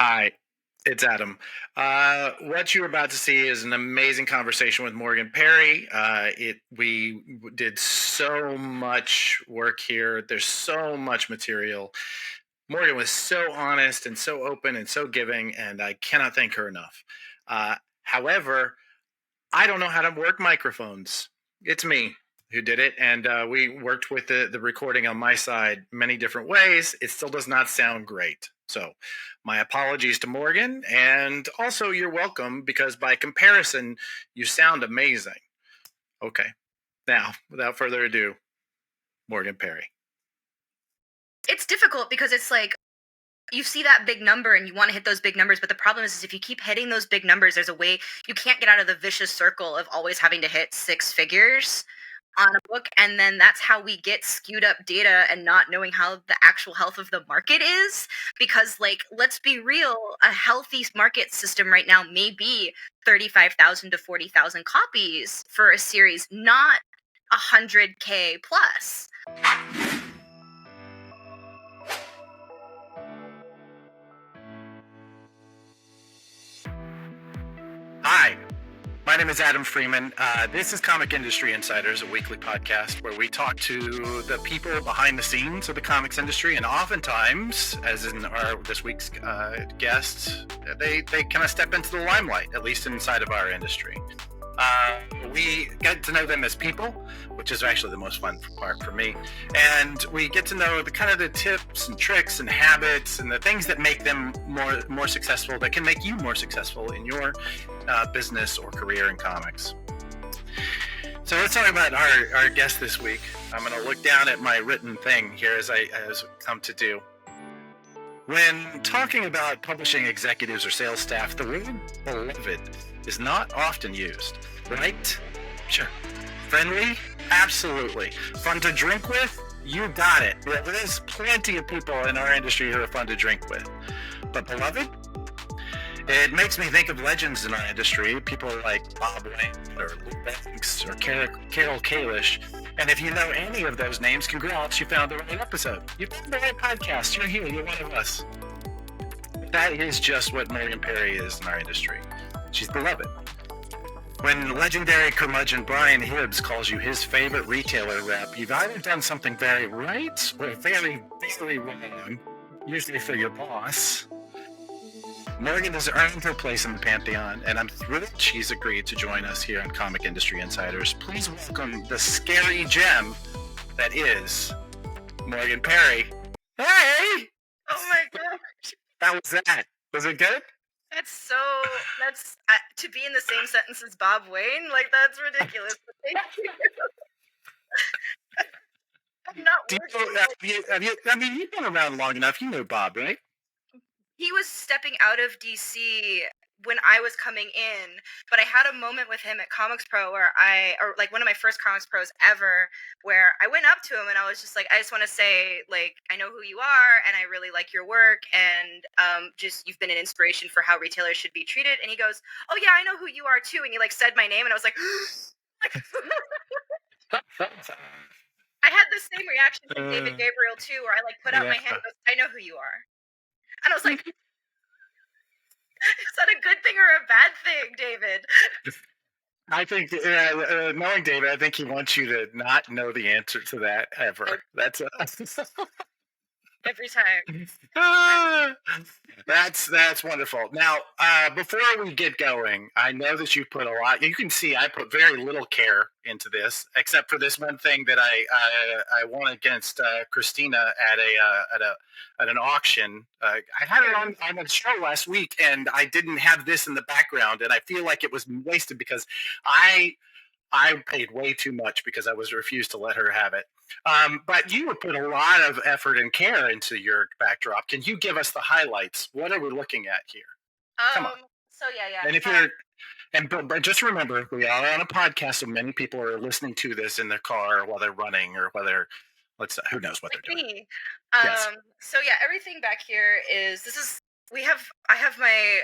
Hi, it's Adam. What you're about to see is an amazing conversation with Morgan Perry. We did so much work here. There's so much material. Morgan was so honest and so open and so giving, and I cannot thank her enough. However, I don't know how to work microphones. It's me who did it, and we worked with the recording on my side many different ways. It still does not sound great. So, my apologies to Morgan, and also you're welcome because by comparison, you sound amazing. Okay, now without further ado, Morgan Perry. It's difficult because it's like you see that big number and you want to hit those big numbers, but the problem is if you keep hitting those big numbers, there's a way you can't get out of the vicious circle of always having to hit six figures on a book, and then that's how we get skewed up data and not knowing how the actual health of the market is. Because, like, let's be real, a healthy market system right now may be 35,000 to 40,000 copies for a series, not 100K plus. Hi, my name is Adam Freeman. This is Comic Industry Insiders, a weekly podcast where we talk to the people behind the scenes of the comics industry, and oftentimes, as in this week's guests, they kind of step into the limelight, at least inside of our industry. We get to know them as people, which is actually the most fun part for me, and we get to know the kind of the tips and tricks and habits and the things that make them more successful, that can make you more successful in your business or career in comics. So let's talk about our guest this week. I'm going to look down at my written thing here as come to do. When talking about publishing executives or sales staff, the word beloved is not often used, right? Sure. Friendly? Absolutely. Fun to drink with? You got it. There's plenty of people in our industry who are fun to drink with. But beloved? It makes me think of legends in our industry, people like Bob Wayne or Lou Banks or Carol Kalish. And if you know any of those names, congrats, you found the right episode. You found the right podcast. You're here. You're one of us. That is just what Morgan Perry is in our industry. She's beloved. When legendary curmudgeon Brian Hibbs calls you his favorite retailer rep, you've either done something very right or very, very wrong, usually for your boss. Morgan has earned her place in the Pantheon, and I'm thrilled she's agreed to join us here on Comic Industry Insiders. Please welcome the scary gem that is Morgan Perry. Hey! Oh my gosh. How was that? Was it good? That's to be in the same sentence as Bob Wayne, like, that's ridiculous. But thank you. I'm not I mean, you've been around long enough. You know Bob, right? He was stepping out of DC when I was coming in, but I had a moment with him at Comics Pro or like one of my first Comics Pros ever, where I went up to him and I was just like, I just want to say, like, I know who you are and I really like your work, and just you've been an inspiration for how retailers should be treated. And he goes, oh yeah, I know who you are too. And he like said my name and I was like, I had the same reaction from David Gabriel too, where I like put out my hand and goes, I know who you are. And I was like, is that a good thing or a bad thing, David? I think, knowing David, I think he wants you to not know the answer to that ever. That's every time. That's wonderful. Now, before we get going, I know that you put a lot. You can see I put very little care into this, except for this one thing that I won against Christina at an auction. I had it on the show last week, and I didn't have this in the background, and I feel like it was wasted because I paid way too much because I was refused to let her have it. But you put a lot of effort and care into your backdrop. Can you give us the highlights? What are we looking at here? Come on. So yeah. And if you're, but just remember, we are on a podcast, so many people are listening to this in their car while they're running or whether, who knows what they're doing. Yes. So yeah, everything back here I have my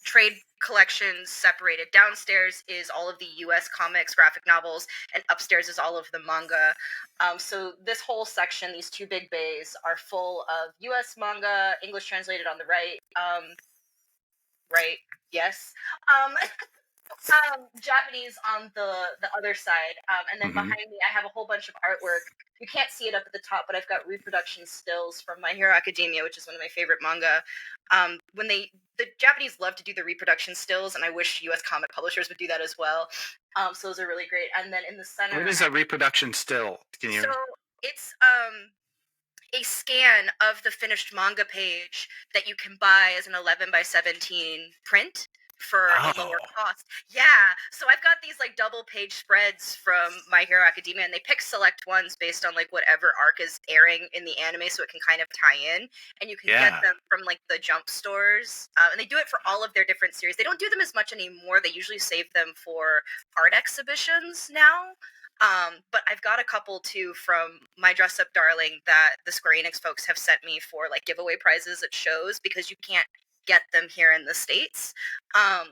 trade collections separated. Downstairs is all of the US comics, graphic novels, and upstairs is all of the manga. So this whole section, these two big bays, are full of US manga, English translated on the right. Right, yes. Um, Japanese on the other side, and then Mhm. behind me I have a whole bunch of artwork. You can't see it up at the top, but I've got reproduction stills from My Hero Academia, which is one of my favorite manga. When the Japanese love to do the reproduction stills, and I wish U.S. comic publishers would do that as well. So those are really great. And then in the center, What is a reproduction still? Can so you? it's a scan of the finished manga page that you can buy as an 11 by 17 print for a lower Oh, cost. Yeah. So I've got these like double page spreads from My Hero Academia, and they pick select ones based on like whatever arc is airing in the anime, so it can kind of tie in. And you can get yeah. them from like the Jump stores. And they do it for all of their different series. They don't do them as much anymore. They usually save them for art exhibitions now. But I've got a couple too from My Dress Up Darling that the Square Enix folks have sent me for like giveaway prizes at shows because you can't get them here in the States.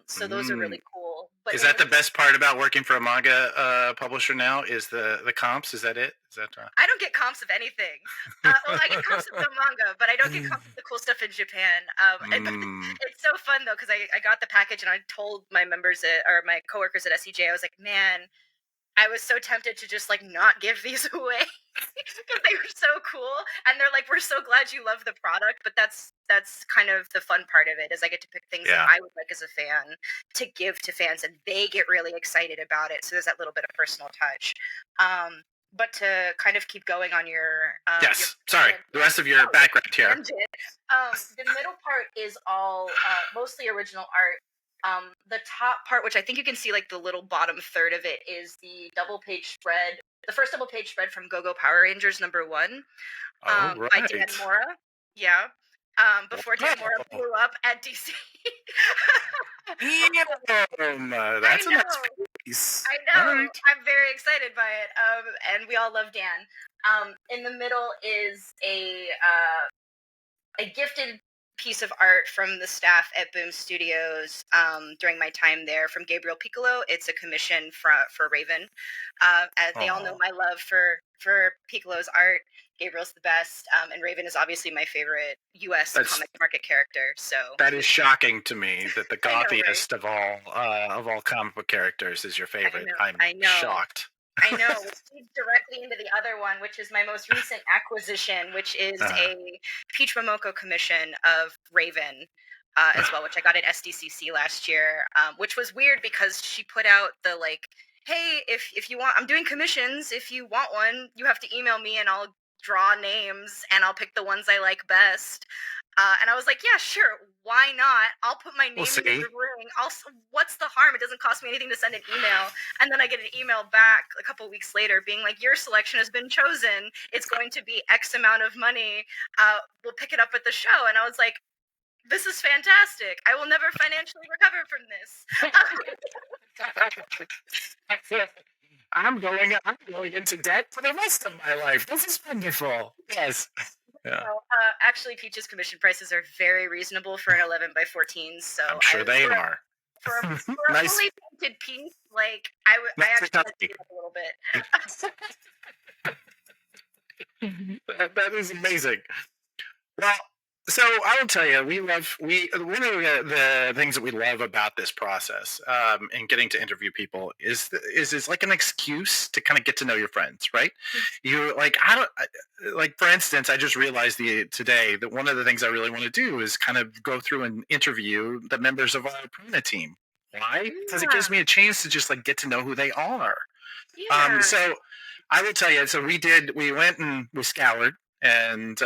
So those are Mm. really cool. But Is in that the the best part about working for a manga publisher now? Is the comps? Is that it? Is that? I don't get comps of anything. Well, I get comps of the manga, but I don't get comps of the cool stuff in Japan. Mm. It's so fun though because I got the package and I told my members or my coworkers at SEJ, I was like, man, I was so tempted to just like not give these away because they were so cool, and they're like, "We're so glad you love the product," but that's kind of the fun part of it is I get to pick things that Yeah. I would like as a fan to give to fans, and they get really excited about it. So there's that little bit of personal touch. But to kind of keep going on your Yes. Sorry. The rest of your background here. tangent, the middle part is all mostly original art. The top part, which I think you can see like the little bottom third of it, is the double page spread, the first double page spread from Go Go Power Rangers #1, Oh, by Dan right. Mora. Yeah. Before Dan Mora Wow. blew up at DC. I That's a nice know. piece. I All know. right. I'm very excited by it. And we all love Dan. In the middle is a gifted piece of art from the staff at Boom Studios during my time there from Gabriel Piccolo. It's a commission for Raven. As they all know Oh, my love for Piccolo's art. Gabriel's the best, and Raven is obviously my favorite U.S. that's comic market character. So that is shocking to me that the I know, right? gothiest of all comic book characters is your I favorite. know, I'm I know. shocked. I know, which leads directly into the other one, which is my most recent acquisition, which is Uh, a Peach Momoko commission of Raven as well, which I got at SDCC last year, which was weird because she put out the like, hey, if you want, I'm doing commissions. If you want one, you have to email me and I'll draw names and I'll pick the ones I like best. And I was like, yeah, sure, why not? I'll put my we'll name into see. the ring. What's the harm? It doesn't cost me anything to send an email. And then I get an email back a couple weeks later being like, your selection has been chosen. It's going to be X amount of money. We'll pick it up at the show. And I was like, this is fantastic. I will never financially recover from this. I'm going into debt for the rest of my life. This is wonderful. Yes. Yeah. Actually, Peach's commission prices are very reasonable for an 11 by 14. So I'm sure they are. for a Nice. fully painted piece, like I Nice actually had to touchy. speed up a little bit. That is amazing. Well, so I will tell you, we one of the things that we love about this process and getting to interview people is like an excuse to kind of get to know your friends, right? You like like for instance, I just realized today that one of the things I really want to do is kind of go through and interview the members of our Pruna team. Why? Because it gives me a chance to just like get to know who they are. Yeah. So I will tell you. So we went and we scoured and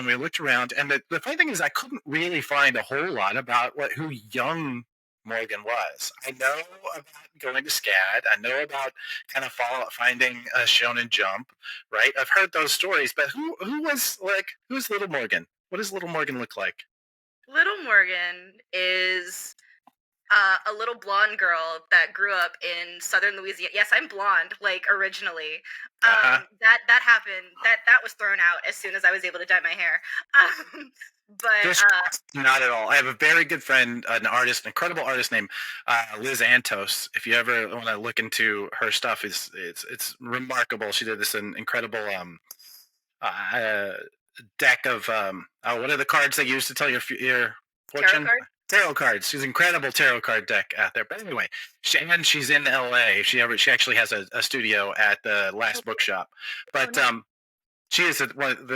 we looked around. And the funny thing is, I couldn't really find a whole lot about who young Morgan was. I know about going to SCAD. I know about kind of finding a Shonen Jump, right? I've heard those stories, but who's Little Morgan? What does Little Morgan look like? Little Morgan is a little blonde girl that grew up in southern Louisiana. Yes, I'm blonde, like originally. Uh huh. That happened. That was thrown out as soon as I was able to dye my hair. Um, But Just not at all. I have a very good friend, an artist, an incredible artist named Liz Antos. If you ever want to look into her stuff, it's remarkable. She did this an incredible uh, deck of what are the cards they use to tell your tarot fortune? card. Tarot cards. She's an incredible tarot card deck out there. But anyway, she's in LA. She actually has a studio at the Last Bookshop. But nice. she is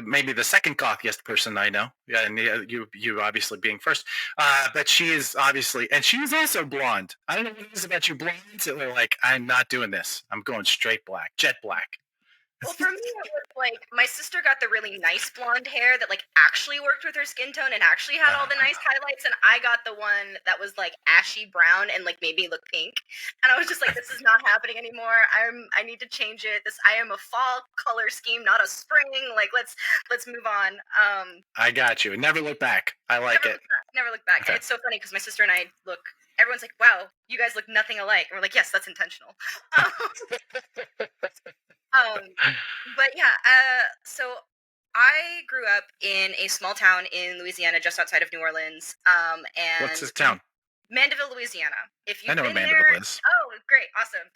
maybe the second gothiest person I know. Yeah, and you obviously being first. But she is obviously, and she is also blonde. I don't know what it is about you blondes that are like, I'm not doing this. I'm going straight black, jet black. Well, for me, it was like my sister got the really nice blonde hair that like actually worked with her skin tone and actually had all the nice highlights, and I got the one that was like ashy brown and like made me look pink. And I was just like, this is not happening anymore. I need to change it. I am a fall color scheme, not a spring. Like let's move on. I got you. Never look back. I like it. Never look back. Okay. And it's so funny because my sister and I look. Everyone's like, "Wow, you guys look nothing alike." And we're like, "Yes, that's intentional." But yeah, so I grew up in a small town in Louisiana, just outside of New Orleans. And What's this town? Mandeville, Louisiana. If you've I know been where Mandeville there, is. oh, great, awesome.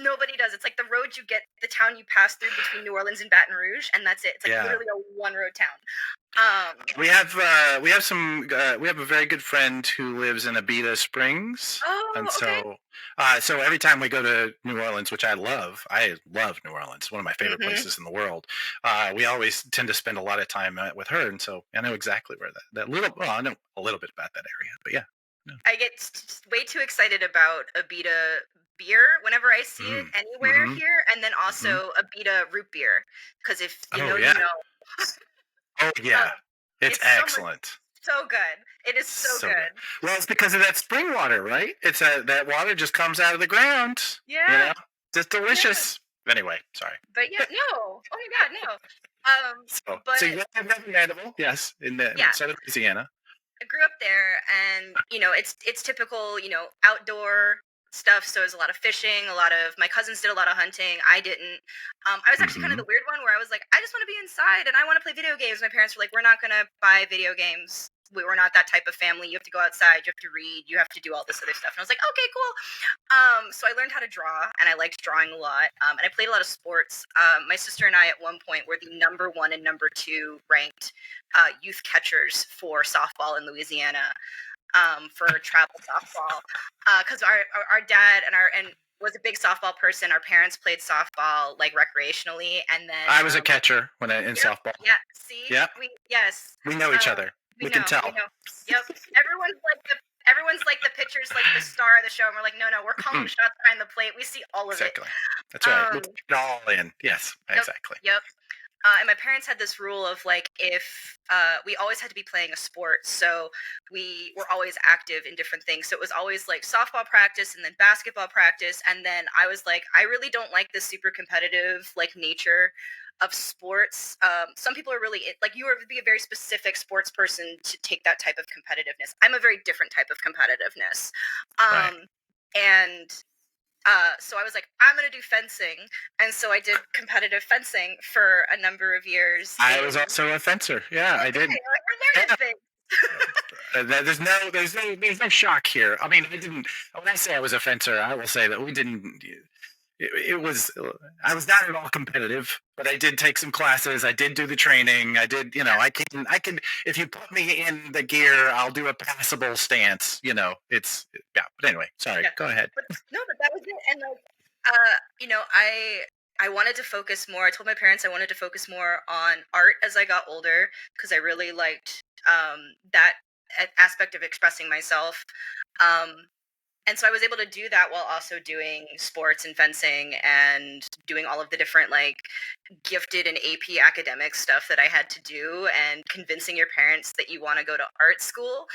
Nobody does. It's like the road you get, the town you pass through between New Orleans and Baton Rouge, and that's it. It's like literally a one-road town. We have a very good friend who lives in Abita Springs, and okay. so every time we go to New Orleans, which I love New Orleans, one of my favorite places in the world. We always tend to spend a lot of time with her, and so I know exactly where that little. Well, I know a little bit about that area, but yeah. No. I get way too excited about Abita beer whenever I see it anywhere here, and then also Abita root beer, because if you know, you know. Oh yeah, it's excellent. So good. It is so good. Well, it's because of that spring water, right? It's that water just comes out of the ground. Yeah. You know? Just delicious. Yeah. Anyway, sorry. But yeah, no. Oh my god, no. So you have that animal, yes, in the southern Louisiana. I grew up there, and it's typical, outdoor stuff. So there's a lot of fishing. My cousins did a lot of hunting. I didn't. I was actually kind of the weird one where I was like, I just want to be inside and I want to play video games. My parents were like, we're not gonna buy video games. We were not that type of family. You have to go outside. You have to read. You have to do all this other stuff. And I was like, okay, cool. So I learned how to draw, and I liked drawing a lot. And I played a lot of sports. My sister and I, at one point, were the number 1 and number 2 ranked youth catchers for softball in Louisiana, for travel softball. Because our dad and was a big softball person. Our parents played softball like recreationally, and then I was a catcher in softball. Yeah, see, yeah, we know each other. We can tell. Yep. Everyone's like the pitcher's like the star of the show, and we're like, no, we're calling shots behind the plate. We see all of it. That's right. We put it all in. Yes, exactly. Yep. And my parents had this rule of like, if we always had to be playing a sport, so we were always active in different things. So it was always like softball practice and then basketball practice, and then I was like, I really don't like the super competitive like nature of sports. Some people are really like, you are to be a very specific sports person to take that type of competitiveness. I'm a very different type of competitiveness. And so I was like, I'm going to do fencing. And so I did competitive fencing for a number of years. I was also a fencer. Yeah, I did. We're learning things. There's no shock here. I mean, when I say I was a fencer, I will say that we didn't. I was not at all competitive, but I did take some classes. I did do the training. I did, I can, if you put me in the gear, I'll do a passable stance, but anyway, sorry, go ahead. But that was it. And I wanted to focus more. I told my parents I wanted to focus more on art as I got older, because I really liked that aspect of expressing myself. And so I was able to do that while also doing sports and fencing and doing all of the different like gifted and AP academic stuff that I had to do. And convincing your parents that you want to go to art school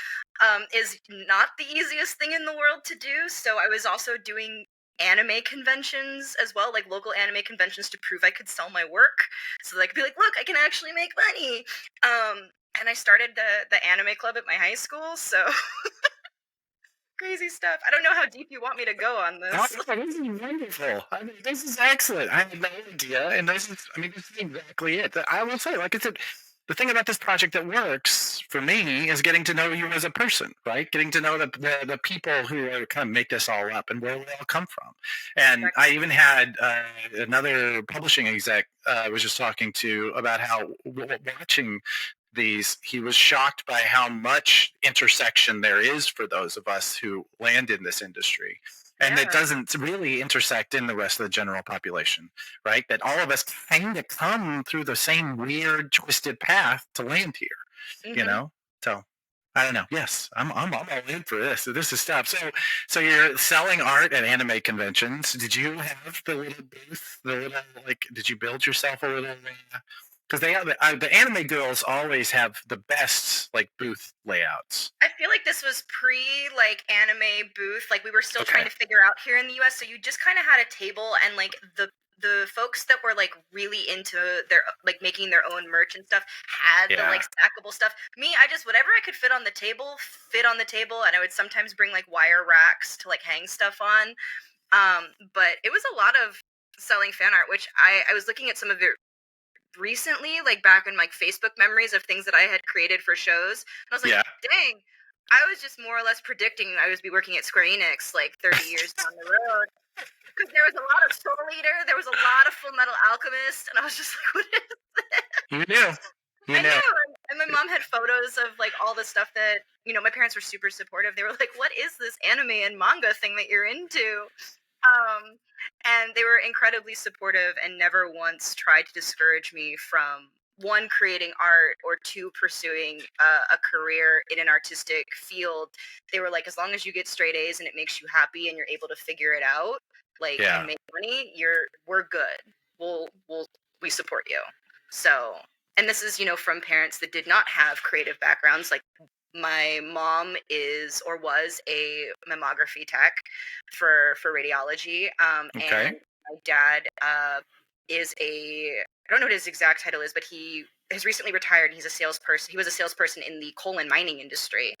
is not the easiest thing in the world to do. So I was also doing anime conventions as well, like local anime conventions, to prove I could sell my work. So I could be like, look, I can actually make money. And I started the anime club at my high school. So... crazy stuff. I don't know how deep you want me to go on this. Oh, this is wonderful. I mean, this is excellent. I had no idea, and this is exactly it. I will say, like I said, the thing about this project that works for me is getting to know you as a person, right? Getting to know the people who are kind of make this all up and where we all come from. And Exactly. I even had another publishing exec I was just talking to about how watching these, he was shocked by how much intersection there is for those of us who land in this industry. And it Yeah. doesn't really intersect in the rest of the general population, right? That all of us kind of come through the same weird, twisted path to land here, you Hmm. know? So I don't know. Yes, I'm all in for this. So this is stuff. So you're selling art at anime conventions. Did you have the little booth? The little like? Did you build yourself a little? Because they have the anime girls always have the best like booth layouts. I feel like this was pre like anime booth. Like we were still trying Okay. to figure out here in the US. So you just kind of had a table and like the folks that were like really into their like making their own merch and stuff had the like Yeah. stackable stuff. Me, I just whatever I could fit on the table, and I would sometimes bring like wire racks to like hang stuff on. But it was a lot of selling fan art, which I was looking at some of it recently, like back in like Facebook memories of things that I had created for shows. And I was like, Yeah. dang, I was just more or less predicting I would be working at Square Enix like 30 years down the road. Because there was a lot of Soul Eater, there was a lot of Full Metal Alchemist, and I was just like, what is this? You knew. You I knew. knew. And my mom had photos of like all the stuff that, my parents were super supportive. They were like, what is this anime and manga thing that you're into? Um, and they were incredibly supportive and never once tried to discourage me from one, creating art, or two, pursuing a career in an artistic field. They were like, as long as you get straight A's and it makes you happy and you're able to figure it out, like, and Yeah. make money, we're good. We support you. So, and this is, from parents that did not have creative backgrounds. Like my mom is or was a mammography tech for radiology, Okay. and my dad is I don't know what his exact title is, but he has recently retired. He's a salesperson. He was a salesperson in the coal and mining industry.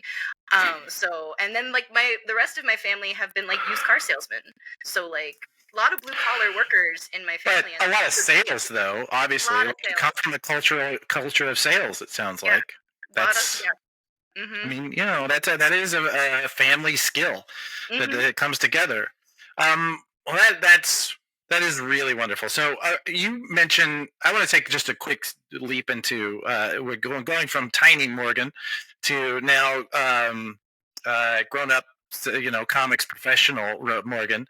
So, and then like the rest of my family have been like used car salesmen. So like a lot of blue collar workers in my But family, a and lot of sales, though. a Obviously, lot of like, you come sales. from the culture of sales. It sounds Yeah, like a lot of that's. yeah. I Mhm. mean, that is a family skill Mhm. that comes together. Well, that is really wonderful. So you mentioned I want to take just a quick leap into we're going from tiny Morgan to now grown up, comics professional Morgan.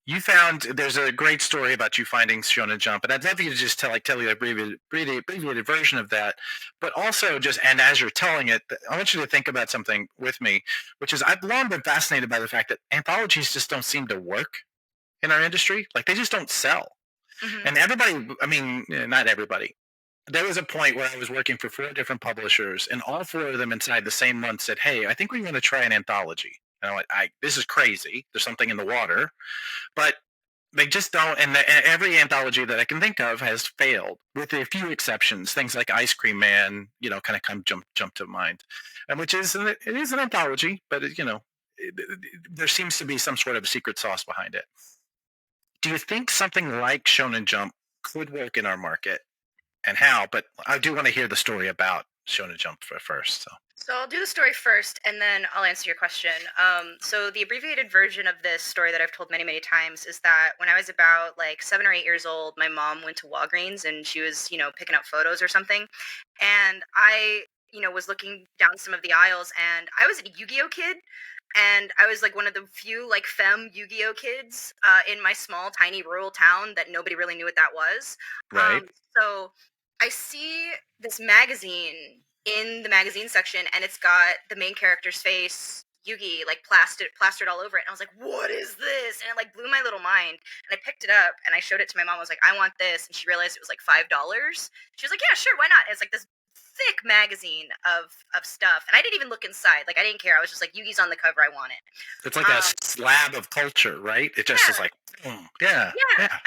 You found there's a great story about you finding Shonen Jump, and I'd love you to just tell you a abbreviated version of that. But also, just and as you're telling it, I want you to think about something with me, which is I've long been fascinated by the fact that anthologies just don't seem to work in our industry. Like they just don't sell, Mhm. and everybody. I mean, not everybody. There was a point where I was working for 4 different publishers, and all 4 of them inside the same month said, "Hey, I think we're going to try an anthology." And I'm like, "This is crazy. There's something in the water." But they just don't, and every anthology that I can think of has failed, with a few exceptions. Things like Ice Cream Man, kind of jump to mind, and which is it is an anthology, but there seems to be some sort of secret sauce behind it. Do you think something like Shonen Jump could work in our market, and how? But I do want to hear the story about Shonen Jump first. So So I'll do the story first, and then I'll answer your question. So the abbreviated version of this story that I've told many, many times is that when I was about like 7 or 8 years old, my mom went to Walgreens and she was, picking up photos or something, and I, was looking down some of the aisles, and I was a Yu-Gi-Oh kid, and I was like one of the few like femme Yu-Gi-Oh kids in my small, tiny rural town that nobody really knew what that was. right, So I see this magazine in the magazine section, and it's got the main character's face, Yugi, like plastered all over it. And I was like, what is this? And it like blew my little mind. And I picked it up and I showed it to my mom. I was like, I want this. And she realized it was like $5. She was like, yeah, sure, why not? It's like this thick magazine of stuff. And I didn't even look inside. Like I didn't care. I was just like, Yugi's on the cover, I want it. it's like a Um slab of culture, right? It just is yeah, like, yeah, yeah, yeah,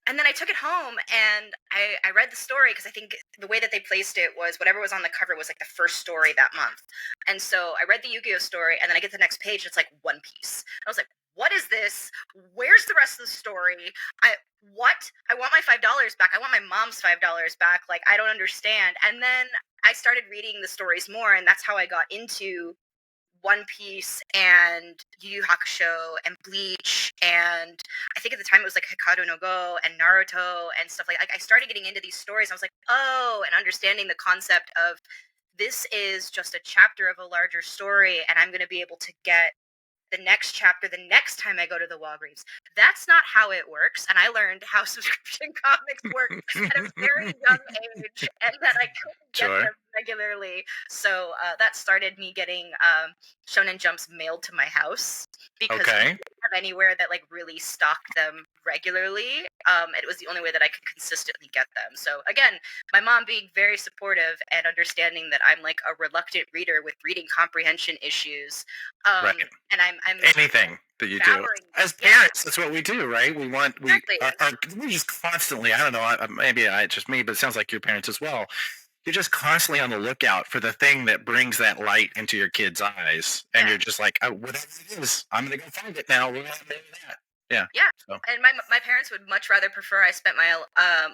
and then I took it home and I read the story because I think the way that they placed it was whatever was on the cover was like the first story that month. And so I read the Yu-Gi-Oh story, and then I get the next page, it's like One Piece. I was like, what is this? Where's the rest of the story? I what? I want my $5 back. I want my mom's $5 back. Like, I don't understand. And then I started reading the stories more, and that's how I got into One Piece and Yu Yu Hakusho and Bleach, and I think at the time it was like Hikaru no Go and Naruto and stuff like. I started getting into these stories. I was like, oh, and understanding the concept of this is just a chapter of a larger story, and I'm going to be able to get the next chapter the next time I go to the Walgreens. That's not how it works, and I learned how subscription comics work at a very young age, and that I couldn't get Sure. them regularly. So that started me getting Shonen Jumps mailed to my house because we Okay. didn't have anywhere that like really stocked them regularly. It was the only way that I could consistently get them. So again, my mom being very supportive and understanding that I'm like a reluctant reader with reading comprehension issues. Right. And I'm Anything that you do devouring. as Yeah, parents, that's what we do, right? exactly. We just constantly. I don't know. Maybe it's just me, but it sounds like your parents as well. You're just constantly on the lookout for the thing that brings that light into your kid's eyes, and Yeah, you're just like, oh, whatever it is, I'm gonna go find it now. We're gonna do that. Yeah. yeah. So And my parents would much rather prefer I spent my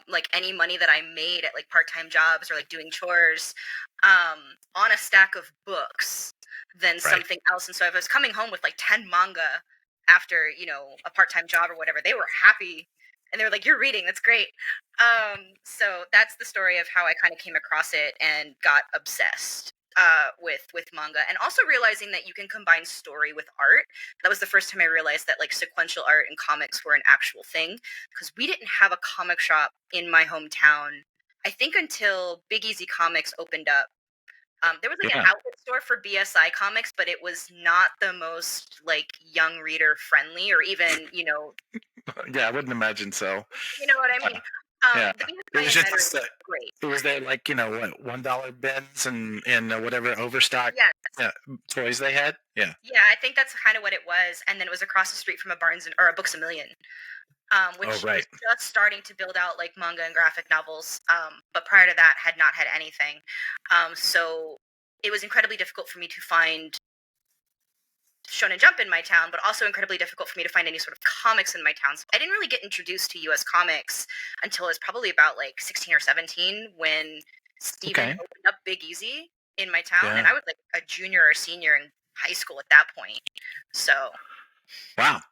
like any money that I made at like part-time jobs or like doing chores um on a stack of books than right. something else. And so if I was coming home with like 10 manga after, a part-time job or whatever, they were happy and they were like, "You're reading, that's great." So that's the story of how I kind of came across it and got obsessed with manga, and also realizing that you can combine story with art. That was the first time I realized that like sequential art and comics were an actual thing, because we didn't have a comic shop in my hometown, I think, until Big Easy Comics opened up. There was like an Yeah. outlet store for BSI comics, but it was not the most like young reader friendly, or even Yeah. I wouldn't imagine so. you know what I Uh, mean. yeah. The It BSI was in Metairie just was great. it was there like what $1 bins and whatever overstock Yes. yeah, toys they had. Yeah. Yeah, I think that's kind of what it was. And then it was across the street from a or a Books a Million, Oh which was right. just starting to build out like manga and graphic novels. But prior to that, had not had anything. So it was incredibly difficult for me to find Shonen Jump in my town, but also incredibly difficult for me to find any sort of comics in my town. So I didn't really get introduced to U.S. comics until I was probably about like 16 or 17, when Steven Okay. opened up Big Easy in my town, and Yeah. I was like a junior or senior in high school at that point. So Wow.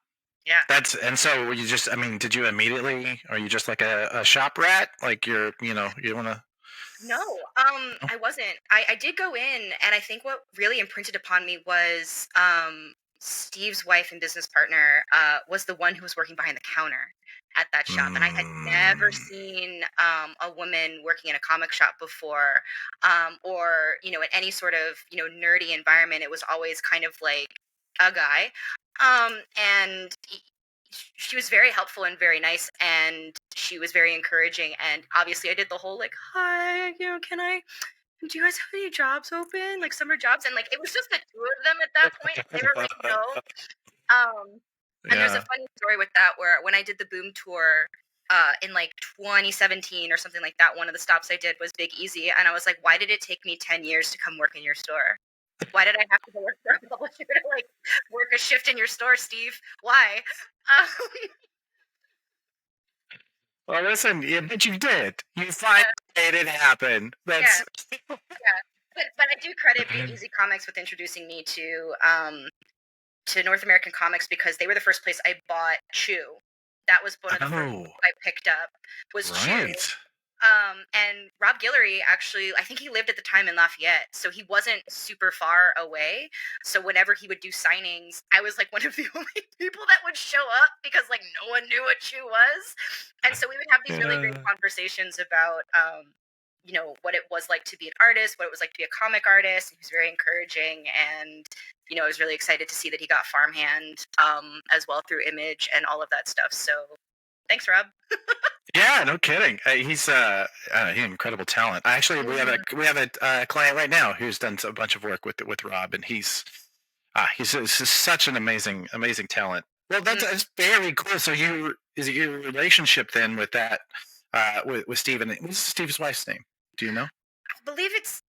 yeah. And so were you just, I mean, did you immediately, are you just like a shop rat? Like you want to, No, oh, I wasn't. I did go in, and I think what really imprinted upon me was Steve's wife and business partner was the one who was working behind the counter at that shop, and I had never mm, seen a woman working in a comic shop before, or in any sort of nerdy environment. It was always kind of like a guy, and she was very helpful and very nice, and she was very encouraging. And obviously I did the whole like, "Hi, can I do you guys have any jobs open, like summer jobs?" And like it was just the two of them at that point. They were like, "No." And there's a yeah. funny story with that, where when I did the boom tour in like 2017 or something like that, one of the stops I did was Big Easy, and I was like, "Why did it take me 10 years to come work in your store? Why did I have to go work for a publisher to like work a shift in your store, Steve? Why?" um, Well, listen, yeah, but you did. You finally yeah, made it happen. yeah. That's, Yeah, but I do credit Big Easy Comics with introducing me to North American comics, because they were the first place I bought Chew. That was one of the first oh, books I picked up, was Chew. right. And Rob Guillory, actually, I think he lived at the time in Lafayette, so he wasn't super far away. So whenever he would do signings, I was like one of the only people that would show up, because like no one knew what Chew was. And so we would have these really great Yeah. conversations about what it was like to be an artist, what it was like to be a comic artist. He was very encouraging, and I was really excited to see that he got farmhand as well through Image and all of that stuff. So thanks, Rob. Yeah, no kidding. He's incredible talent. Actually, we have a client right now who's done a bunch of work with Rob, and he's such an amazing talent. Well, Mhm. that's very cool. So is it your relationship then with that with Steven? What's Steve's wife's name? Do you know? I believe it's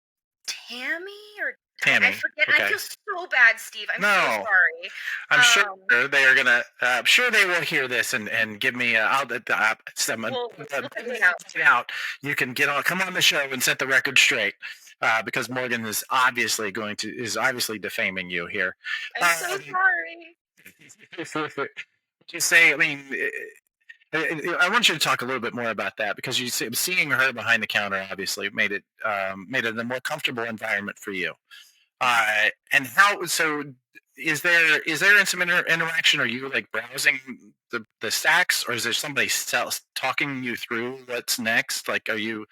Tammy or I Tammy. forget, and I Okay. feel so bad, Steve. I'm so No, sorry. I'm sure Um, they are gonna. I'm sure they will hear this and give me. Some we'll figure it out. out. You can get on, come on the show and set the record straight. Because Morgan is obviously defaming you here. I'm so sorry. You say, I mean, I want you to talk a little bit more about that because you see, seeing her behind the counter obviously made it a more comfortable environment for you. And how so? Is there some interaction? Are you like browsing the stacks, or is there somebody else talking you through what's next? Like, are you,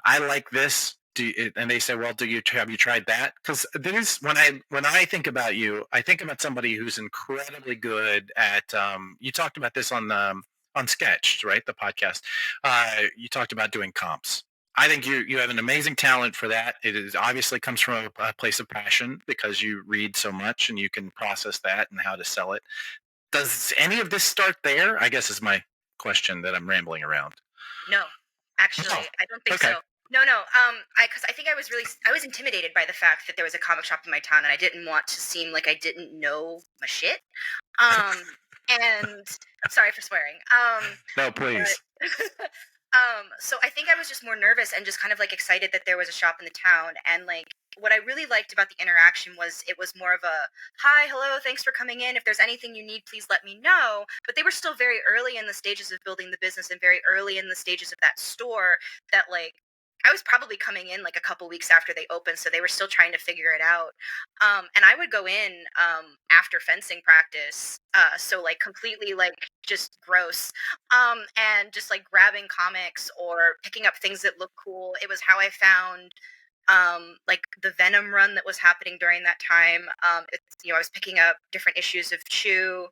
I like this. And they say, well, have you tried that? Because there's when I think about you, I think about somebody who's incredibly good at. You talked about this on Sketched, right? The podcast. You talked about doing comps. I think you have an amazing talent for that. It is obviously comes from a place of passion because you read so much and you can process that and how to sell it. Does any of this start there? I guess is my question that I'm rambling around. No, Oh, actually, I don't think okay. so. No. Because I think I was intimidated by the fact that there was a comic shop in my town, and I didn't want to seem like I didn't know my shit. Um, and sorry for swearing. No, But please. so I think I was just more nervous and just kind of like excited that there was a shop in the town. And like what I really liked about the interaction was it was more of a hi, hello, thanks for coming in. If there's anything you need, please let me know. But they were still very early in the stages of building the business and very early in the stages of that store that like I was probably coming in like a couple weeks after they opened, so they were still trying to figure it out. And I would go in after fencing practice, so like completely like just gross, and just like grabbing comics or picking up things that look cool. It was how I found like the Venom run that was happening during that time. I was picking up different issues of Chew.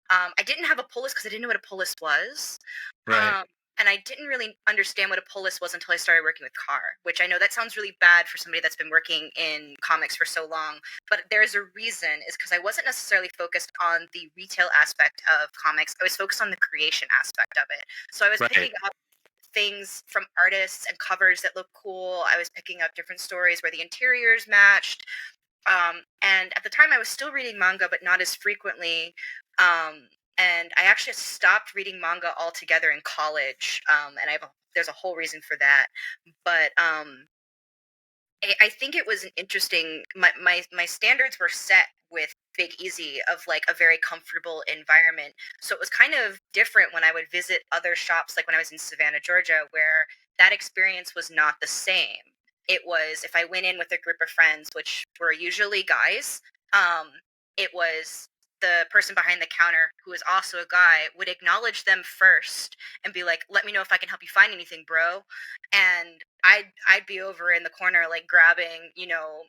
I didn't have a pull list because I didn't know what a pull list was. Right. And I didn't really understand what a pull list was until I started working with Carr, which I know that sounds really bad for somebody that's been working in comics for so long, but there's a reason, is because I wasn't necessarily focused on the retail aspect of comics. I was focused on the creation aspect of it. So I was Right. picking up things from artists and covers that look cool. I was picking up different stories where the interiors matched. And at the time, I was still reading manga, but not as frequently. And I actually stopped reading manga altogether in college. And there's a whole reason for that. But I think it was an interesting. My standards were set with Big Easy of like a very comfortable environment. So it was kind of different when I would visit other shops, like when I was in Savannah, Georgia, where that experience was not the same. It was if I went in with a group of friends, which were usually guys, it was the person behind the counter who is also a guy would acknowledge them first and be like, "Let me know if I can help you find anything, bro." And I'd be over in the corner like grabbing,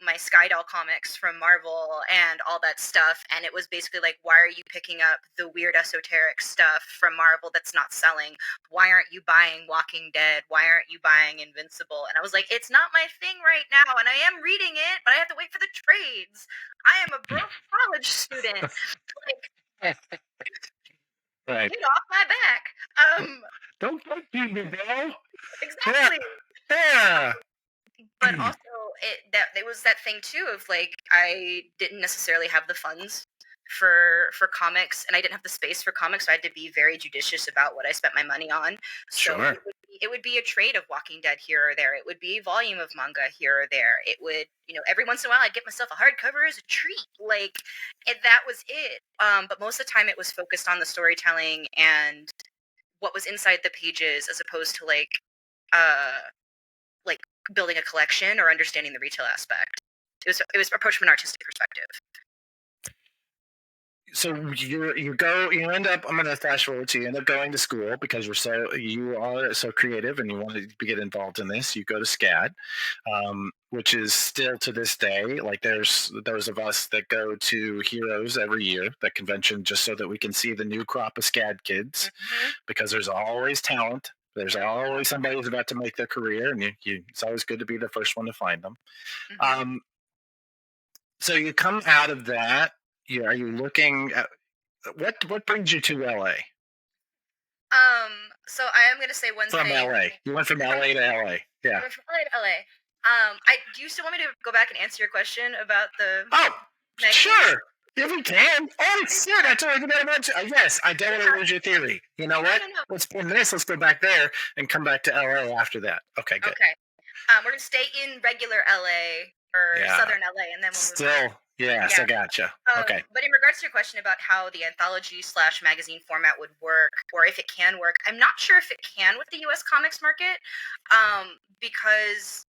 my Skydoll comics from Marvel and all that stuff, and it was basically like, why are you picking up the weird esoteric stuff from Marvel that's not selling? Why aren't you buying Walking Dead? Why aren't you buying Invincible? And I was like, it's not my thing right now, and I am reading it, but I have to wait for the trades. I am a broke college student. Like, Right. get off my back. Don't touch me, bro. Yeah. Exactly. Yeah. But also it was that thing too of like I didn't necessarily have the funds for comics, and I didn't have the space for comics, so I had to be very judicious about what I spent my money on. So Sure. it would be a trade of Walking Dead here or there. It would be a volume of manga here or there. It would, every once in a while I'd get myself a hardcover as a treat. Like that was it. But most of the time it was focused on the storytelling and what was inside the pages as opposed to uh like building a collection or understanding the retail aspect. It was approached from an artistic perspective. So you end up. I'm going to flash forward to you end up going to school because you are so creative and you want to get involved in this. You go to SCAD, which is still to this day, like there's those of us that go to Heroes every year, that convention, just so that we can see the new crop of SCAD kids, because there's always talent. There's always somebody who's about to make their career, and it's always good to be the first one to find them. Um, so you come out of that. Are you looking at what brings you to LA? So I am gonna say one From thing. LA. You went from LA to LA. Yeah. I went from LA to LA. Do you still want me to go back and answer your question about the Oh, magazine? sure. If we can. Oh, shit, I totally forgot about you. Yes, I totally lose your theory. You know what? No. Let's pin this, let's go back there, and come back to LA after that. Okay, good. Okay. We're gonna stay in regular LA or Yeah. Southern LA, and then we'll move on. Still, yes, I Yeah. gotcha. Okay. But in regards to your question about how the anthology slash magazine format would work, or if it can work, I'm not sure if it can with the U.S. comics market, because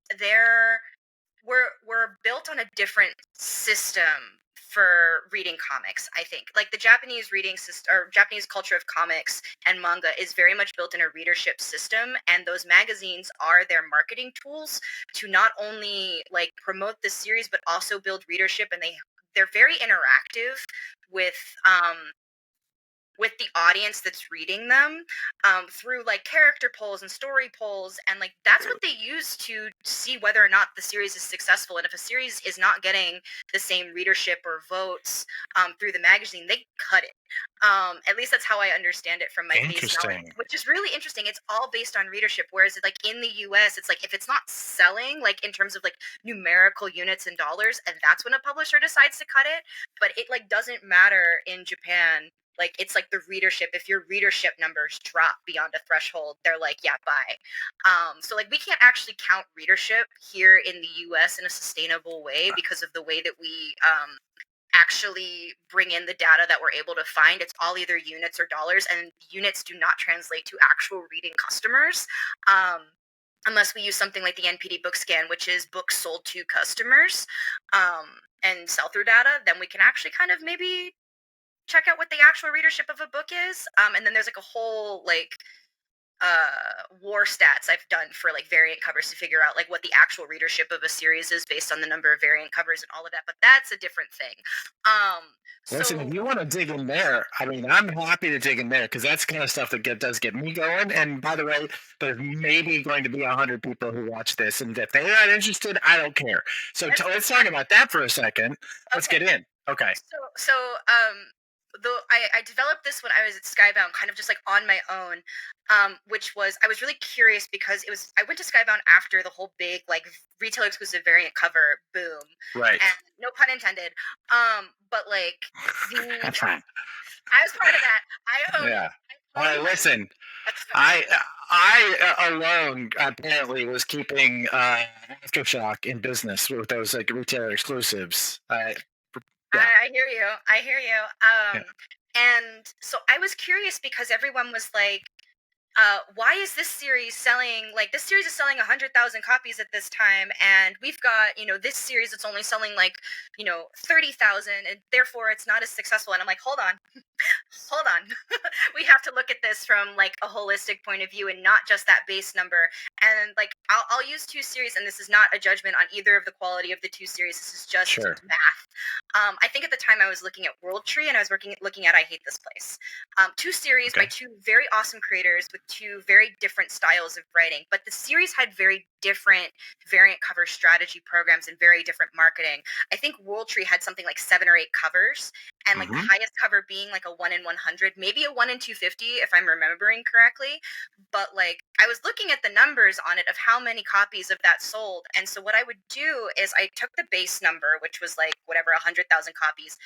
we're built on a different system for reading comics. I think like the Japanese reading system or Japanese culture of comics and manga is very much built in a readership system, and those magazines are their marketing tools to not only like promote the series but also build readership, and they're very interactive with um with the audience that's reading them, through like character polls and story polls, and like that's what they use to see whether or not the series is successful. And if a series is not getting the same readership or votes, through the magazine, they cut it. At least that's how I understand it from my base knowledge, Interesting. which is really interesting. It's all based on readership, whereas like in the US it's like if it's not selling like in terms of like numerical units and dollars, and that's when a publisher decides to cut it. But it like doesn't matter in Japan. Like it's like the readership. If your readership numbers drop beyond a threshold, they're like, yeah, bye. So like we can't actually count readership here in the US in a sustainable way because of the way that we actually bring in the data that we're able to find. It's all either units or dollars, and units do not translate to actual reading customers. Unless we use something like the NPD book scan, which is books sold to customers, and sell through data, then we can actually kind of maybe check out what the actual readership of a book is. And then there's like a whole like war stats I've done for like variant covers to figure out like what the actual readership of a series is based on the number of variant covers and all of that. But that's a different thing. Listen, So if you want to dig in there, I mean, I'm happy to dig in there because that's the kind of stuff that does get me going. And by the way, there's maybe going to be 100 people who watch this, and if they're not interested, I don't care. So let's talk about that for a second. Let's okay. get in. Okay. So though I developed this when I was at Skybound, kind of just like on my own, which was I was really curious because it was I went to Skybound after the whole big like retail exclusive variant cover boom, Right. and no pun intended. But like the That's fine. I was part of that. I Yeah. All own right, my listen. I alone apparently was keeping Aftershock in business with those like retailer exclusives. Yeah. I hear you. I hear you. Yeah. And so I was curious because everyone was like, why is this series selling like this series is selling 100,000 copies at this time, and we've got this series that's only selling like 30,000, and therefore it's not as successful. And I'm like, hold on, hold on. We have to look at this from like a holistic point of view and not just that base number. And like I'll use two series, and this is not a judgment on either of the quality of the two series. This is just Sure. math. I think at the time I was looking at World Tree, and I was looking at I Hate This Place. Two series by two very awesome creators with two very different styles of writing, but the series had very different variant cover strategy programs and very different marketing. I think World Tree had something like 7 or 8 covers, and like the highest cover being like a 1 in 100, maybe a 1 in 250 if I'm remembering correctly. But like I was looking at the numbers on it of how many copies of that sold, and so what I would do is I took the base number, which was like whatever 100,000 copies.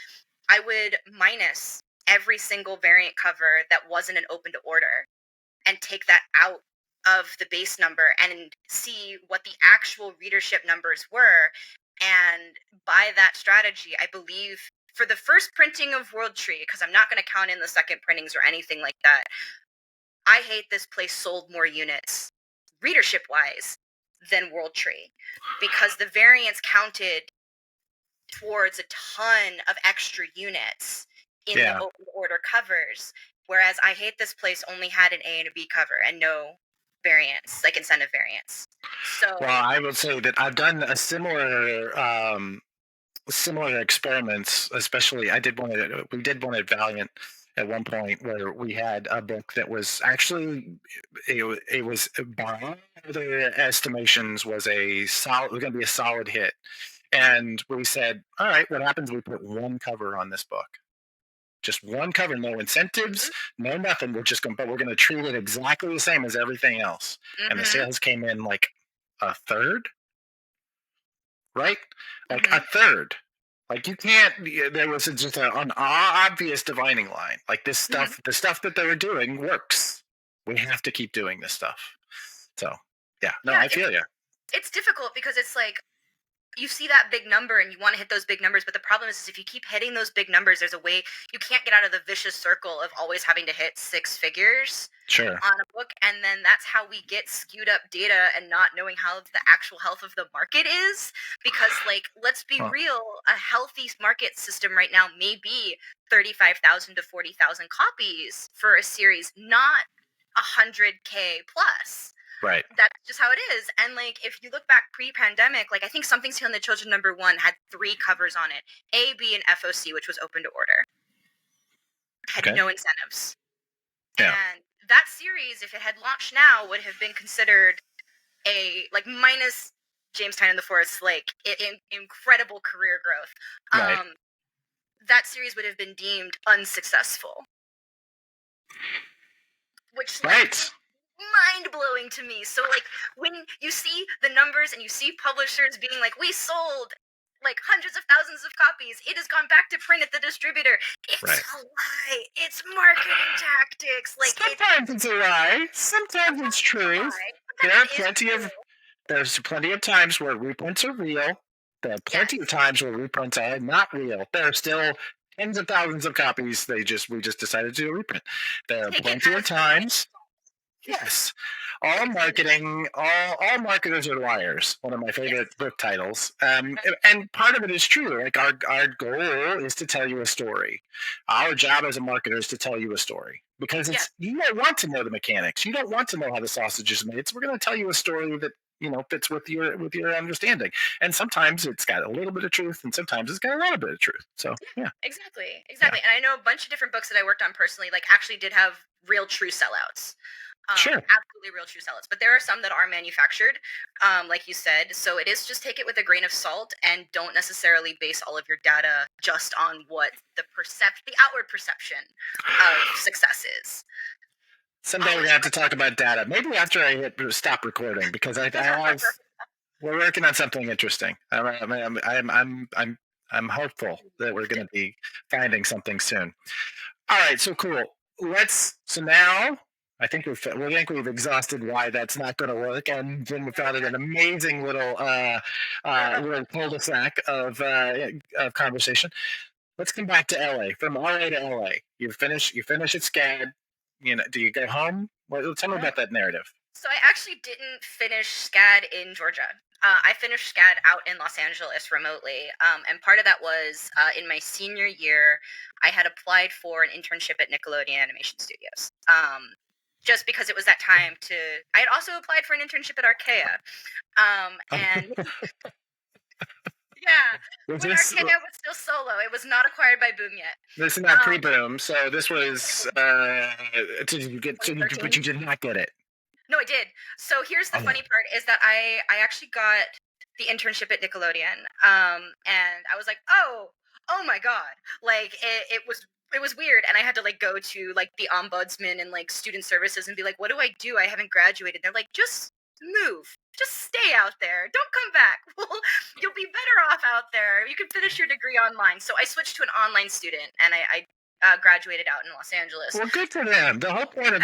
I would minus every single variant cover that wasn't an open to order and take that out of the base number and see what the actual readership numbers were. And by that strategy, I believe for the first printing of World Tree, because I'm not going to count in the second printings or anything like that, I Hate This Place sold more units readership wise than World Tree because the variants counted towards a ton of extra units in the open order covers, whereas I Hate This Place only had an A and a B cover and no variants, like incentive variants. So well, I will say that I've done a similar experiments. Especially, we did one at Valiant at one point where we had a book that was actually it was by other estimations was going to be a solid hit. And we said, all right, what happens if we put one cover on this book? Just one cover, no incentives, no nothing. We're going to treat it exactly the same as everything else. And the sales came in like a third. right? Like Mm-hmm. a third. Like you can't. There was just an obvious dividing line. Like this Mm-hmm. stuff, the stuff that they were doing works. We have to keep doing this stuff. So yeah, no, Yeah, I feel you. it's difficult because it's like you see that big number and you want to hit those big numbers, but the problem is if you keep hitting those big numbers, there's a way you can't get out of the vicious circle of always having to hit six figures Sure. on a book, and then that's how we get skewed up data and not knowing how the actual health of the market is. Because, like, let's be Well, real, a healthy market system right now may be 35,000 to 40,000 copies for a series, not 100K plus. right. That's just how it is. And like if you look back pre-pandemic, like I think Something's Killing the Children #1 had 3 covers on it. A, B, and FOC, which was open to order. Had Okay. no incentives. Yeah. And that series, if it had launched now, would have been considered a like minus Jamestown in the Forest, like incredible career growth. Right. That series would have been deemed unsuccessful. Which like Right. mind-blowing to me. So like when you see the numbers and you see publishers being like, we sold like hundreds of thousands of copies, it has gone back to print at the distributor, it's Right. a lie. It's marketing tactics. Like Sometimes it's a lie. Sometimes it's true. There are there's plenty of times where reprints are real. There are plenty of times where reprints are not real. There are still tens of thousands of copies. We just decided to do a reprint. There are plenty of times. Yes. All marketing, all marketers are liars. One of my favorite book titles. And part of it is true. Like our goal is to tell you a story. Our job as a marketer is to tell you a story because you don't want to know the mechanics. You don't want to know how the sausage is made. So we're going to tell you a story that fits with your understanding. And sometimes it's got a little bit of truth, and sometimes it's got a lot of bit of truth. So yeah. Exactly. And I know a bunch of different books that I worked on personally, like actually did have real true sellouts. Sure. Absolutely real true sellouts. But there are some that are manufactured, like you said. So it is just take it with a grain of salt and don't necessarily base all of your data just on what the outward perception of success is. Someday we're gonna have to talk about data. Maybe after I hit stop recording because we're working on something interesting. I'm hopeful that we're going to be finding something soon. All right, so cool. So now I think we've exhausted why that's not going to work, and then we found an amazing little little cul-de-sac of conversation. Let's come back to LA. From LA to LA, you finish at SCAD. Do you go home? Well, tell me about that narrative. So I actually didn't finish SCAD in Georgia. I finished SCAD out in Los Angeles remotely, and part of that was in my senior year, I had applied for an internship at Nickelodeon Animation Studios. Just because it was that time I had also applied for an internship at Archaea, and yeah, when Archaea was still solo, it was not acquired by Boom yet. This is not pre-Boom, so this was but you did not get it. No, I did. So here's the funny part is that I actually got the internship at Nickelodeon. And I was like, oh my God. Like it was weird. And I had to like go to like the ombudsman and like student services and be like, what do I do? I haven't graduated. They're like, just move. Just stay out there. Don't come back. Well, you'll be better off out there. You can finish your degree online. So I switched to an online student and I graduated out in Los Angeles. Well, good for them. The whole point of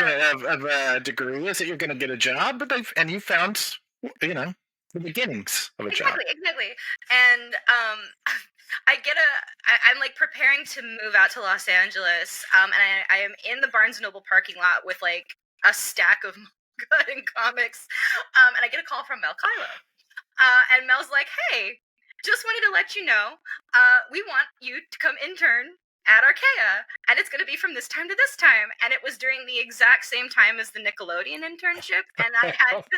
a degree is that you're going to get a job, and you found, the beginnings of a job. Exactly. And I'm like preparing to move out to Los Angeles, and I am in the Barnes & Noble parking lot with like a stack of manga and comics, and I get a call from Mel Kylo, and Mel's like, hey, just wanted to let you know, we want you to come intern at Archaea, and it's going to be from this time to this time. And it was during the exact same time as the Nickelodeon internship, and I had to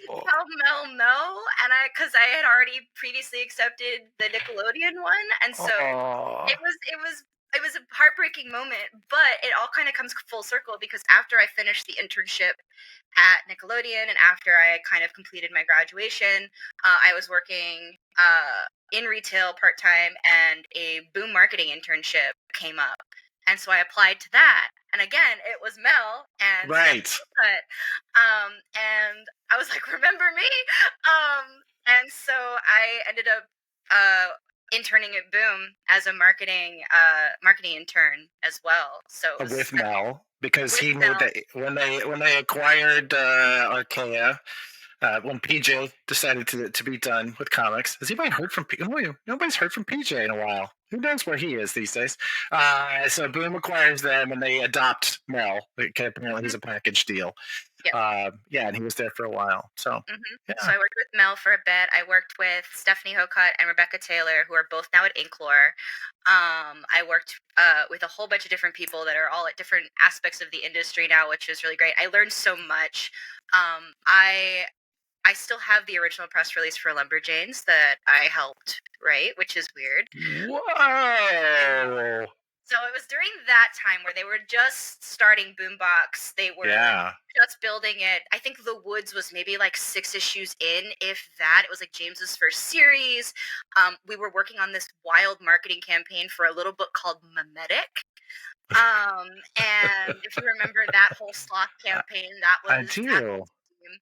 tell Mel no, and because I had already previously accepted the Nickelodeon one, and so it was a heartbreaking moment, but it all kind of comes full circle because after I finished the internship at Nickelodeon and after I kind of completed my graduation, I was working in retail part-time, and a Boom marketing internship came up. And so I applied to that. And again, it was Mel. And right. And I was like, remember me? And so I ended up interning at Boom as a marketing intern as well. So it was With Mel, because with he made Mel. that when they acquired Archaea. When PJ decided to be done with comics, has anybody heard from Nobody's heard from PJ in a while. Who knows where he is these days? So Boom acquires them, and they adopt Mel. Apparently, he's Mhm. a package deal. Yep. Yeah, and he was there for a while. So So yeah. I worked with Mel for a bit. I worked with Stephanie Hokut and Rebecca Taylor, who are both now at Inklore. I worked with a whole bunch of different people that are all at different aspects of the industry now, which is really great. I learned so much. I still have the original press release for Lumberjanes that I helped write, which is weird. I know. Whoa. So it was during that time where they were just starting Boombox. They were Yeah. just building it. I think The Woods was maybe like 6 issues in, if that. It was like James's first series. We were working on this wild marketing campaign for a little book called Memetic. And if you remember that whole sloth campaign, that I was that do. whole team.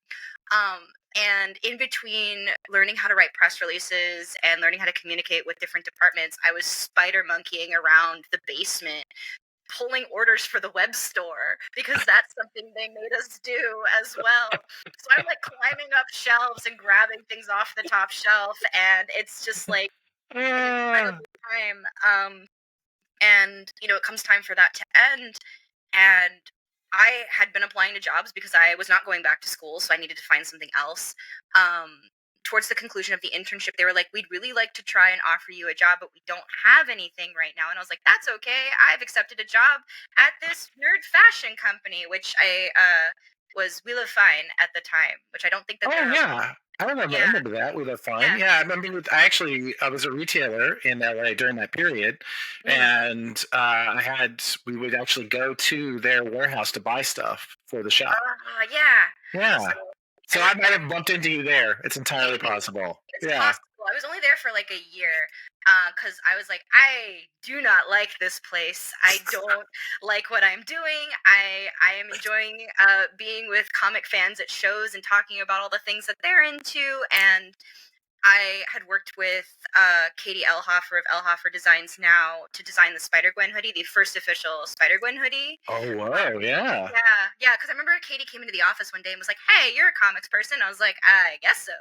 And in between learning how to write press releases and learning how to communicate with different departments, I was spider monkeying around the basement pulling orders for the web store because that's something they made us do as well. So I'm like climbing up shelves and grabbing things off the top shelf, and it's just like an Uh, incredible time. And it comes time for that to end, and I had been applying to jobs because I was not going back to school, so I needed to find something else. um Towards the conclusion of the internship, they were like, we'd really like to try and offer you a job, but we don't have anything right now. And I was like, that's okay, I've accepted a job at this nerd fashion company, which I was Wheel of Fine at the time, which I don't think that oh they're. yeah. I Yeah, remember that. We were fine. yeah. Yeah, I remember. I was a retailer in LA during that period, Mm. and we would actually go to their warehouse to buy stuff for the shop. Yeah. So Yeah. So I I went might back. have bumped into you there. It's entirely Maybe. possible. It's Yeah. possible. I was only there for like a year, because I was like, I do not like this place. I don't like what I'm doing. I am enjoying being with comic fans at shows and talking about all the things that they're into. And I had worked with Katie Elhofer of Elhofer Designs now to design the Spider Gwen hoodie, the first official Spider Gwen hoodie. Oh whoa. Yeah. Yeah, because I remember Katie came into the office one day and was like, "Hey, you're a comics person." I was like, "I guess so,"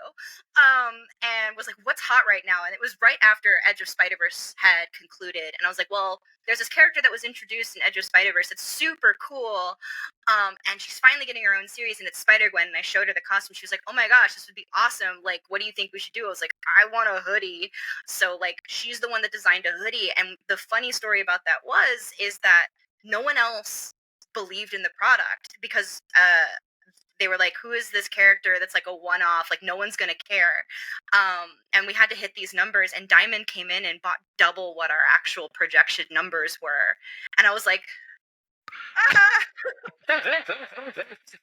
and was like, "What's hot right now?" And it was right after Edge of Spider Verse had concluded, and I was like, "Well, there's this character that was introduced in Edge of Spider Verse. It's super cool, and she's finally getting her own series, and it's Spider Gwen." And I showed her the costume. She was like, "Oh my gosh, this would be awesome! Like, what do you think we should do?" I was like, "I want a hoodie." So like, she's the one that designed a hoodie, and the funny story about that is that no one else believed in the product because they were like, who is this character that's like a one-off, like no one's gonna care. And we had to hit these numbers, and Diamond came in and bought double what our actual projection numbers were. And I was like, ah.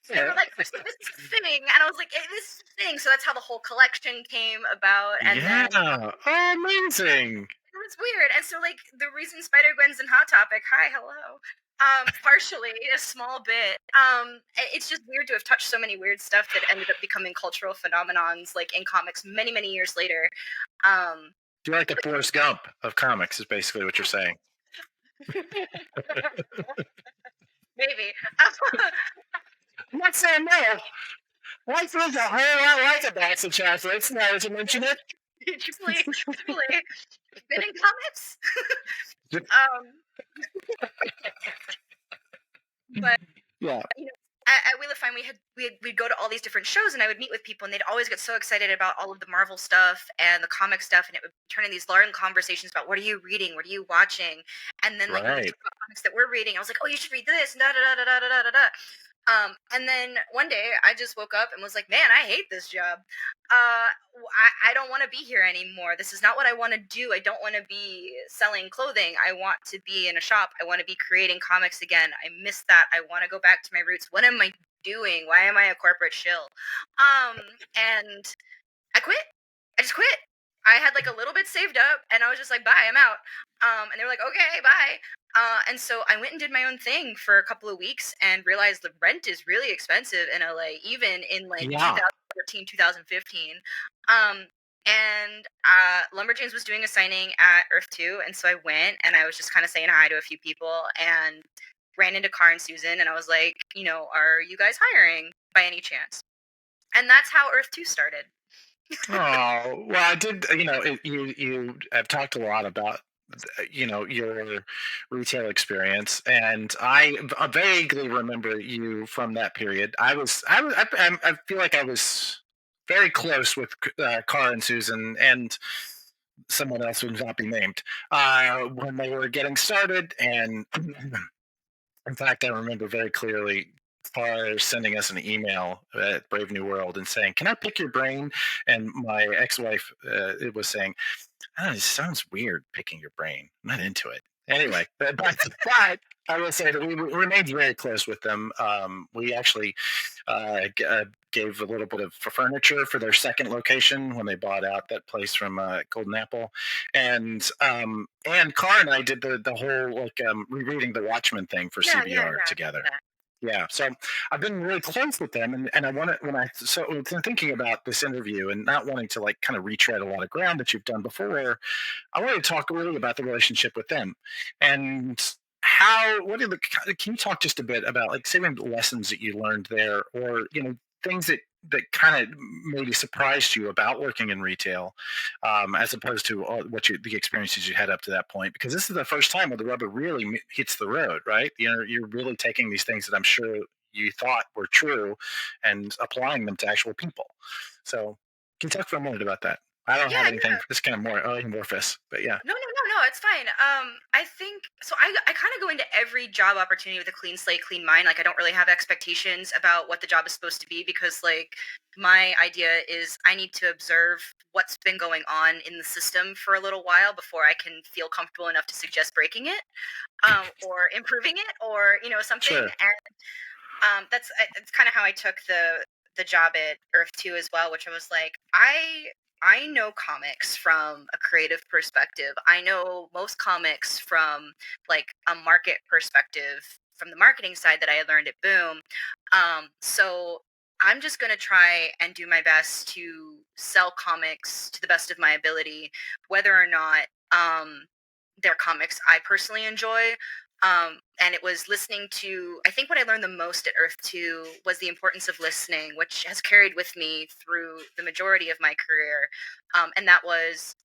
They were like, so this is a thing, and I was like, this is a thing. So that's how the whole collection came about. And then Yeah. Oh, amazing. it was weird. And so like the reason Spider Gwen's in Hot Topic, hi, hello. Partially a small bit. It's just weird to have touched so many weird stuff that ended up becoming cultural phenomenons like in comics many, many years later. Um You're like the Forrest Gump of comics, is basically what you're saying. Maybe. I'm not saying no. Life is a whole lot like a box of chocolates. Now that you mention it. Truly, truly. Been in comics. um but Yeah. at Wheel of Fine, we'd go to all these different shows, and I would meet with people, and they'd always get so excited about all of the Marvel stuff and the comic stuff, and it would turn in these long conversations about what are you reading, what are you watching, and then like when we Right. talk about comics that we're reading, I was like, oh, you should read this, da da da da da da da da. And then one day I just woke up and was like, man, I hate this job. I don't want to be here anymore. This is not what I want to do. I don't want to be selling clothing. I want to be in a shop. I want to be creating comics again. I miss that. I want to go back to my roots. What am I doing? Why am I a corporate shill? And I quit. I just quit. I had like a little bit saved up, and I was just like, bye, I'm out. And they were like, okay, bye. And so I went and did my own thing for a couple of weeks and realized the rent is really expensive in LA, even in like Yeah. 2014, 2015. And Lumberjanes was doing a signing at Earth 2, and so I went, and I was just kind of saying hi to a few people, and ran into Car and Susan, and I was like, are you guys hiring by any chance? And that's how Earth 2 started. Oh, well, I did. You have talked a lot about your retail experience, and I vaguely remember you from that period. I feel like I was very close with Cara and Susan and someone else who will not be named when they were getting started, and in fact, I remember very clearly Par sending us an email at Brave New World and saying, "Can I pick your brain?" And my ex-wife it was saying, "Oh, it sounds weird picking your brain. I'm not into it." Anyway, but I will say that we remained very close with them. We actually gave a little bit of furniture for their second location when they bought out that place from Golden Apple, and Carr and I did the whole rereading the Watchmen thing for Yeah, CBR together. Yeah, so I've been really close with them, and I want to thinking about this interview and not wanting to like kind of retread a lot of ground that you've done before. I wanted to talk really about the relationship with them and how. What are the? Can you talk just a bit about like say maybe lessons that you learned there, or things that kind of maybe surprised you about working in retail, as opposed to the experiences you had up to that point? Because this is the first time where the rubber really hits the road, right? You're really taking these things that I'm sure you thought were true and applying them to actual people. So, can you talk for a minute about that? I don't have Yeah, anything. yeah. This kind of more amorphous, but yeah. No, it's fine. I think so. I kind of go into every job opportunity with a clean slate, clean mind. Like I don't really have expectations about what the job is supposed to be because like my idea is I need to observe what's been going on in the system for a little while before I can feel comfortable enough to suggest breaking it, or improving it, or something. Sure. And that's kind of how I took the job at Earth 2 as well, which I was like, I know comics from a creative perspective. I know most comics from like a market perspective, from the marketing side that I learned at Boom. So I'm just going to try and do my best to sell comics to the best of my ability, whether or not they're comics I personally enjoy. And it was listening to, I think what I learned the most at Earth 2 was the importance of listening, which has carried with me through the majority of my career. And that was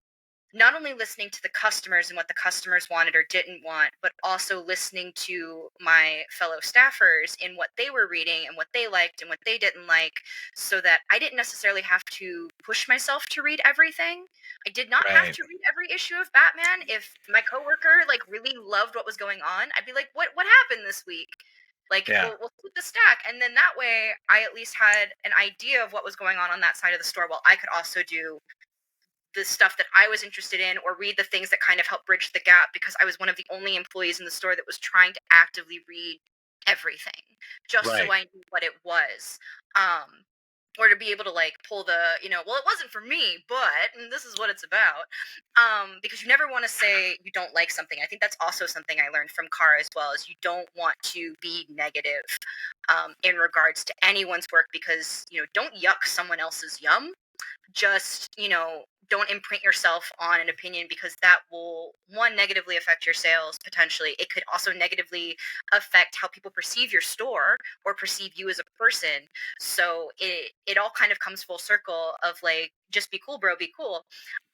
not only listening to the customers and what the customers wanted or didn't want, but also listening to my fellow staffers in what they were reading and what they liked and what they didn't like, so that I didn't necessarily have to push myself to read everything. I did not have Right. to read every issue of Batman. If my coworker like really loved what was going on, I'd be like, what happened this week? Like Yeah. we'll flip the stack, and then that way I at least had an idea of what was going on that side of the store, while I could also do the stuff that I was interested in or read the things that kind of help bridge the gap, because I was one of the only employees in the store that was trying to actively read everything just so Right. I knew what it was. Um, or to be able to like pull the, well, it wasn't for me, but this is what it's about. Because you never want to say you don't like something. I think that's also something I learned from Kara as well, is you don't want to be negative in regards to anyone's work, because, don't yuck someone else's yum. Just don't imprint yourself on an opinion, because that will, one, negatively affect your sales potentially. It could also negatively affect how people perceive your store or perceive you as a person. So it all kind of comes full circle of like, just be cool, bro, be cool.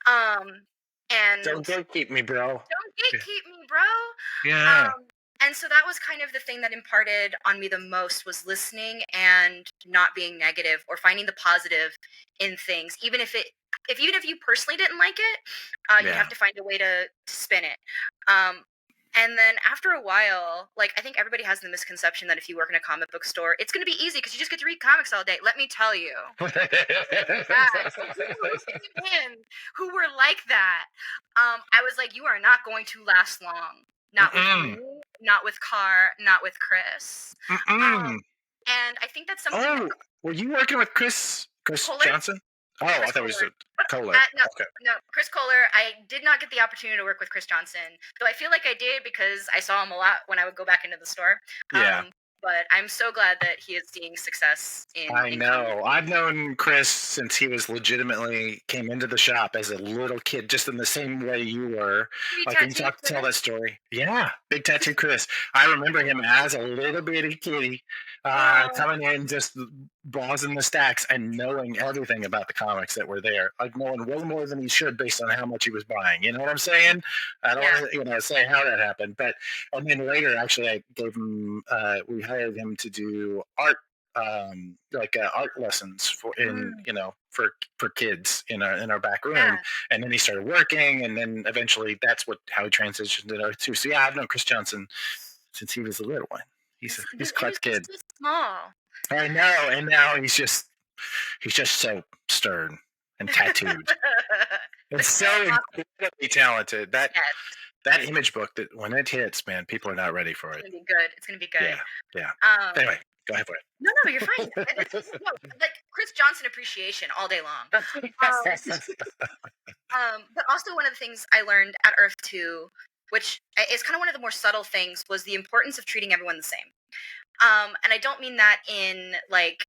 And Don't gatekeep me, bro. don't Yeah. gatekeep me, bro. Yeah. And so that was kind of the thing that imparted on me the most, was listening and not being negative, or finding the positive in things, even if you personally didn't like it, you'd Yeah. have to find a way to spin it. And then after a while, like, I think everybody has the misconception that if you work in a comic book store, it's going to be easy because you just get to read comics all day. Let me tell you, that some people who came in who were like that, I was like, you are not going to last long. Not with me, Mm-mm. not with Carr, not with Chris. Um, Mm-mm. and I think that's something that Oh, were you working with Chris Kohler, Johnson? Oh, I Chris thought it was Kohler. a Kohler. No, Okay. no, Chris Kohler. I did not get the opportunity to work with Chris Johnson, though I feel like I did because I saw him a lot when I would go back into the store. Yeah. But I'm so glad that he is seeing success I in comics. know. I've known Chris since he was legitimately came into the shop as a little kid, just in the same way you were. Maybe Like when you tattoo talk, tell Chris. that story. Yeah, big tattoo Chris. I remember him as a little bitty kitty, Oh, coming in just browsing the stacks and knowing everything about the comics that were there. Like knowing way more than he should based on how much he was buying. You know what I'm saying? I don't yeah. want to, say how that happened, but and then later, actually, I gave him. We hired him to do art like art lessons for in Mm, for kids in our back room, yeah. and then he started working, and then eventually that's what how he transitioned to art too. So yeah, I've known Chris Johnson since he was a little one. He's a And he klutz was kid. so small. I know, and now he's just so stern and tattooed. But It's you know what, so Mom? incredibly talented. Yes, That image book that when it hits, man, people are not ready for it's it. gonna be good. It's gonna be good. Yeah, yeah. Um, Anyway, go ahead for no, no, you're fine. No, like Chris Johnson appreciation all day long. Um, it. but also one of the things I learned at Earth 2, which is kind of one of the more subtle things, was the importance of treating everyone the same. And I don't mean that in like,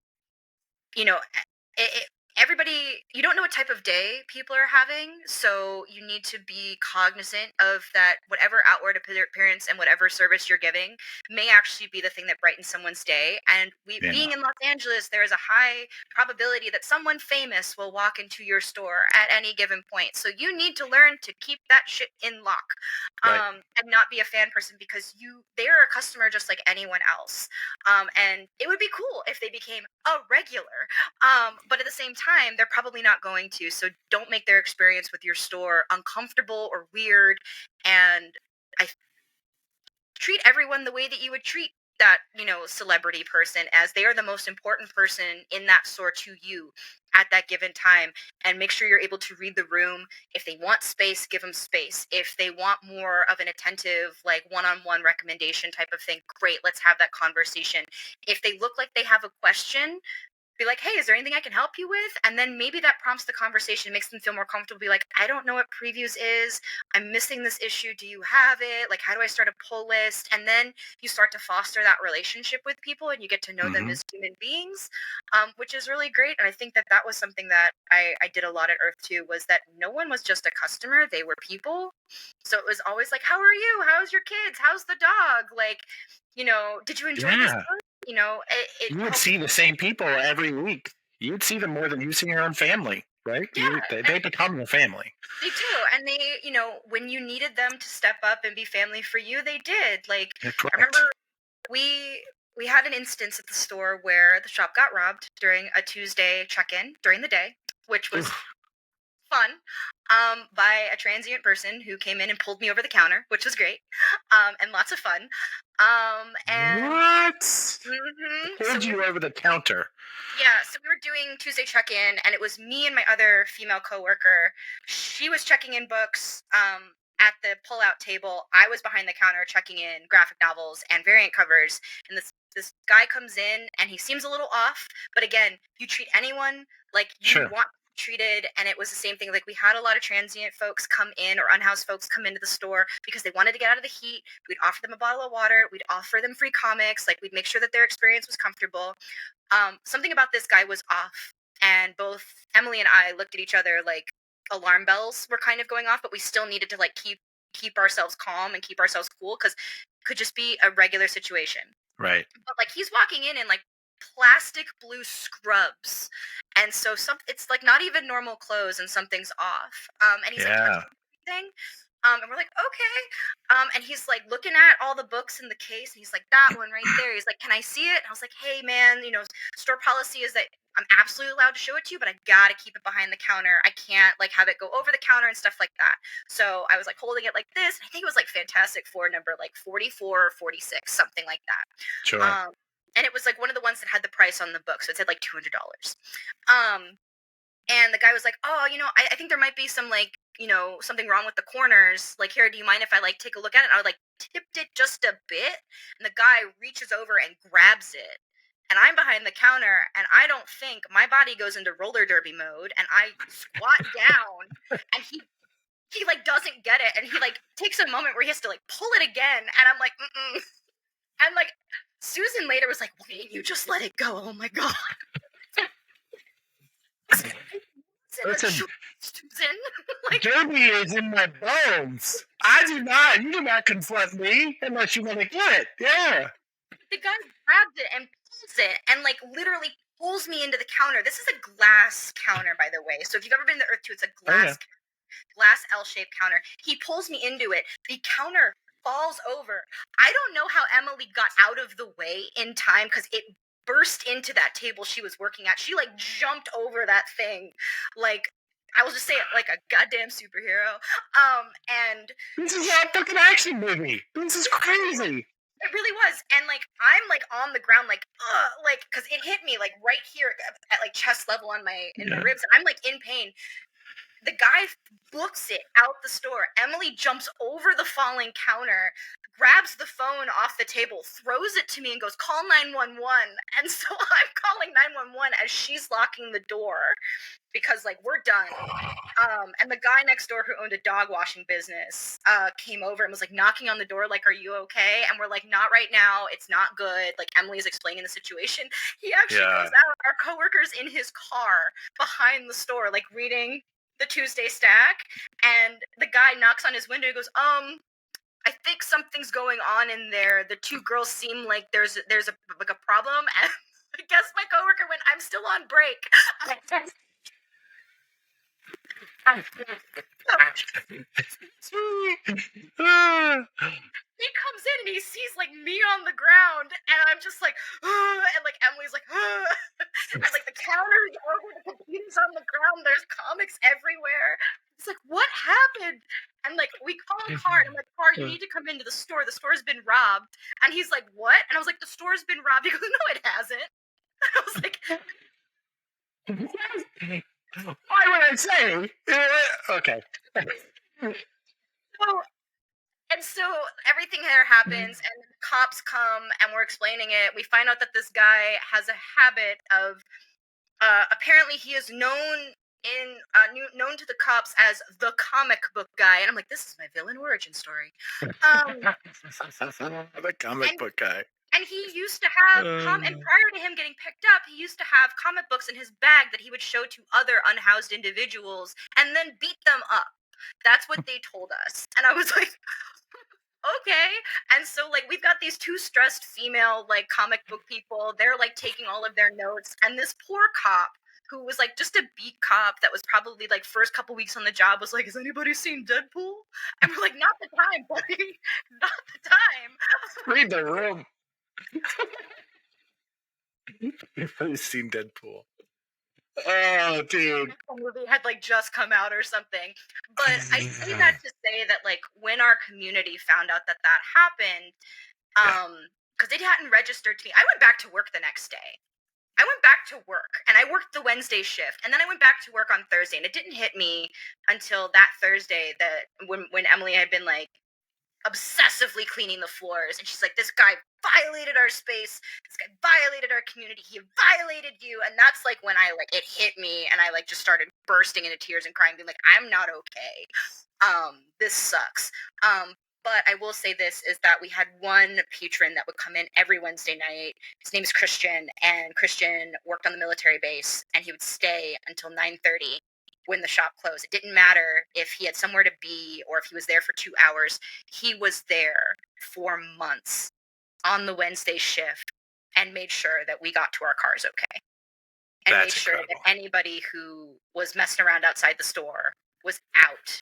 you know, everybody, you don't know what type of day people are having, so you need to be cognizant of that. Whatever outward appearance and whatever service you're giving may actually be the thing that brightens someone's day. And we, Yeah, being in Los Angeles, there is a high probability that someone famous will walk into your store at any given point, so you need to learn to keep that shit in lock, right. and not be a fan person, because they're a customer just like anyone else. And it would be cool if they became a regular, but at the same time, they're probably not going to. So don't make their experience with your store uncomfortable or weird. And I treat everyone the way that you would treat that, celebrity person, as they are the most important person in that store to you at that given time. And make sure you're able to read the room. If they want space, give them space. If they want more of an attentive, like one-on-one recommendation type of thing, great, let's have that conversation. If they look like they have a question, be like, "Hey, is there anything I can help you with?" And then maybe that prompts the conversation, makes them feel more comfortable. Be like, "I don't know what previews is. I'm missing this issue. Do you have it? Like, how do I start a pull list?" And then you start to foster that relationship with people, and you get to know them Hmm. as human beings, which is really great. And I think that that was something that I did a lot at Earth too, was that no one was just a customer; they were people. So it was always like, "How are you? How's your kids? How's the dog? Like, did you enjoy this Yeah, book?" It you would helps. see the same people every week. You'd see them more than you see your own family, right? Yeah, They become your family. they do, and they, when you needed them to step up and be family for you, they did. Like, You're I remember correct. we had an instance at the store where the shop got robbed during a Tuesday check-in during the day, which was Oof. fun, by a transient person who came in and pulled me over the counter, which was great, and lots of fun. And What? so Pulled we you over the counter. Yeah, so we were doing Tuesday check-in, and it was me and my other female coworker. She was checking in books at the pull-out table. I was behind the counter checking in graphic novels and variant covers. And this guy comes in, and he seems a little off. But again, you treat anyone like you Sure. want to be treated, and it was the same thing. Like, we had a lot of transient folks come in, or unhoused folks come into the store because they wanted to get out of the heat. We'd offer them a bottle of water. We'd offer them free comics. Like, we'd make sure that their experience was comfortable. Something about this guy was off, and both Emily and I looked at each other like alarm bells were kind of going off, but we still needed to like keep ourselves calm and keep ourselves cool, because it could just be a regular situation. Right. But like, he's walking in like plastic blue scrubs, and so it's like not even normal clothes, and something's off. And he's like Yeah. touching everything. And we're like, okay. And he's like looking at all the books in the case, and he's like, that one right there. He's like, can I see it? And I was like, hey man, store policy is that I'm absolutely allowed to show it to you, but I gotta keep it behind the counter. I can't like have it go over the counter and stuff like that. So I was like holding it like this. And I think it was like Fantastic Four number like 44 or 46, something like that. Sure. Um, and it was like one of the ones that had the price on the book, so it said like $200. Um, and the guy was like, "Oh, I think there might be some like, something wrong with the corners. Like, here, do you mind if I like take a look at it?" And I like tipped it just a bit, and the guy reaches over and grabs it. And I'm behind the counter, and I don't think my body goes into roller derby mode, and I squat down, and he like doesn't get it, and he like takes a moment where he has to like pull it again, and I'm like, mm-mm. And like, Susan later was like, "Why didn't you just let it go?" Oh my god. Listen, Susan. Like, Derby is in my bones. I do not. You do not confront me unless you want to get it. Yeah. the guy grabs it and pulls it and like literally pulls me into the counter. This is a glass counter, by the way. So if you've ever been to Earth 2, it's a glass L-shaped counter. He pulls me into it. The counter falls over. I don't know how Emily got out of the way in time because it burst into that table she was working at. She like jumped over that thing, like I will just say it like a goddamn superhero. And this is a fucking action movie. This is crazy. It really was. And like I'm like on the ground like like because it hit me like right here at like chest level on my my ribs, and I'm like in pain. The guy books it out the store. Emily jumps over the falling counter, grabs the phone off the table, throws it to me, and goes, "Call 911." And so I'm calling 911 as she's locking the door because, like, we're done. And the guy next door who owned a dog washing business came over and was, like, knocking on the door, like, "Are you okay?" And we're like, "Not right now. It's not good." Like, Emily's explaining the situation. He actually goes out. Our coworker's in his car behind the store, like, reading the Tuesday Stack, and the guy knocks on his window and goes, "I think something's going on in there. The two girls seem like there's a like a problem." And I guess my coworker went, "I'm still on break." He comes in and he sees like me on the ground, and I'm just like, and like Emily's like, and like the counter's over, the computer's on the ground, there's comics everywhere. It's like, what happened? And like we call a car, and I'm like, "Car, you need to come into the store. The store's been robbed." And he's like, "What?" And I was like, "The store's been robbed." He goes, "No, it hasn't." And I was like, why would I say? Okay. So everything here happens, and cops come, and we're explaining it. We find out that this guy has a habit of, apparently he is known known to the cops as the comic book guy, and I'm like, this is my villain origin story. The comic book guy. And he used to have, and prior to him getting picked up, he used to have comic books in his bag that he would show to other unhoused individuals and then beat them up. That's what they told us. And I was like, okay. And so like we've got these two stressed female like comic book people. They're like taking all of their notes, and this poor cop who was like just a beat cop that was probably like first couple weeks on the job was like, "Has anybody seen Deadpool?" And we're like, "Not the time, buddy. Not the time." Read the room. You've seen Deadpool. Oh, dude. The movie had like just come out or something. But I say that to say that like when our community found out that that happened, because it hadn't registered to me, I went back to work the next day. I went back to work, and I worked the Wednesday shift, and then I went back to work on Thursday, and it didn't hit me until that Thursday that when Emily had been like obsessively cleaning the floors, and she's like, "This guy violated our space, this guy violated our community, he violated you." And that's like when I like it hit me, and I like just started bursting into tears and crying, being like, "I'm not okay. This sucks." But I will say this is that we had one patron that would come in every Wednesday night. His name is Christian, and Christian worked on the military base, and he would stay until 9:30 when the shop closed. It didn't matter if he had somewhere to be or if he was there for 2 hours. He was there for months on the Wednesday shift and made sure that we got to our cars okay. And That's made sure incredible. that anybody who was messing around outside the store was out,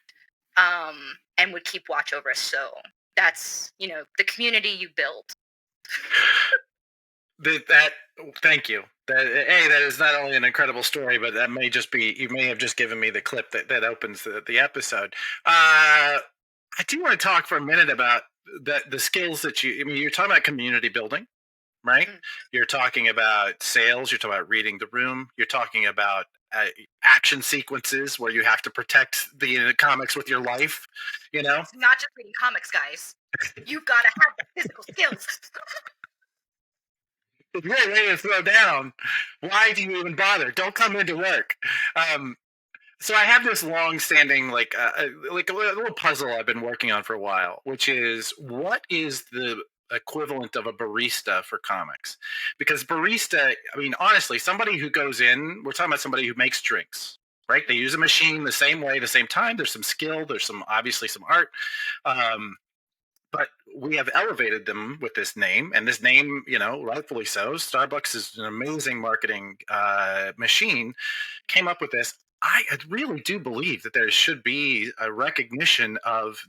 and would keep watch over us. So that's, the community you build. Thank you. That is not only an incredible story, but that may just be, you may have just given me the clip that opens the episode. I do want to talk for a minute about the skills that you're talking about community building, right? Mm-hmm. You're talking about sales, you're talking about reading the room, you're talking about action sequences where you have to protect the comics with your life, It's not just reading comics, guys. You've got to have the physical skills. If you're ready to throw down, why do you even bother? Don't come into work. So I have this long-standing, like a little puzzle I've been working on for a while, which is, what is the equivalent of a barista for comics, because barista, I mean, honestly, somebody who goes in, we're talking about somebody who makes drinks, right? They use a machine the same way, the same time. There's some skill, there's some obviously some art, um, but we have elevated them with this name, and this name, rightfully so. Starbucks is an amazing marketing machine. Came up with this. I really do believe that there should be a recognition of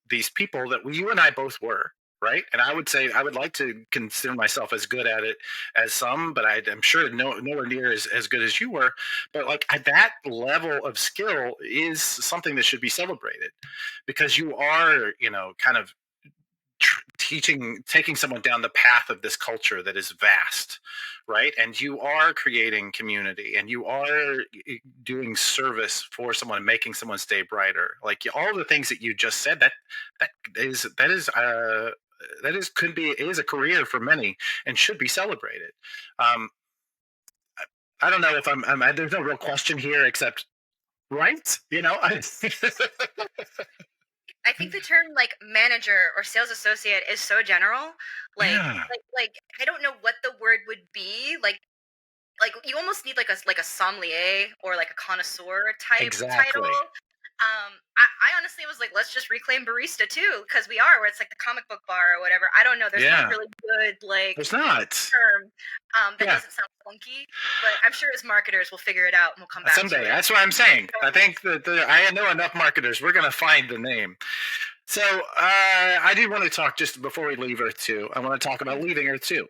these people that you and I both were, right? And I would say I would like to consider myself as good at it as some, but I'm sure nowhere near as good as you were. But like that level of skill is something that should be celebrated, because you are, kind of taking someone down the path of this culture that is vast, right? And you are creating community, and you are doing service for someone, making someone's day brighter. Like all the things that you just said, that is could be is a career for many and should be celebrated. um I don't know if there's no real question here except, right, I think the term like manager or sales associate is so general. Like yeah, like I don't know what the word would be. Like you almost need like a sommelier or like a connoisseur type title. exactly, I honestly was like, let's just reclaim barista too, because we are where it's like the comic book bar or whatever. I don't know. There's no yeah, really good like there's not, term that yeah. doesn't sound funky, but I'm sure as marketers we'll figure it out and we'll come back to Someday. it. That's what I'm saying. I think that I know enough marketers. We're going to find the name. So I do want to talk just before we leave Earth 2. I want to talk about leaving Earth 2.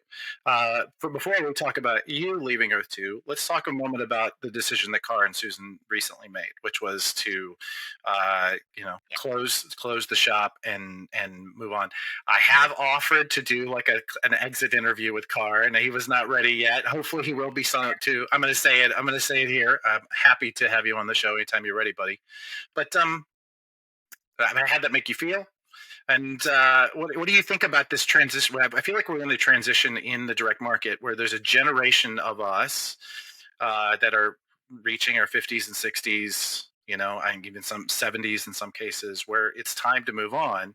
Before we talk about you leaving Earth 2, let's talk a moment about the decision that Carr and Susan recently made, which was to, close the shop and move on. I have offered to do like an exit interview with Carr, and he was not ready yet. Hopefully, he will be soon too. I'm going to say it. I'm going to say it here. I'm happy to have you on the show anytime you're ready, buddy. But how'd that make you feel? And what do you think about this transition? I feel like we're in a transition in the direct market where there's a generation of us that are reaching our 50s and 60s, and even some 70s in some cases, where it's time to move on.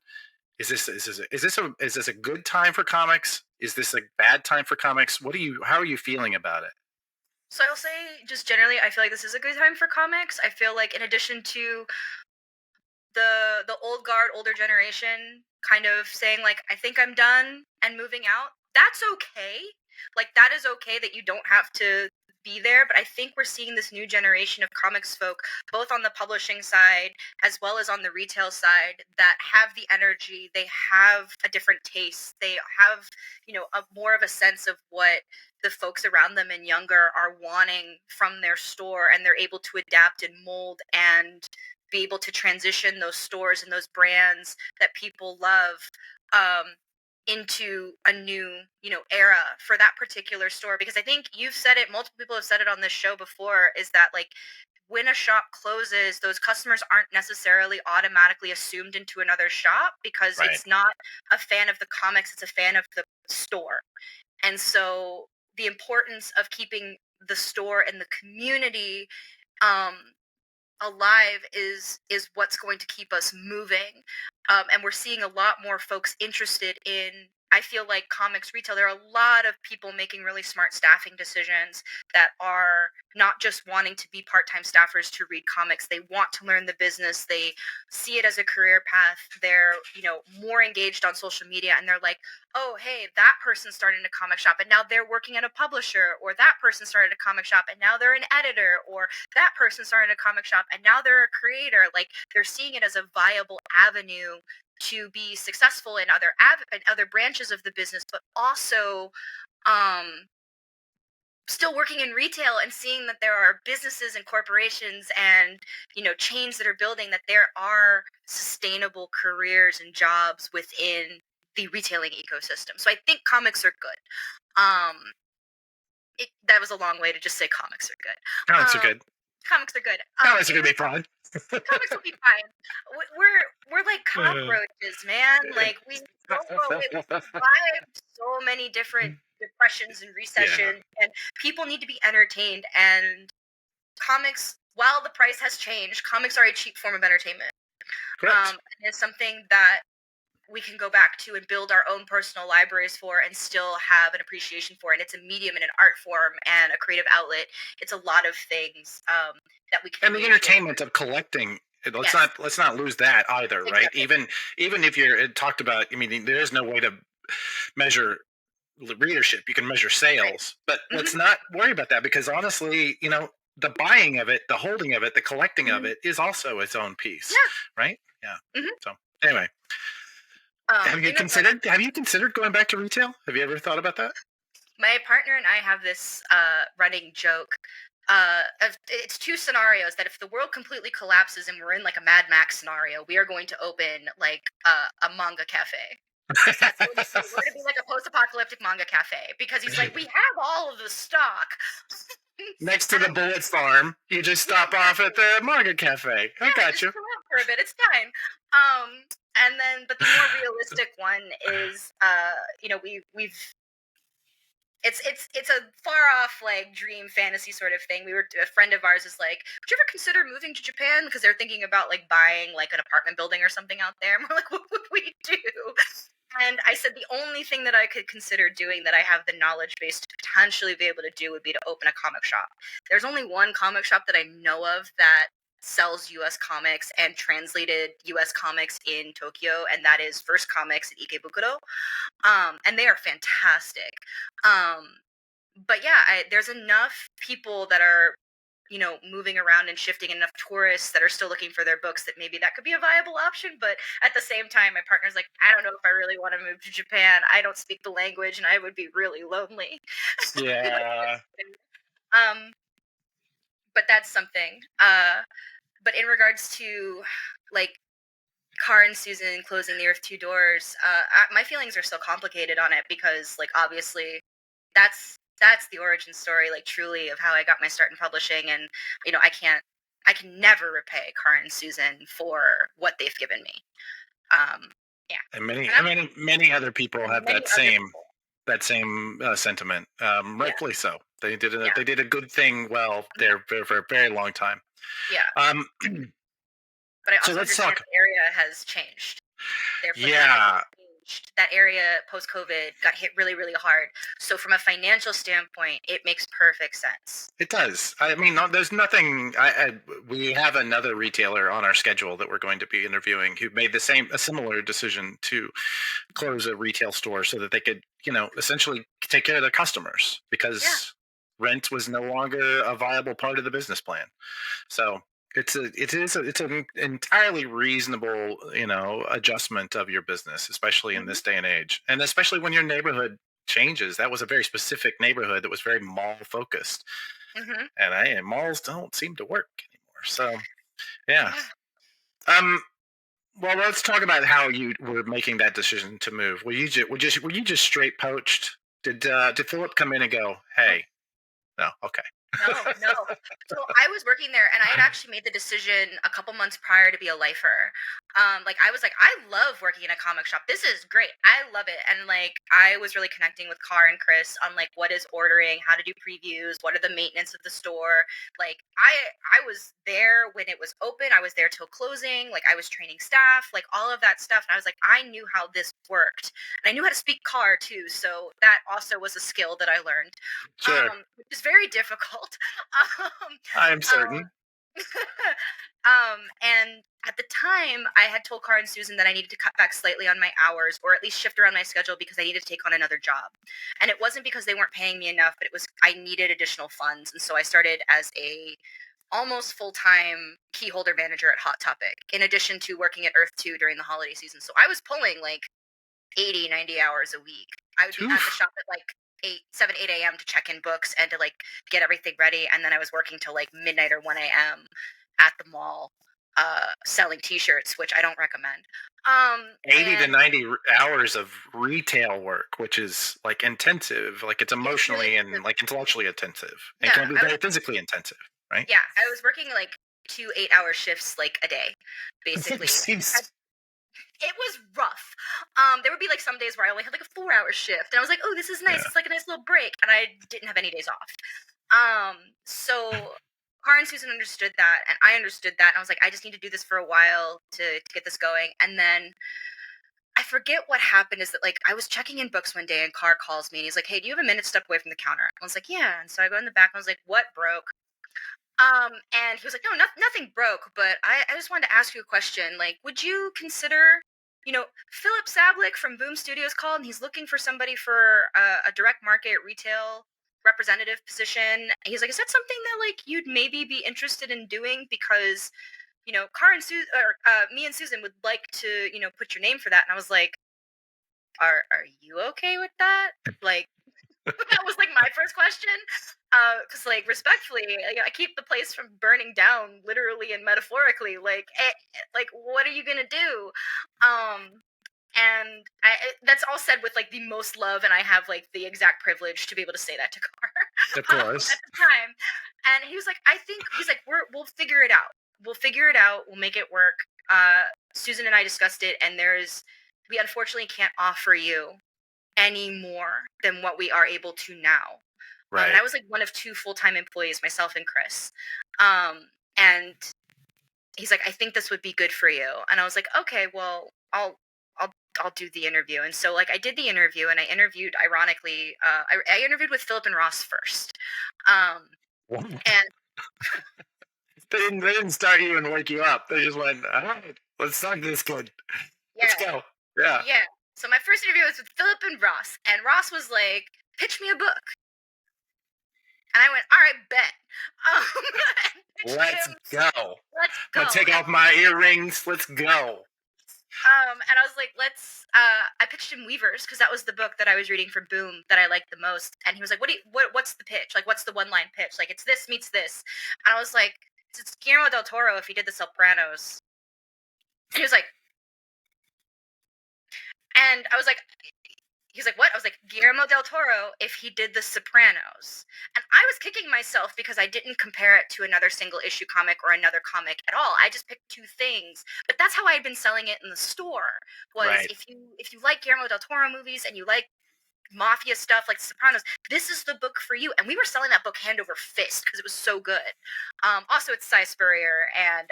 Is this a good time for comics? Is this a bad time for comics? How are you feeling about it? So I'll say just generally, I feel like this is a good time for comics. I feel like in addition to the old guard, older generation kind of saying like, I think I'm done and moving out, that's okay. Like that is okay that you don't have to be there, but I think we're seeing this new generation of comics folk, both on the publishing side as well as on the retail side, that have the energy, they have a different taste, they have, a more of a sense of what the folks around them and younger are wanting from their store, and they're able to adapt and mold and be able to transition those stores and those brands that people love um, into a new era for that particular store. Because I think you've said it, multiple people have said it on this show before, is that like when a shop closes, those customers aren't necessarily automatically assumed into another shop because Right. it's not a fan of the comics, it's a fan of the store. And so the importance of keeping the store and the community um alive is what's going to keep us moving, and we're seeing a lot more folks interested in, I feel like, comics retail. There are a lot of people making really smart staffing decisions that are not just wanting to be part-time staffers to read comics. They want to learn the business, they see it as a career path, they're more engaged on social media, and they're like, oh hey, that person started a comic shop and now they're working at a publisher, or that person started a comic shop and now they're an editor, or that person started a comic shop and now they're a creator. Like they're seeing it as a viable avenue to be successful in in other branches of the business, but also um still working in retail and seeing that there are businesses and corporations and chains that are building, that there are sustainable careers and jobs within the retailing ecosystem. So I think comics are good. That was a long way to just say comics are good. Comics are good. Comics are good. Comics are going to be fun. Comics will be fine. We're like cockroaches, man. Like we don't go away. We survived so many different depressions and Yeah. recessions, and people need to be entertained. And comics, while the price has changed, comics are a cheap form of entertainment. Correct. And it's something that we can go back to and build our own personal libraries for and still have an appreciation for. And it's a medium and an art form and a creative outlet. It's a lot of things that we can And the engage with. entertainment of collecting. Yes, Let's not lose that either, right? exactly. Even if you're it talked about, I mean, there is no way to measure readership. You can measure Right. sales, but let's Hmm. not worry about that because honestly, the buying of it, the holding of it, the collecting of Hmm. it is also its own piece, Yeah. right? Yeah. Hmm. So anyway, In regards, have you considered going back to retail? Have you ever thought about that? my partner and I have this running joke. It's two scenarios that if the world completely collapses and we're in like a Mad Max scenario, we are going to open like a manga cafe. That's what we're gonna do. We're gonna be like a post-apocalyptic manga cafe because he's like, we have all of the stock. Next to And the Bullets farm, you just yeah, stop off at exactly. the manga cafe. I Yeah, got just you. chill out for a bit. It's fine. And then, but the more realistic one is, we've it's a far off like dream fantasy sort of thing. A friend of ours is like, would you ever consider moving to Japan because they're thinking about like buying like an apartment building or something out there? And we're like, what would we do? And I said the only thing that I could consider doing that I have the knowledge base to potentially be able to do would be to open a comic shop. There's only one comic shop that I know of that sells US comics and translated US comics in Tokyo, and that is First Comics at Ikebukuro. And they are fantastic. Um, but yeah, there's enough people that are moving around and shifting, enough tourists that are still looking for their books that maybe that could be a viable option. But at the same time, my partner's like, I don't know if I really want to move to Japan. I don't speak the language and I would be really lonely. Yeah. um but that's something. But in regards to like Car and Susan closing the Earth Two Doors, my feelings are so complicated on it because, like, obviously, that's the origin story, like, truly of how I got my start in publishing, and I can never repay Car and Susan for what they've given me. Um, yeah, And and I'm many other people and have many other people. that same sentiment. Yeah, Rightfully so. yeah, They did a good thing well mhm, there for a very long time. yeah. Um, But I so also let's understand talk. the area has changed. Their footprint has Yeah, changed. That area post COVID got hit really, really hard. So from a financial standpoint, it makes perfect sense. it does. I mean, there's nothing. We have another retailer on our schedule that we're going to be interviewing who made a similar decision to close a retail store so that they could, essentially take care of their customers Yeah. because rent was no longer a viable part of the business plan. So it's an entirely reasonable, adjustment of your business, especially in Hmm. this day and age, and especially when your neighborhood changes. That was a very specific neighborhood that was very mall focused, Hmm. and malls don't seem to work anymore. So yeah. Yeah. Um. Well, let's talk about how you were making that decision to move. Were you just straight poached? Did Philip come in and go, "Hey, no, okay"? No, no. So I was working there, and I had actually made the decision a couple months prior to be a lifer. Like I was like, I love working in a comic shop. This is great. I love it. And like I was really connecting with Car and Chris on like what is ordering, how to do previews, what are the maintenance of the store. Like I was there when it was open. I was there till closing. Like I was training staff, like all of that stuff. And I was like, I knew how this worked, and I knew how to speak Car too. So that also was a skill that I learned, Sure, which is very difficult. Um, I am um, certain. and at the time, I had told Cara and Susan that I needed to cut back slightly on my hours, or at least shift around my schedule because I needed to take on another job. And it wasn't because they weren't paying me enough, but it was I needed additional funds, and so I started as a almost full time key holder manager at Hot Topic, in addition to working at Earth 2 during the holiday season. So I was pulling like 80, 90 hours a week. I would be at the Oof. shop at like 8 a.m. to check in books and to like get everything ready. And then I was working till like midnight or 1 a.m. at the mall, selling t-shirts, which I don't recommend. 80 to And 90 hours of retail work, which is like intensive, like it's it's really emotionally and intensive. like intellectually intensive and Yeah. can be very physically intensive, right? Yeah, I was working like 2 8-hour shifts like a day, It basically. seems It was rough. There would be like some days where I only had like a 4 hour shift, and I was like, "Oh, this is nice. yeah. It's like a nice little break," and I didn't have any days off. So Car and Susan understood that, and I understood that, and I was like, "I just need to do this for a while to get this going." And then I forget what happened. Is that like I was checking in books one day and Carr calls me and he's like, "Hey, do you have a minute to step away from the counter?" I was like, "Yeah." And so I go in the back and I was like, "What broke?" And he was like, "No, nothing broke, but I just wanted to ask you a question. Like, would you consider, Philip Sablik from Boom Studios called and he's looking for somebody for a direct market retail representative position. He's like, is that something that like you'd maybe be interested in doing because Car and or me and Susan would like to put your name for that." And I was like, "Are you okay with that?" Like that was like my first question. Because like respectfully, I keep the place from burning down, literally and metaphorically. Like, like what are you gonna do? Um, and that's all said with like the most love, and I have like the exact privilege to be able to say that to Car Of at course. the time. And he was like, "I think," he's like, we'll figure it out. We'll figure it out. We'll make it work." Susan and I discussed it, and we unfortunately can't offer you any more than what we are able to now. And Right. I was like one of two full-time employees, myself and Chris. And he's like, "I think this would be good for you." And I was like, "Okay, well, I'll I'll do the interview." And so like I did the interview, and I interviewed, ironically, I interviewed with Philip and Ross first. Um, Wow. and They didn't start you and wake you up. They just went, all right, let's talk to this kid. Let's yeah, go. Yeah. yeah. So my first interview was with Philip and Ross, and Ross was like, "Pitch me a book." And I went, "All right, bet." And pitched Let's him. go. Let's I'm gonna go. take off my earrings. Let's go. And I was like, I pitched him Weavers because that was the book that I was reading from Boom that I liked the most. And he was like, what's the pitch? Like, what's the one line pitch? Like, it's this meets this. And I was like, it's Guillermo del Toro if he did the Sopranos. And he was like, and I was like, he's like, "What?" I was like, "Guillermo del Toro if he did the Sopranos." And I was kicking myself because I didn't compare it to another single issue comic or another comic at all. I just picked two things. But that's how I had been selling it in the store. Was Right. if you like Guillermo del Toro movies and you like mafia stuff like Sopranos, this is the book for you. And we were selling that book hand over fist because it was so good. Also, it's Cy Spurrier, and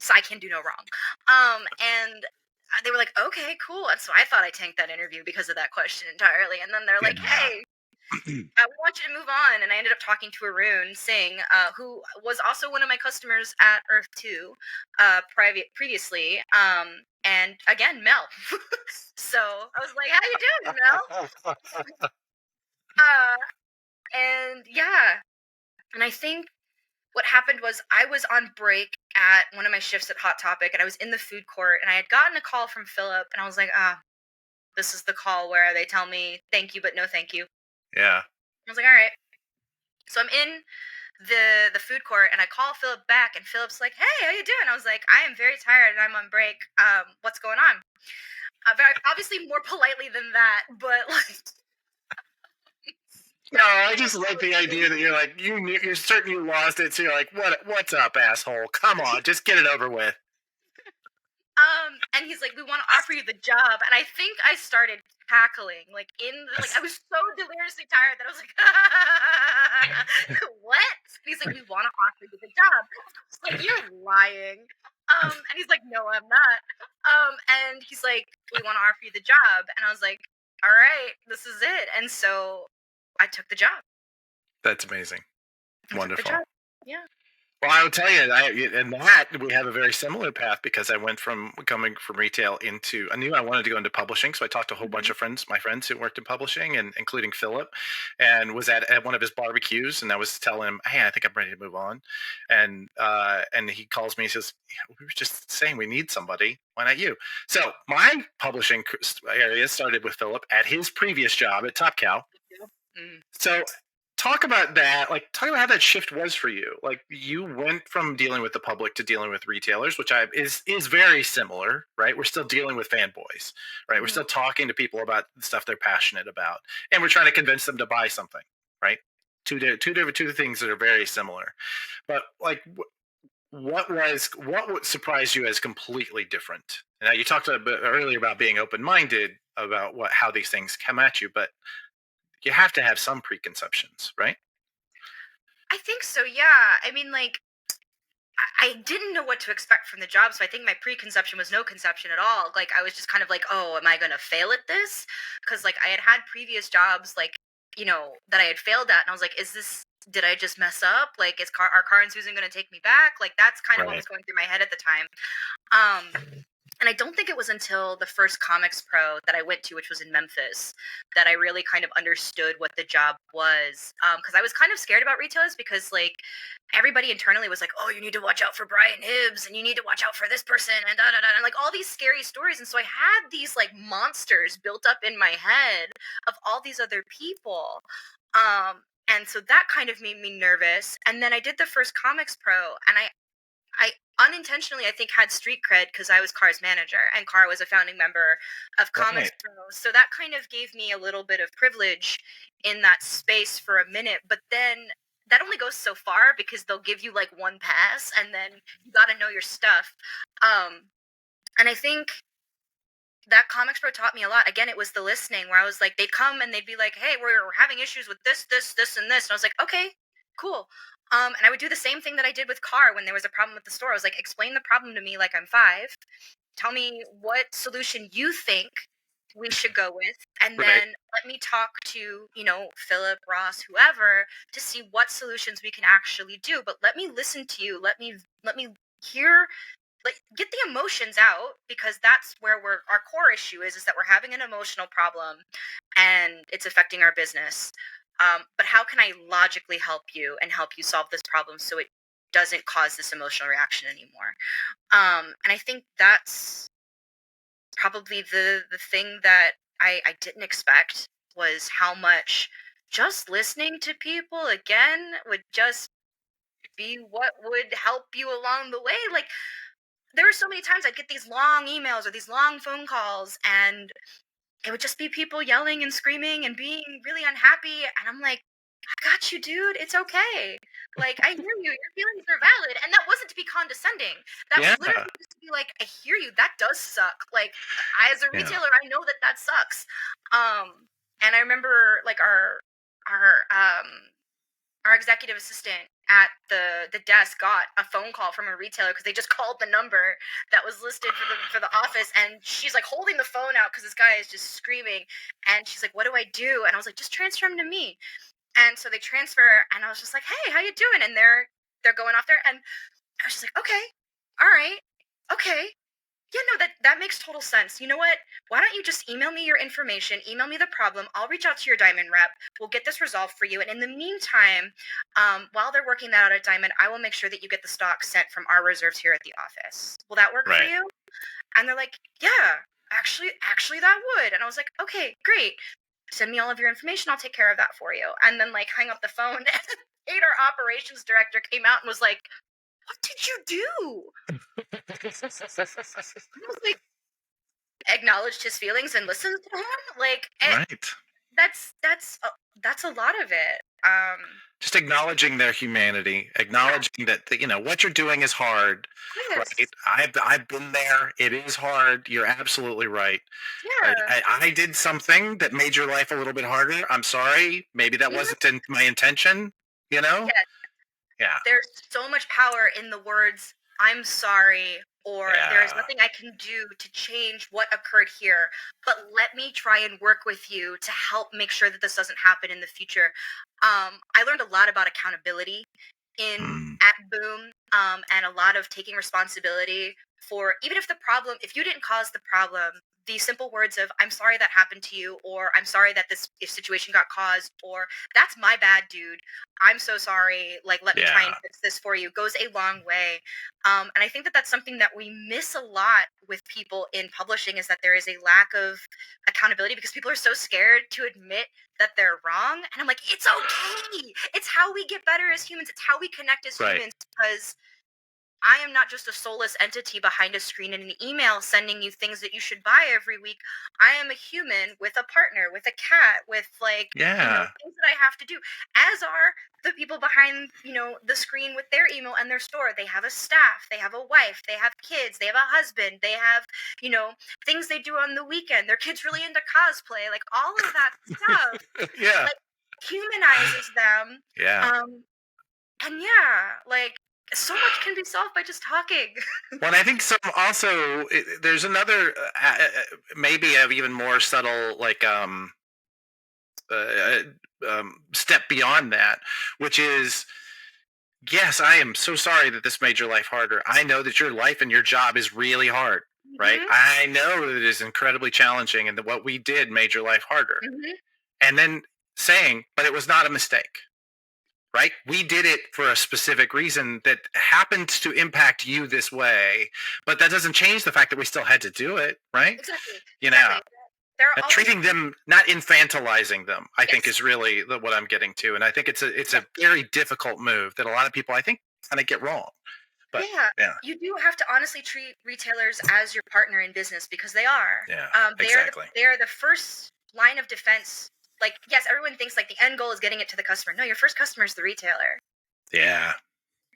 Cy can do no wrong. And they were like, "Okay, cool." And so I thought I tanked that interview because of that question entirely. And then they're like, Yeah. "Hey, we want you to move on." And I ended up talking to Arun Singh, who was also one of my customers at Earth 2 previously. And again, Mel. So I was like, "How you doing, Mel?" Uh, and yeah. And I think what happened was I was on break at one of my shifts at Hot Topic, and I was in the food court, and I had gotten a call from Philip, and I was like, this is the call where they tell me thank you but no thank you. Yeah. I was like, all right. So I'm in the food court, and I call Philip back, and Philip's like, "Hey, how you doing?" I was like, "I am very tired and I'm on break. What's going on?" Very obviously more politely than that, but like No, I just like the idea that you're like you're certain you lost it, so you're like, what's up, asshole? Come on, just get it over with. and he's like, "We want to offer you the job." And I think I started cackling, like I was so deliriously tired that I was like, "What?" And he's like, "We want to offer you the job." I was like, "You're lying." And he's like, "No, I'm not." And he's like, "We want to offer you the job." And I was like, "All right, this is it." And so I took the job. That's amazing. I took the Wonderful. job. Yeah. Well, I will tell you, in that we have a very similar path because I went from coming from retail into, I knew I wanted to go into publishing. So I talked to a whole bunch Hmm. of my friends who worked in publishing, and including Philip, and was at one of his barbecues. And I was telling him, hey, I think I'm ready to move on. And he calls me, he says, yeah, we were just saying we need somebody. Why not you? So my publishing area started with Philip at his previous job at Top Cow. Mm. So talk about that. Like, talk about how that shift was for you. Like, you went from dealing with the public to dealing with retailers, which is very similar, right? We're still dealing with fanboys, right? We're Mhm. still talking to people about the stuff they're passionate about, and we're trying to convince them to buy something, right? Two things that are very similar. But like, what surprised you as completely different? Now you talked a bit earlier about being open minded about how these things come at you, but you have to have some preconceptions, right? I think so, yeah. I mean, like, I didn't know what to expect from the job, so I think my preconception was no conception at all. Like, I was just kind of like, "Oh, am I gonna fail at this?" Because like, I had had previous jobs, like, that I had failed at, and I was like, "Is this did I just mess up? Like, is our car and Susan gonna take me back?" Like, that's kind of what Right. was going through my head at the time. Um, and I don't think it was until the first Comics Pro that I went to, which was in Memphis, that I really kind of understood what the job was. Because I was kind of scared about retailers because, like, everybody internally was like, "Oh, you need to watch out for Brian Hibbs, and you need to watch out for this person, and da da da," and like all these scary stories. And so I had these like monsters built up in my head of all these other people. And so that kind of made me nervous. And then I did the first Comics Pro, and I unintentionally, I think, had street cred because I was Car's manager, and Car was a founding member of Comics Right. Pro. So that kind of gave me a little bit of privilege in that space for a minute. But then that only goes so far because they'll give you like one pass, and then you got to know your stuff. And I think that Comics Pro taught me a lot. Again, it was the listening where I was like, they'd come and they'd be like, "Hey, we're having issues with this, and this," and I was like, "Okay, cool." And I would do the same thing that I did with Car when there was a problem with the store. I was like, "Explain the problem to me like I'm 5. Tell me what solution you think we should go with, and Right. then let me talk to Philip, Ross, whoever, to see what solutions we can actually do. But let me listen to you. Let me hear, like, get the emotions out, because that's where our core issue is that we're having an emotional problem and it's affecting our business. But how can I logically help you and help you solve this problem so it doesn't cause this emotional reaction anymore?" And I think that's probably the thing that I didn't expect, was how much just listening to people again would just be what would help you along the way. Like, there were so many times I'd get these long emails or these long phone calls, and it would just be people yelling and screaming and being really unhappy. And I'm like, "I got you, dude. It's okay. Like, I hear you. Your feelings are valid." And that wasn't to be condescending. That Yeah. was literally just to be like, "I hear you. That does suck. Like, I, as a Yeah. retailer, I know that that sucks." And I remember like our executive assistant at the desk got a phone call from a retailer because they just called the number that was listed for the office, and she's like holding the phone out because this guy is just screaming, and she's like, "What do I do?" And I was like, "Just transfer him to me." And so they transfer, and I was just like, "Hey, how you doing?" And they're going off there, and I was just like, "Okay, all right, okay." Yeah, no, that makes total sense. You know what? Why don't you just email me your information, email me the problem. I'll reach out to your Diamond rep. We'll get this resolved for you. And in the meantime, while they're working that out at Diamond, I will make sure that you get the stock sent from our reserves here at the office. Will that work for Right. you? And they're like, "Yeah, actually, that would." And I was like, "Okay, great. Send me all of your information. I'll take care of that for you." And then like hang up the phone. And our operations director came out and was like, "What did you do?" I was like, acknowledged his feelings and listened to him. Like, Right. that's a lot of it. Just acknowledging their humanity, Yeah, acknowledging that what you're doing is hard, right? yes, I've been there. It is hard. You're absolutely right. Right. yeah, I did something that made your life a little bit harder. I'm sorry. Maybe that yeah, wasn't in my intention. You know? yeah. Yeah. There's so much power in the words "I'm sorry," or "There is Yeah. nothing I can do to change what occurred here, but let me try and work with you to help make sure that this doesn't happen in the future." I learned a lot about accountability in Mm, at Boom, and a lot of taking responsibility for, even if the problem, if you didn't cause the problem, the simple words of "I'm sorry that happened to you," or "I'm sorry that this situation got caused," or "That's my bad, dude. I'm so sorry. Like, let me try and yeah. fix this for you," goes a long way. And I think that that's something that we miss a lot with people in publishing, is that there is a lack of accountability because people are so scared to admit that they're wrong. And I'm like, it's okay. It's how we get better as humans. It's how we connect as Right. humans, because I am not just a soulless entity behind a screen and an email sending you things that you should buy every week. I am a human with a partner, with a cat, with like, Yeah. things that I have to do. As are the people behind, the screen with their email and their store. They have a staff, they have a wife, they have kids, they have a husband, they have, you know, things they do on the weekend. Their kids really into cosplay, like all of that stuff, Yeah. like, humanizes them. Yeah. Um, and yeah, like, So much can be solved by just talking. Well, and I think some also there's another maybe a even more subtle like uh, step beyond that, which is yes, I am so sorry that this made your life harder. I know that your life and your job is really hard, right? Mhm. I know that it is incredibly challenging and that what we did made your life harder. Mhm. And then saying, but it was not a mistake, right? We did it for a specific reason that happens to impact you this way, but that doesn't change the fact that we still had to do it, right? Exactly. You know, Exactly. There are always treating them, not infantilizing them, I think yes. is really what I'm getting to. And I think it's Yeah. a very difficult move that a lot of people, I think, kind of get wrong. But Yeah. yeah, You do have to honestly treat retailers as your partner in business because they are. yeah, They are the exactly. they are the first line of defense. Like, yes, everyone thinks like the end goal is getting it to the customer. No, your first customer is the retailer. Yeah,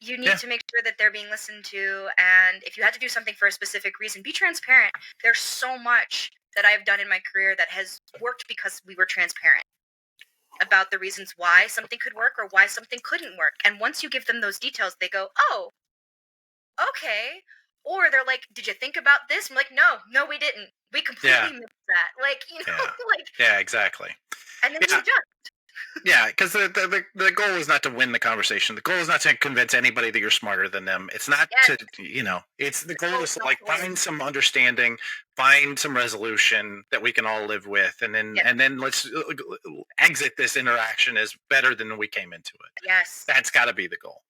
You need yeah, to make sure that they're being listened to, and if you had to do something for a specific reason, be transparent. There's so much that I've done in my career that has worked because we were transparent about the reasons why something could work or why something couldn't work. And once you give them those details, they go, "Oh, okay." Or they're like, "Did you think about this?" I'm like, "No, no, we didn't. We yeah, completely missed that." Like, yeah, like, yeah, exactly. and then we Yeah, adjust. yeah, because the goal is not to win the conversation. The goal is not to convince anybody that you're smarter than them. It's not Yes, to, it's the the goal goal is is to not like to win. find some understanding, find some resolution that we can all live with, Yes, and then let's exit this interaction as better than we came into it. yes, That's got to be the goal.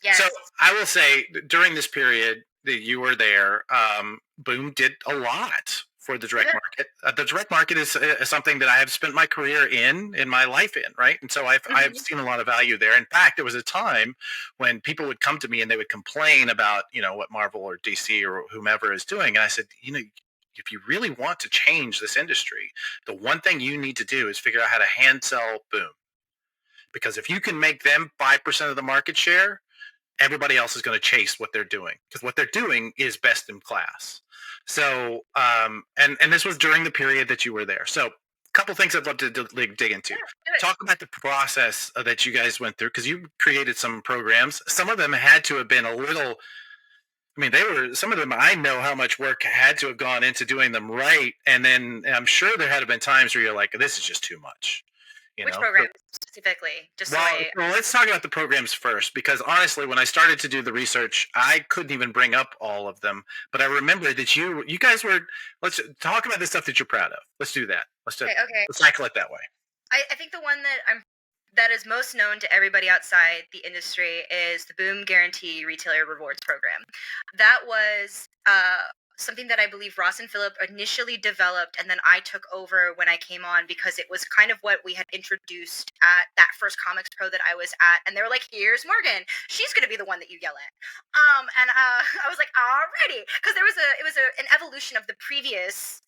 So yes. I will say during this period that you were there, Boom did a lot for the direct market. The direct market is something that I have spent my career in my life in, right? And so I've Mhm. seen a lot of value there. In fact, there was a time when people would come to me and they would complain about what Marvel or DC or whomever is doing, and I said, if you really want to change this industry, the one thing you need to do is figure out how to hand sell Boom. Because if you can make them 5% of the market share, everybody else is going to chase what they're doing because what they're doing is best in class. So, and this was during the period that you were there. So, a couple things I'd love to dig into. Yeah, do it. Talk about the process that you guys went through because you created some programs. Some of them had to have been a little. I mean, they were some of them. I know how much work had to have gone into doing them right, and then I'm sure there had to have been times where you're like, "This is just too much," you Which know. program specifically? Just so Well, I so let's talk about the programs first, because honestly, when I started to do the research, I couldn't even bring up all of them. But I remember that you guys were. Let's talk about the stuff that you're proud of. Let's do that. okay, okay. Let's cycle it that way. I think the one that is most known to everybody outside the industry is the Boom Guarantee Retailer Rewards Program. That was something that I believe Ross and Phillip initially developed, and then I took over when I came on because it was kind of what we had introduced at that first Comics Pro that I was at, and they were like, "Here's Morgan. She's going to be the one that you yell at." And I was like, "Alrighty," because it was an evolution of the previous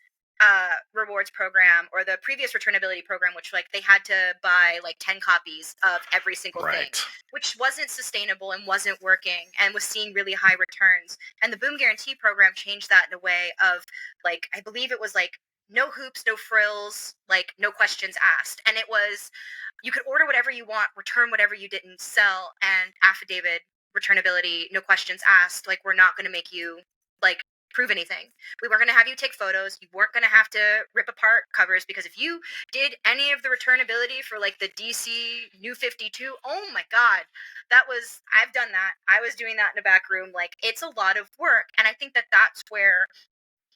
rewards program or the previous returnability program, which like they had to buy like 10 copies of every single thing, Right. which wasn't sustainable and wasn't working and was seeing really high returns. And the Boom Guarantee program changed that in a way of like, I believe it was like no hoops, no frills, like no questions asked. And it was, you could order whatever you want, return whatever you didn't sell, and affidavit returnability, no questions asked. Like, we're not going to make you like prove anything. We weren't going to have you take photos. You weren't going to have to rip apart covers because if you did any of the returnability for like the DC New 52, oh my God, I've done that. I was doing that in a back room. Like, it's a lot of work. And I think that that's where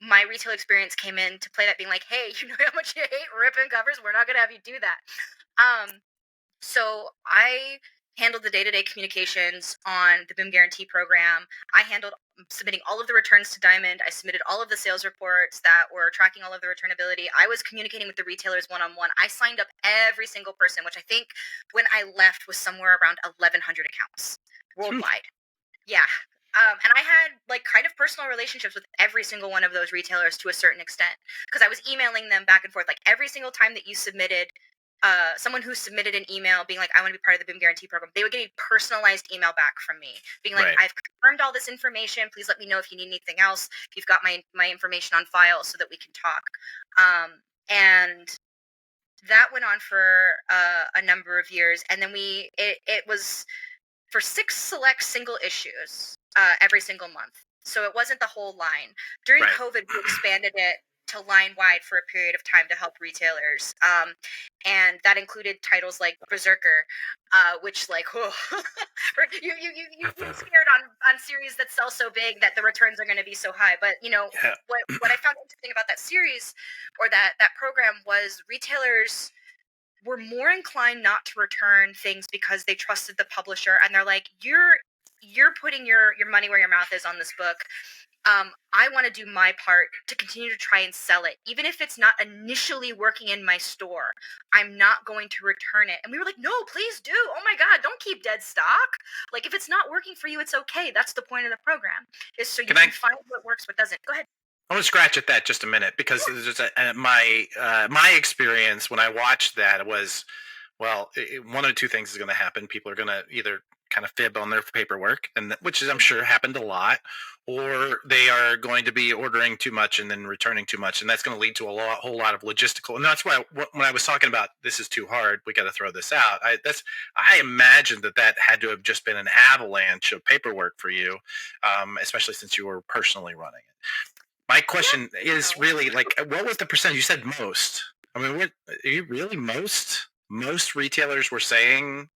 my retail experience came in to play that being like, hey, you know how much you hate ripping covers? We're not going to have you do that. So I handled the day-to-day communications on the Boom Guarantee program. I handled submitting all of the returns to Diamond. I submitted all of the sales reports that were tracking all of the returnability. I was communicating with the retailers one-on-one. I signed up every single person, which I think when I left was somewhere around 1,100 accounts Phew. worldwide. Yeah. And I had like kind of personal relationships with every single one of those retailers to a certain extent because I was emailing them back and forth. Like every single time that you submitted, someone who submitted an email being like, "I want to be part of the Boom Guarantee program," they would get a personalized email back from me being like, Right. "I've confirmed all this information. Please let me know if you need anything else. You've got my information on file so that we can talk." And that went on for a number of years, and then it was for 6 select single issues every single month. So it wasn't the whole line. During Right. COVID, we expanded it to line wide for a period of time to help retailers. And that included titles like Berserker, which like you scared on series that sell so big that the returns are going to be so high. But you know Yeah. what I found interesting about that series or that program was retailers were more inclined not to return things because they trusted the publisher and they're like you're putting your money where your mouth is on this book. I want to do my part to continue to try and sell it even if it's not initially working in my store. I'm not going to return it. And we were like, no, please do. Oh my god, don't keep dead stock. Like if it's not working for you, it's okay. That's the point of the program, is so you Can can I find what works, what doesn't. Go ahead. I want to scratch at that just a minute because there's just my experience when I watched that was, well, one of two things is going to happen. People are going to either kind of fib on their paperwork, and which is I'm sure happened a lot, or they are going to be ordering too much and then returning too much, and that's going to lead to a whole lot of logistical. And that's why when I was talking about this is too hard, we got to throw this out. I imagine that had to have just been an avalanche of paperwork for you, especially since you were personally running it. My question is really like, what was the percentage? You said most. I mean, what are you really most retailers were saying?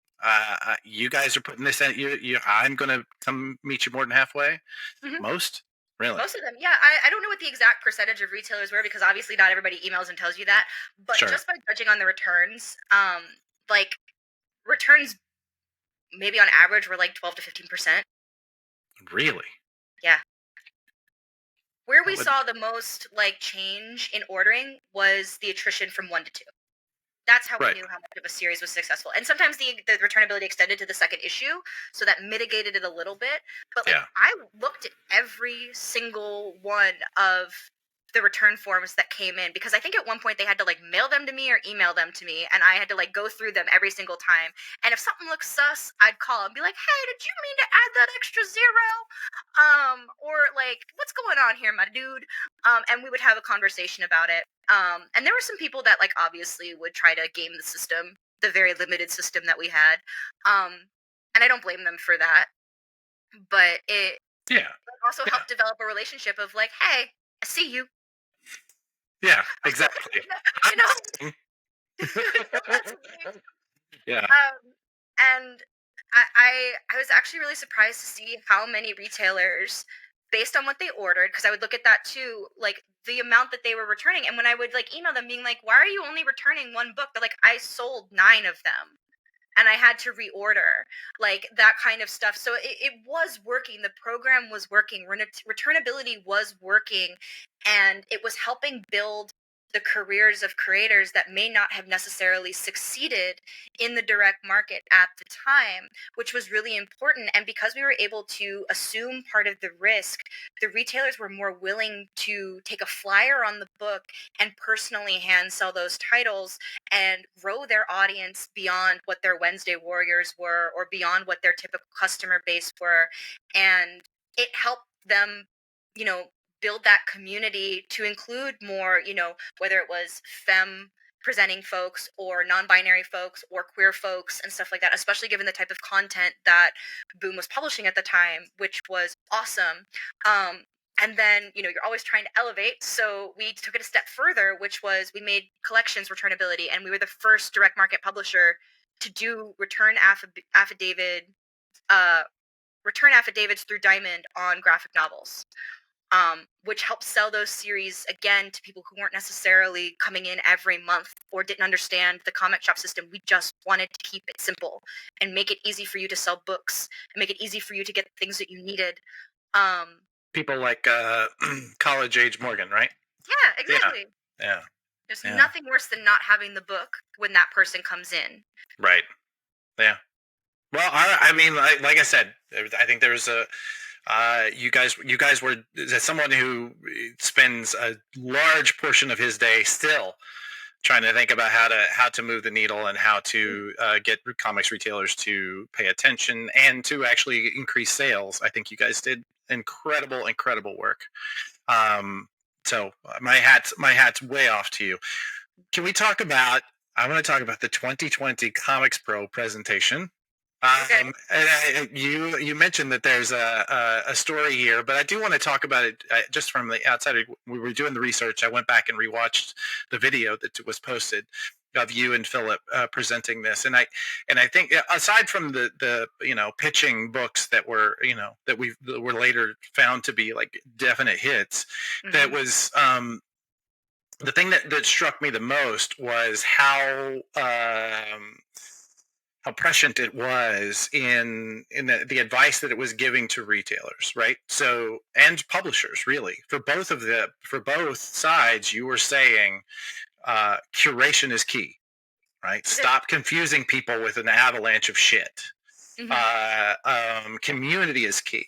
You guys are putting this at you. I'm going to come meet you more than halfway. Mhm. Most, really? Most of them, yeah. I don't know what the exact percentage of retailers were because obviously not everybody emails and tells you that. But Sure. just by judging on the returns, like returns maybe on average were like 12 to 15%. Really? Yeah. Where we That would, saw the most like change in ordering was the attrition from 1 to 2. That's how we right. knew how much of a series was successful. And sometimes the returnability extended to the second issue, so that mitigated it a little bit. But like Yeah. I looked at every single one of the return forms that came in because I think at one point they had to like mail them to me or email them to me and I had to like go through them every single time. And if something looks sus, I'd call and be like, "Hey, did you mean to add that extra zero?" Or like, "What's going on here, my dude?" And we would have a conversation about it. And there were some people that like obviously would try to game the system, the very limited system that we had. And I don't blame them for that. But it Yeah. also Yeah. helped develop a relationship of like, hey, I see you. Yeah. Exactly. You know, that's me. Yeah. And I was actually really surprised to see how many retailers, based on what they ordered, because I would look at that too, like the amount that they were returning. And when I would like email them being like, why are you only returning one book? They're like, I sold 9 of them and I had to reorder, like that kind of stuff. So it was working. The program was working. Returnability was working, and it was helping build the careers of creators that may not have necessarily succeeded in the direct market at the time, which was really important. And because we were able to assume part of the risk, the retailers were more willing to take a flyer on the book and personally hand sell those titles and grow their audience beyond what their Wednesday warriors were or beyond what their typical customer base were. And it helped them, you know, build that community to include more, whether it was femme presenting folks or non-binary folks or queer folks and stuff like that, especially given the type of content that Boom was publishing at the time, which was awesome. And then, you're always trying to elevate. So we took it a step further, which was we made collections returnability. And we were the first direct market publisher to do affidavit, return affidavits through Diamond on graphic novels, which helped sell those series again to people who weren't necessarily coming in every month or didn't understand the comic shop system. We just wanted to keep it simple and make it easy for you to sell books and make it easy for you to get the things that you needed. People like college age Morgan, right? Yeah, exactly. Yeah. There's Yeah. nothing worse than not having the book when that person comes in. Right. Yeah. Well, I mean, like I said, I think there's you guys were as someone who spends a large portion of his day still trying to think about how to move the needle and how to get comics retailers to pay attention and to actually increase sales. I think you guys did incredible work. So my hat's way off to you. Can we talk about? I want to talk about the 2020 Comics Pro presentation. Okay. And you mentioned that there's a story here, but I do want to talk about it just from the outside. We were doing the research. I went back and rewatched the video that was posted of you and Philip presenting this, and I think aside from the pitching books that were that were later found to be like definite hits, that Hmm. was the thing that struck me the most was how prescient it was in the advice that it was giving to retailers, right? So and publishers, really, for both sides, you were saying curation is key, right? Is it? Stop confusing people with an avalanche of shit. Hmm. Community is key.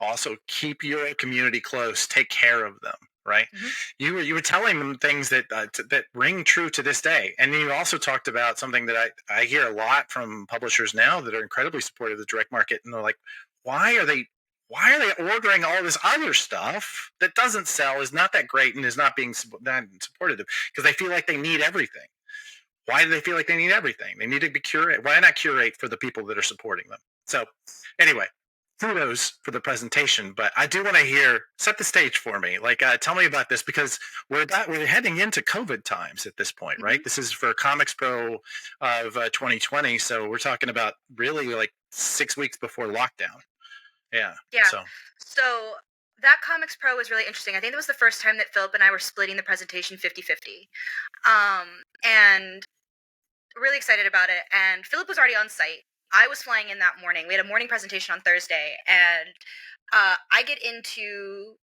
Also, keep your community close. Take care of them. Right. Hmm. You were telling them things that ring true to this day, and you also talked about something that I hear a lot from publishers now that are incredibly supportive of the direct market, and they're like, why are they why are they ordering all this other stuff that doesn't sell, is not that great, and is not supportive because they feel like they need everything. Why do they feel like they need everything? They need to be curate. Why not curate for the people that are supporting them? So, anyway, kudos for the presentation. But I do want to hear set the stage for me. Like, tell me about this because we're heading into COVID times at this point, right? Hmm. This is for Comics Pro of 2020, so we're talking about really like 6 weeks before lockdown. Yeah. Yeah. So So that Comics Pro was really interesting. I think that was the first time that Philip and I were splitting the presentation 50-50. And really excited about it. And Philip was already on site. I was flying in that morning. We had a morning presentation on Thursday, and I get into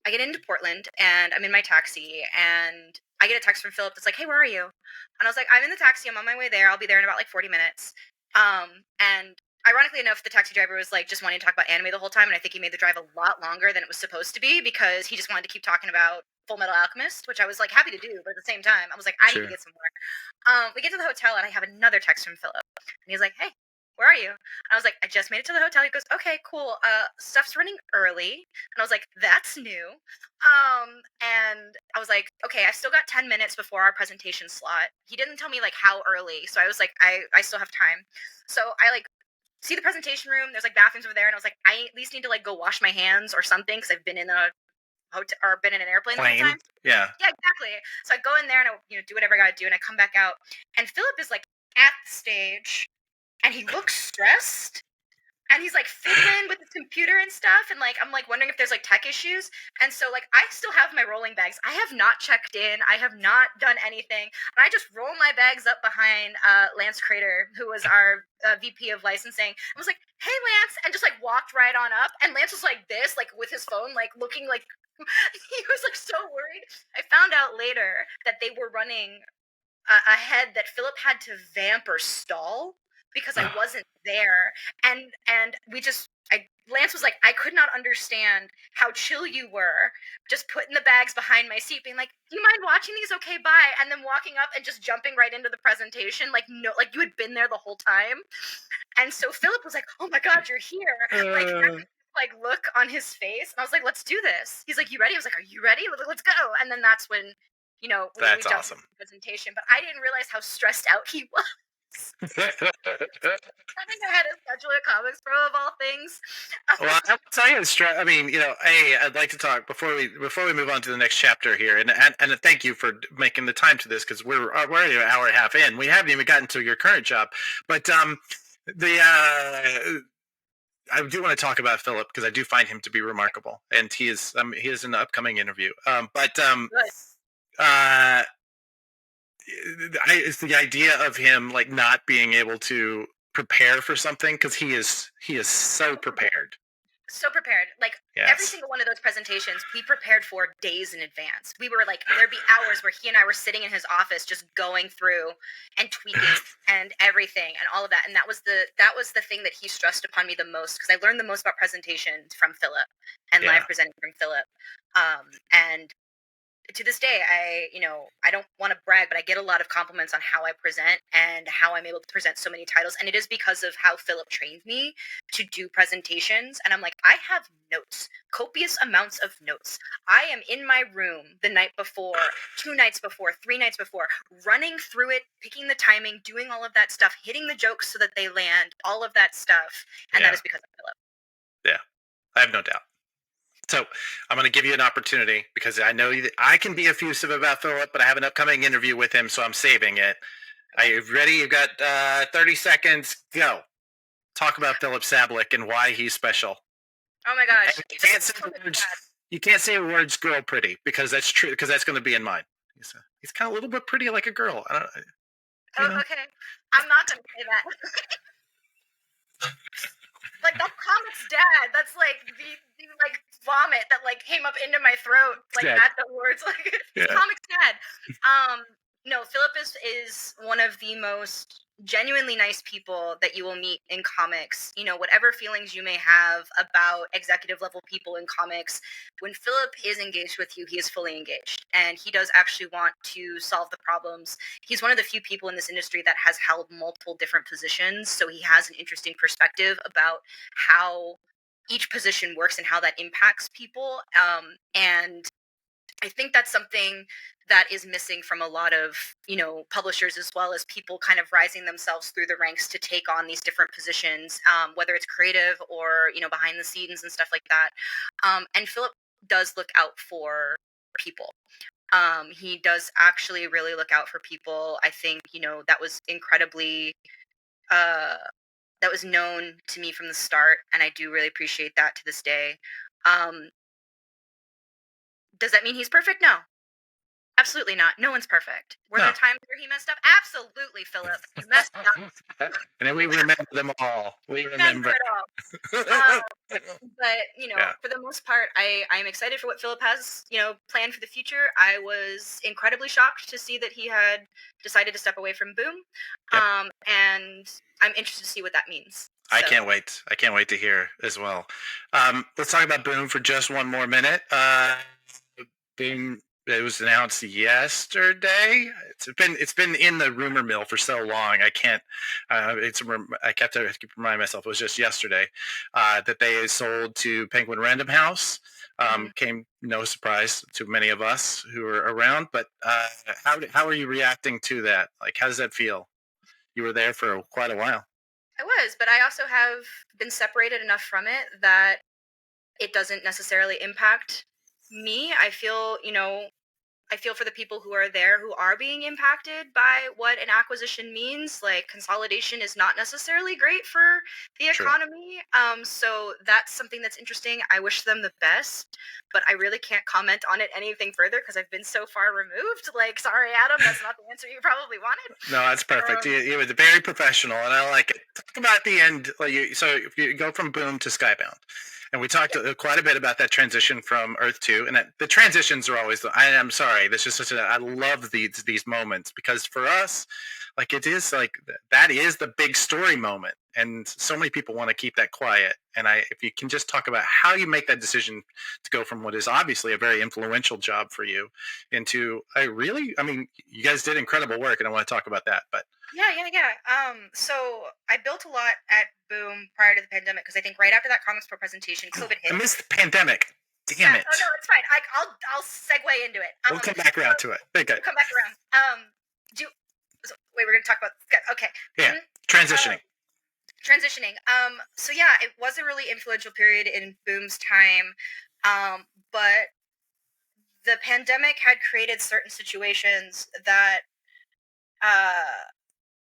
Portland, and I'm in my taxi, and I get a text from Philip that's like, "Hey, where are you?" And I was like, "I'm in the taxi. I'm on my way there. I'll be there in about like 40 minutes." And ironically enough, the taxi driver was like just wanting to talk about anime the whole time, and I think he made the drive a lot longer than it was supposed to be because he just wanted to keep talking about Full Metal Alchemist, which I was like happy to do, but at the same time, I was like, I need to sure. get some more. We get to the hotel, and I have another text from Philip, and he's like, "Hey, where are you?" And I was like, "I just made it to the hotel." He goes, "Okay, cool. Stuff's running early." And I was like, "That's new." And I was like, "Okay, I still got 10 minutes before our presentation slot." He didn't tell me like how early, so I was like, I still have time. So I like see the presentation room. There's like bathrooms over there, and I was like, I at least need to like go wash my hands or something because I've been in a hotel or been in an airplane the whole Plain. time. Yeah. Yeah, exactly. So I go in there and I, do whatever I gotta do, and I come back out, and Philip is like at the stage, and he looks stressed, and he's like fiddling with his computer and stuff, and like I'm like wondering if there's like tech issues, and so like I still have my rolling bags. I have not checked in. I have not done anything, and I just roll my bags up behind Lance Crater, who was our VP of licensing. I was like, "Hey, Lance," and just like walked right on up, and Lance was like this, like with his phone, like looking like he was like so worried. I found out later that they were running ahead that Philip had to vamp or stall because I wasn't there, and we just. Lance was like, I could not understand how chill you were, just putting the bags behind my seat, being like, "Do you mind watching these? Okay, bye," and then walking up and just jumping right into the presentation, like no, like you had been there the whole time. And so Philip was like, "Oh my God, you're here!" Like Uh, like look on his face, and I was like, "Let's do this." He's like, "You ready?" I was like, "Are you ready? Let's go." And then that's when we that's jumped into awesome. the presentation. But I didn't realize how stressed out he was. Having to had to schedule a comics pro of all things. Well, I will tell you, I mean, hey, I'd like to talk before we move on to the next chapter here, and thank you for making the time to this because we're already an hour and a half in. We haven't even gotten to your current job, but the I do want to talk about Philip because I do find him to be remarkable, and he is an upcoming interview. But Good. uh, it's the idea of him like not being able to prepare for something because he is so prepared. So prepared. Like every Yes. single one of those presentations, we prepared for days in advance. We were like, there'd be hours where he and I were sitting in his office just going through and tweaking and everything and all of that. And that was the thing that he stressed upon me the most because I learned the most about presentations from Philip and Yeah. live presenting from Philip. And to this day, I don't want to brag, but I get a lot of compliments on how I present and how I'm able to present so many titles. And it is because of how Philip trained me to do presentations. And I'm like, I have notes, copious amounts of notes. I am in my room the night before, 2 nights before, 3 nights before, running through it, picking the timing, doing all of that stuff, hitting the jokes so that they land, all of that stuff. And that Yeah. is because of Philip. Yeah. I have no doubt. So I'm going to give you an opportunity because I know that I can be effusive about Philip, but I have an upcoming interview with him, so I'm saving it. Are you ready? You've got 30 seconds. Go. Talk about Philip Sablik and why he's special. Oh my And gosh. you can't say the words. You can't say the words "girl pretty" because that's true. Because that's going to be in mine. He's kind of a little bit pretty like a girl. I don't. Oh, okay. I'm not going to say that. Like, that's Comic's dad. That's like the like vomit that like came up into my throat like Dad. at the words. Like, it's Yeah. Comic's dad. No, Philip is one of the most genuinely nice people that you will meet in comics. Whatever feelings you may have about executive level people in comics, when Philip is engaged with you, he is fully engaged, and he does actually want to solve the problems. He's one of the few people in this industry that has held multiple different positions, so he has an interesting perspective about how each position works and how that impacts people. And I think that's something that is missing from a lot of, publishers, as well as people kind of rising themselves through the ranks to take on these different positions, whether it's creative or, behind the scenes and stuff like that. And Philip does look out for people. He does actually really look out for people. I think, that was incredibly, uh, that was known to me from the start, and I do really appreciate that to this day. Um, does that mean he's perfect? No, absolutely not. No one's perfect. Were No. there times where he messed up? Absolutely, Philip. You messed up. And then we remember them all. We Remember remember. it all. But Yeah. for the most part, I am excited for what Philip has, planned for the future. I was incredibly shocked to see that he had decided to step away from Boom. Yep. And I'm interested to see what that means. I can't wait. I can't wait to hear as well. Let's talk about Boom for just one more minute. Boom. It was announced yesterday. It's been in the rumor mill for so long. I can't. I keep reminding myself it was just yesterday that they sold to Penguin Random House. Came no surprise to many of us who were around. But how are you reacting to that? Like, how does that feel? You were there for quite a while. I was, but I also have been separated enough from it that it doesn't necessarily impact me. I feel for the people who are there who are being impacted by what an acquisition means. Like, consolidation is not necessarily great for the True. economy. So that's something that's interesting. I wish them the best, but I really can't comment on it anything further because I've been so far removed. Like, sorry, Adam, that's not the answer you probably wanted. No, that's perfect. You were very professional, and I like it. Talk about the end. So if you go from Boom to Skybound, and we talked quite a bit about that transition from Earth 2, and the transitions are always. I'm sorry, this is I love these moments because for us, like it is like that is the big story moment, and so many people want to keep that quiet. And if you can just talk about how you make that decision to go from what is obviously a very influential job for you into I mean, you guys did incredible work, and I want to talk about that. But Yeah. So I built a lot at Boom prior to the pandemic because I think right after that Comics Pro presentation, COVID hit. I missed the pandemic. Damn Yeah. it. Oh no, it's fine. I'll segue into it. We'll come back around to it. Okay. We'll come back around. Wait, we're gonna talk about okay. Yeah. Transitioning. Transitioning. So yeah, it was a really influential period in Boom's time. But the pandemic had created certain situations that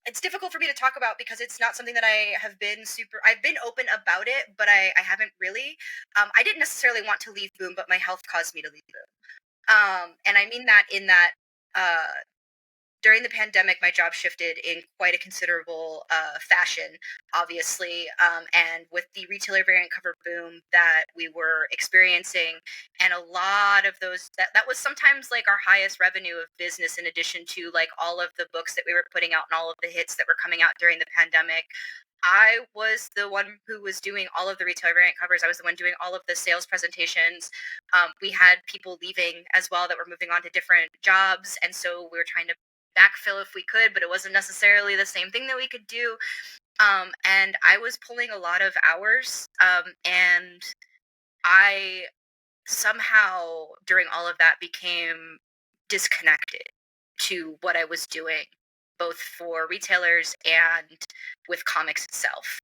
it's difficult for me to talk about because it's not something that I've been open about it, but I haven't really. I didn't necessarily want to leave Boom, but my health caused me to leave Boom. And I mean that in that during the pandemic, my job shifted in quite a considerable fashion, obviously. And with the retailer variant cover boom that we were experiencing, and a lot of those, that was sometimes like our highest revenue of business, in addition to like all of the books that we were putting out and all of the hits that were coming out during the pandemic. I was the one who was doing all of the retail variant covers. I was the one doing all of the sales presentations. We had people leaving as well that were moving on to different jobs, and so we were trying to backfill if we could, but it wasn't necessarily the same thing that we could do. And I was pulling a lot of hours, and I somehow during all of that became disconnected to what I was doing, both for retailers and with comics itself.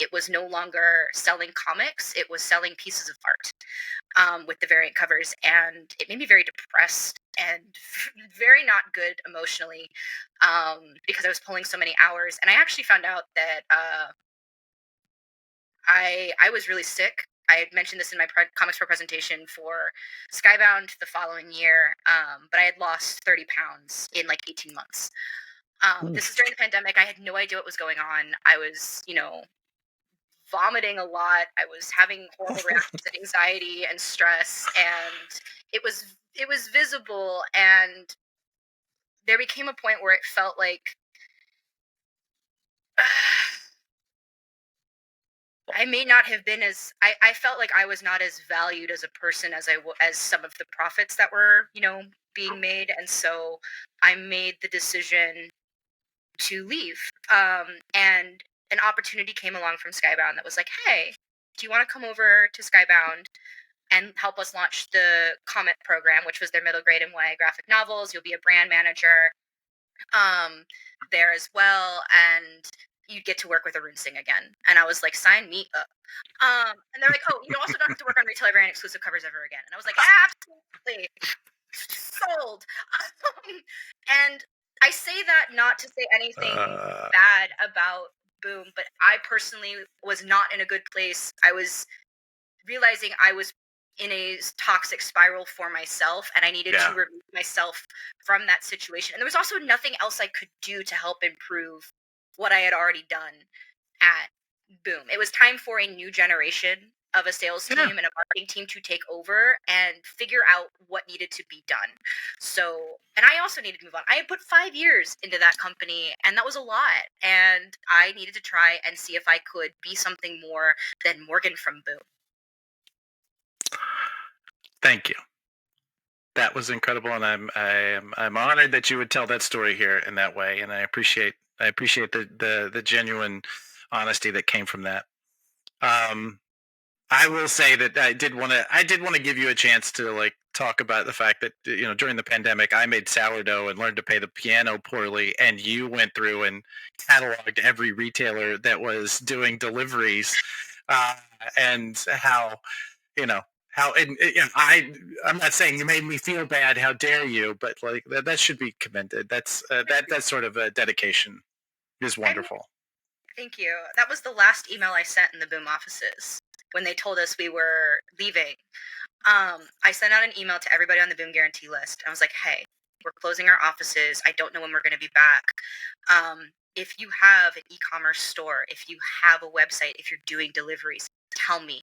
It was no longer selling comics, it was selling pieces of art, with the variant covers, and it made me very depressed and very not good emotionally, because I was pulling so many hours. And I actually found out that I was really sick. I had mentioned this in my Comics Pro presentation for Skybound the following year, but I had lost 30 pounds in like 18 months. This is during the pandemic. I had no idea what was going on. I was, vomiting a lot. I was having horrible reactions to anxiety and stress, and it was visible. And there became a point where it felt like I may not have been as I felt like I was not as valued as a person as as some of the profits that were, being made. And so I made the decision to leave. And an opportunity came along from Skybound that was like, hey, do you want to come over to Skybound and help us launch the Comet program, which was their middle grade YA graphic novels? You'll be a brand manager there as well, and you'd get to work with Arun Singh again. And I was like, sign me up. And they're like, oh, you also don't have to work on retail variant exclusive covers ever again. And I was like, absolutely sold. And I say that not to say anything bad about Boom, but I personally was not in a good place. I was realizing I was in a toxic spiral for myself, and I needed to remove myself from that situation. And there was also nothing else I could do to help improve what I had already done at Boom. It was time for a new generation of a sales team and a marketing team to take over and figure out what needed to be done. So, and I also needed to move on. I had put 5 years into that company, and that was a lot. And I needed to try and see if I could be something more than Morgan from Boom. Thank you. That was incredible, and I'm honored that you would tell that story here in that way, and I appreciate the genuine honesty that came from that. I will say that I did want to give you a chance to like talk about the fact that during the pandemic I made sourdough and learned to play the piano poorly, and you went through and cataloged every retailer that was doing deliveries, and how how I'm not saying you made me feel bad. How dare you? But like that should be commended. That sort of a dedication is wonderful. Thank you. That was the last email I sent in the Boom offices when they told us we were leaving. I sent out an email to everybody on the Boom guarantee list. I was like, hey, we're closing our offices. I don't know when we're going to be back. If you have an e-commerce store, if you have a website, if you're doing deliveries, tell me.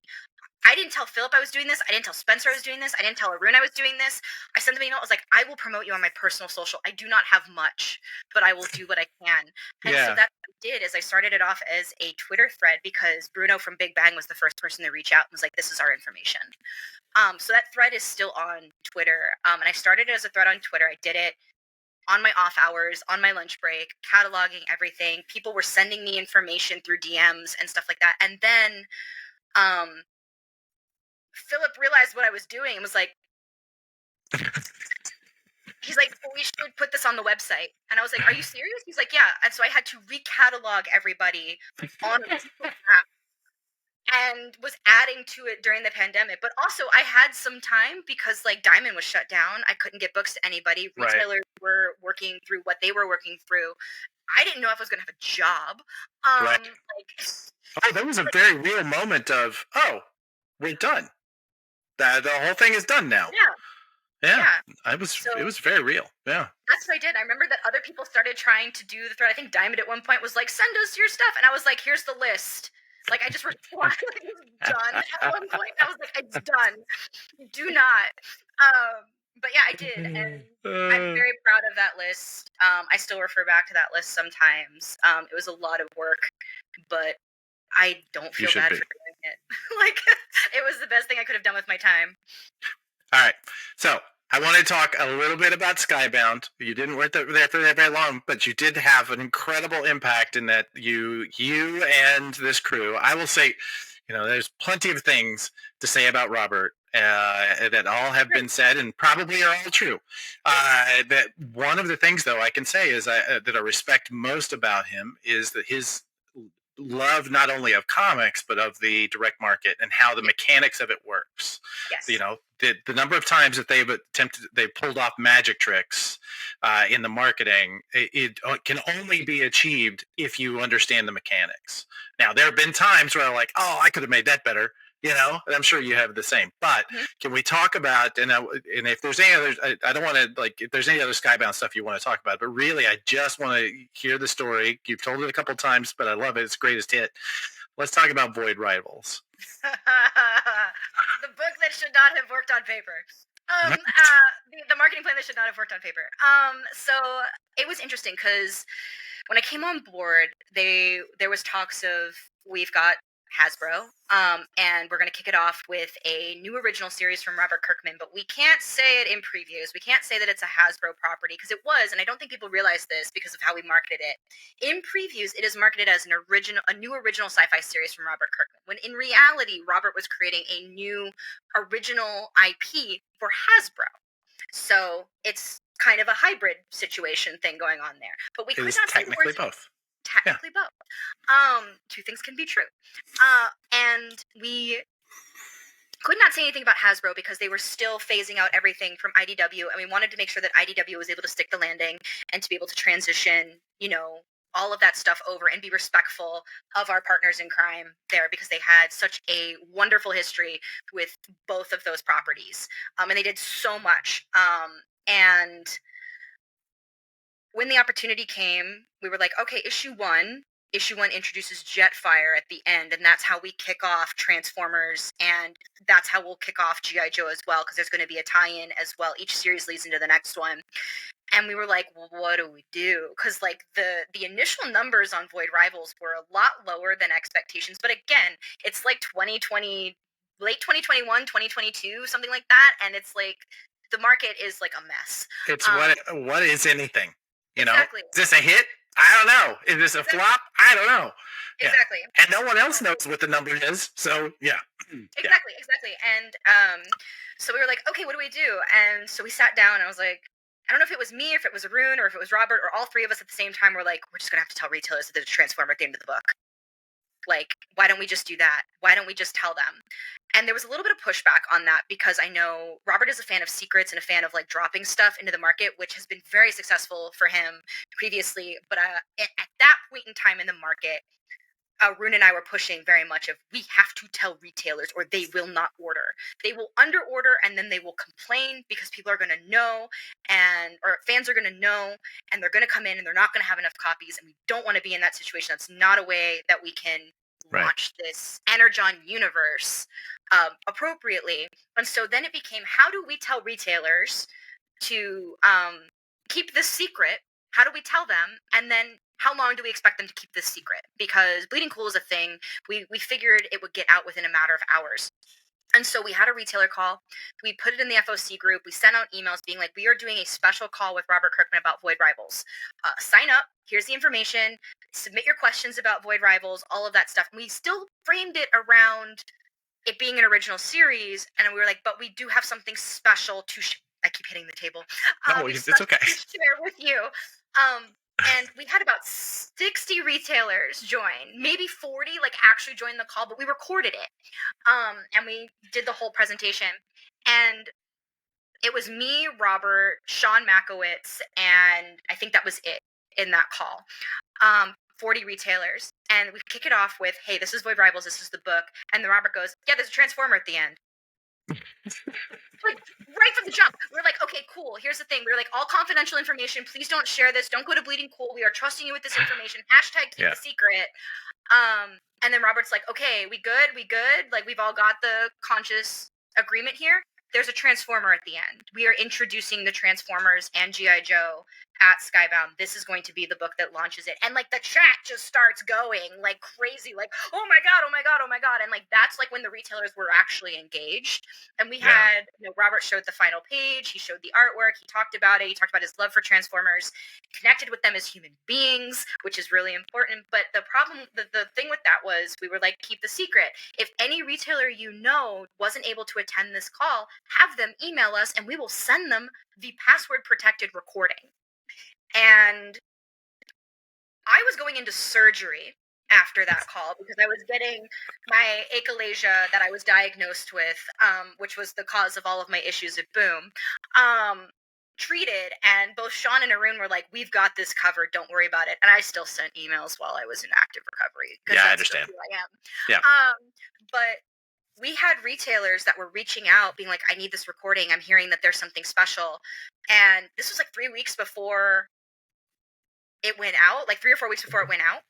I didn't tell Philip I was doing this. I didn't tell Spencer I was doing this. I didn't tell Arun I was doing this. I sent them an email. I was like, I will promote you on my personal social. I do not have much, but I will do what I can. And so that's what I did is I started it off as a Twitter thread because Bruno from Big Bang was the first person to reach out and was like, this is our information. So that thread is still on Twitter. And I started it as a thread on Twitter. I did it on my off hours, on my lunch break, cataloging everything. People were sending me information through DMs and stuff like that. And then Philip realized what I was doing and was like, he's like, well, we should put this on the website. And I was like, are you serious? He's like, yeah. And so I had to recatalog everybody on a app and was adding to it during the pandemic. But also I had some time because like Diamond was shut down. I couldn't get books to anybody. Retailers were working through what they were working through. I didn't know if I was going to have a job. There was a very real moment of, oh, we're done. The whole thing is done now. Yeah. It was very real. Yeah. That's what I did. I remember that other people started trying to do the thread. I think Diamond at one point was like, send us your stuff. And I was like, here's the list. Like, I just replied, it was done at one point. I was like, it's done. Do not. But yeah, I did, and I'm very proud of that list. I still refer back to that list sometimes. It was a lot of work, but I don't You feel should bad be. for doing it. Like, it was the best thing I could have done with my time. All right. So I want to talk a little bit about Skybound. You didn't work there for very long, but you did have an incredible impact in that you and this crew. I will say, there's plenty of things to say about Robert that all have been said and probably are all true. That one of the things, though, I can say is that I respect most about him is that his love not only of comics but of the direct market and how the mechanics of it works. Yes. The number of times that they pulled off magic tricks in the marketing, it can only be achieved if you understand the mechanics. Now, there have been times where I'm like, oh, I could have made that better, and I'm sure you have the same. But can we talk about, and if there's any other, I don't want to, if there's any other Skybound stuff you want to talk about, but really, I just want to hear the story. You've told it a couple times, but I love it. It's the greatest hit. Let's talk about Void Rivals. The book that should not have worked on paper. The marketing plan that should not have worked on paper. So it was interesting because when I came on board, there was talks of, we've got Hasbro, and we're going to kick it off with a new original series from Robert Kirkman, but we can't say it in previews. We can't say that it's a Hasbro property, because it was, and I don't think people realize this because of how we marketed it. In previews, it is marketed as a new original sci-fi series from Robert Kirkman, when in reality, Robert was creating a new original IP for Hasbro. So it's kind of a hybrid situation thing going on there. But we could not say technically both. Technically both. Two things can be true. And we could not say anything about Hasbro because they were still phasing out everything from IDW, and we wanted to make sure that IDW was able to stick the landing and to be able to transition, all of that stuff over and be respectful of our partners in crime there, because they had such a wonderful history with both of those properties. And they did so much. And when the opportunity came, we were like, okay, issue one introduces Jetfire at the end, and that's how we kick off Transformers, and that's how we'll kick off G.I. Joe as well, because there's going to be a tie-in as well. Each series leads into the next one. And we were like, well, what do we do? Because the initial numbers on Void Rivals were a lot lower than expectations. But again, it's like 2020, late 2021, 2022, something like that. And it's like the market is like a mess. It's what is anything? Exactly. Is this a hit? I don't know. Is this a flop? I don't know. Exactly. Yeah. And no one else knows what the number is. So yeah. Exactly. And so we were like, okay, what do we do? And so we sat down and I was like, I don't know if it was me, or if it was Arun, or if it was Robert, or all three of us at the same time were like, we're just going to have to tell retailers that there's a Transformer at the end of the book. Like, why don't we just do that? Why don't we just tell them? And there was a little bit of pushback on that, because I know Robert is a fan of secrets and a fan of dropping stuff into the market, which has been very successful for him previously. But at that point in time in the market, Rune and I were pushing very much of, we have to tell retailers or they will not order. They will under order and then they will complain because people are going to know, or fans are going to know, and they're going to come in and they're not going to have enough copies, and we don't want to be in that situation. That's not a way that we can launch this Energon universe appropriately. And so then it became, how do we tell retailers to keep this secret? How do we tell them? And then how long do we expect them to keep this secret? Because Bleeding Cool is a thing. We figured it would get out within a matter of hours. And so we had a retailer call. We put it in the FOC group. We sent out emails being like, we are doing a special call with Robert Kirkman about Void Rivals. Sign up. Here's the information. Submit your questions about Void Rivals, all of that stuff. And we still framed it around it being an original series. And we were like, but we do have something special to I keep hitting the table. No, it's okay. To share with you. And we had about 60 retailers join, maybe 40 actually joined the call, but we recorded it. And we did the whole presentation. And it was me, Robert, Sean Makowitz, and I think that was it in that call. 40 retailers. And we kick it off with, hey, this is Void Rivals, this is the book. And then Robert goes, yeah, there's a Transformer at the end. Right from the jump, we're like, okay, cool. Here's the thing. We're like, all confidential information. Please don't share this. Don't go to Bleeding Cool. We are trusting you with this information. # keep the secret. And then Robert's like, okay, we good? We've all got the conscious agreement here. there's a Transformer at the end. We are introducing the Transformers and G.I. Joe at Skybound. This is going to be the book that launches it. And like the chat just starts going like crazy, like, oh my God, oh my God, oh my God. And like that's like when the retailers were actually engaged. And we had, Robert showed the final page, he showed the artwork, he talked about it, he talked about his love for Transformers, connected with them as human beings, which is really important. But the problem, the thing with that was we were like, keep the secret. If any retailer wasn't able to attend this call, have them email us and we will send them the password protected recording. And I was going into surgery after that call because I was getting my achalasia that I was diagnosed with, which was the cause of all of my issues at Boom, treated. And both Sean and Arun were like, we've got this covered, don't worry about it. And I still sent emails while I was in active recovery. Yeah, I understand. Who I am. Yeah. But we had retailers that were reaching out being like, I need this recording, I'm hearing that there's something special. And this was like 3 weeks before it went out, like 3 or 4 weeks before it went out.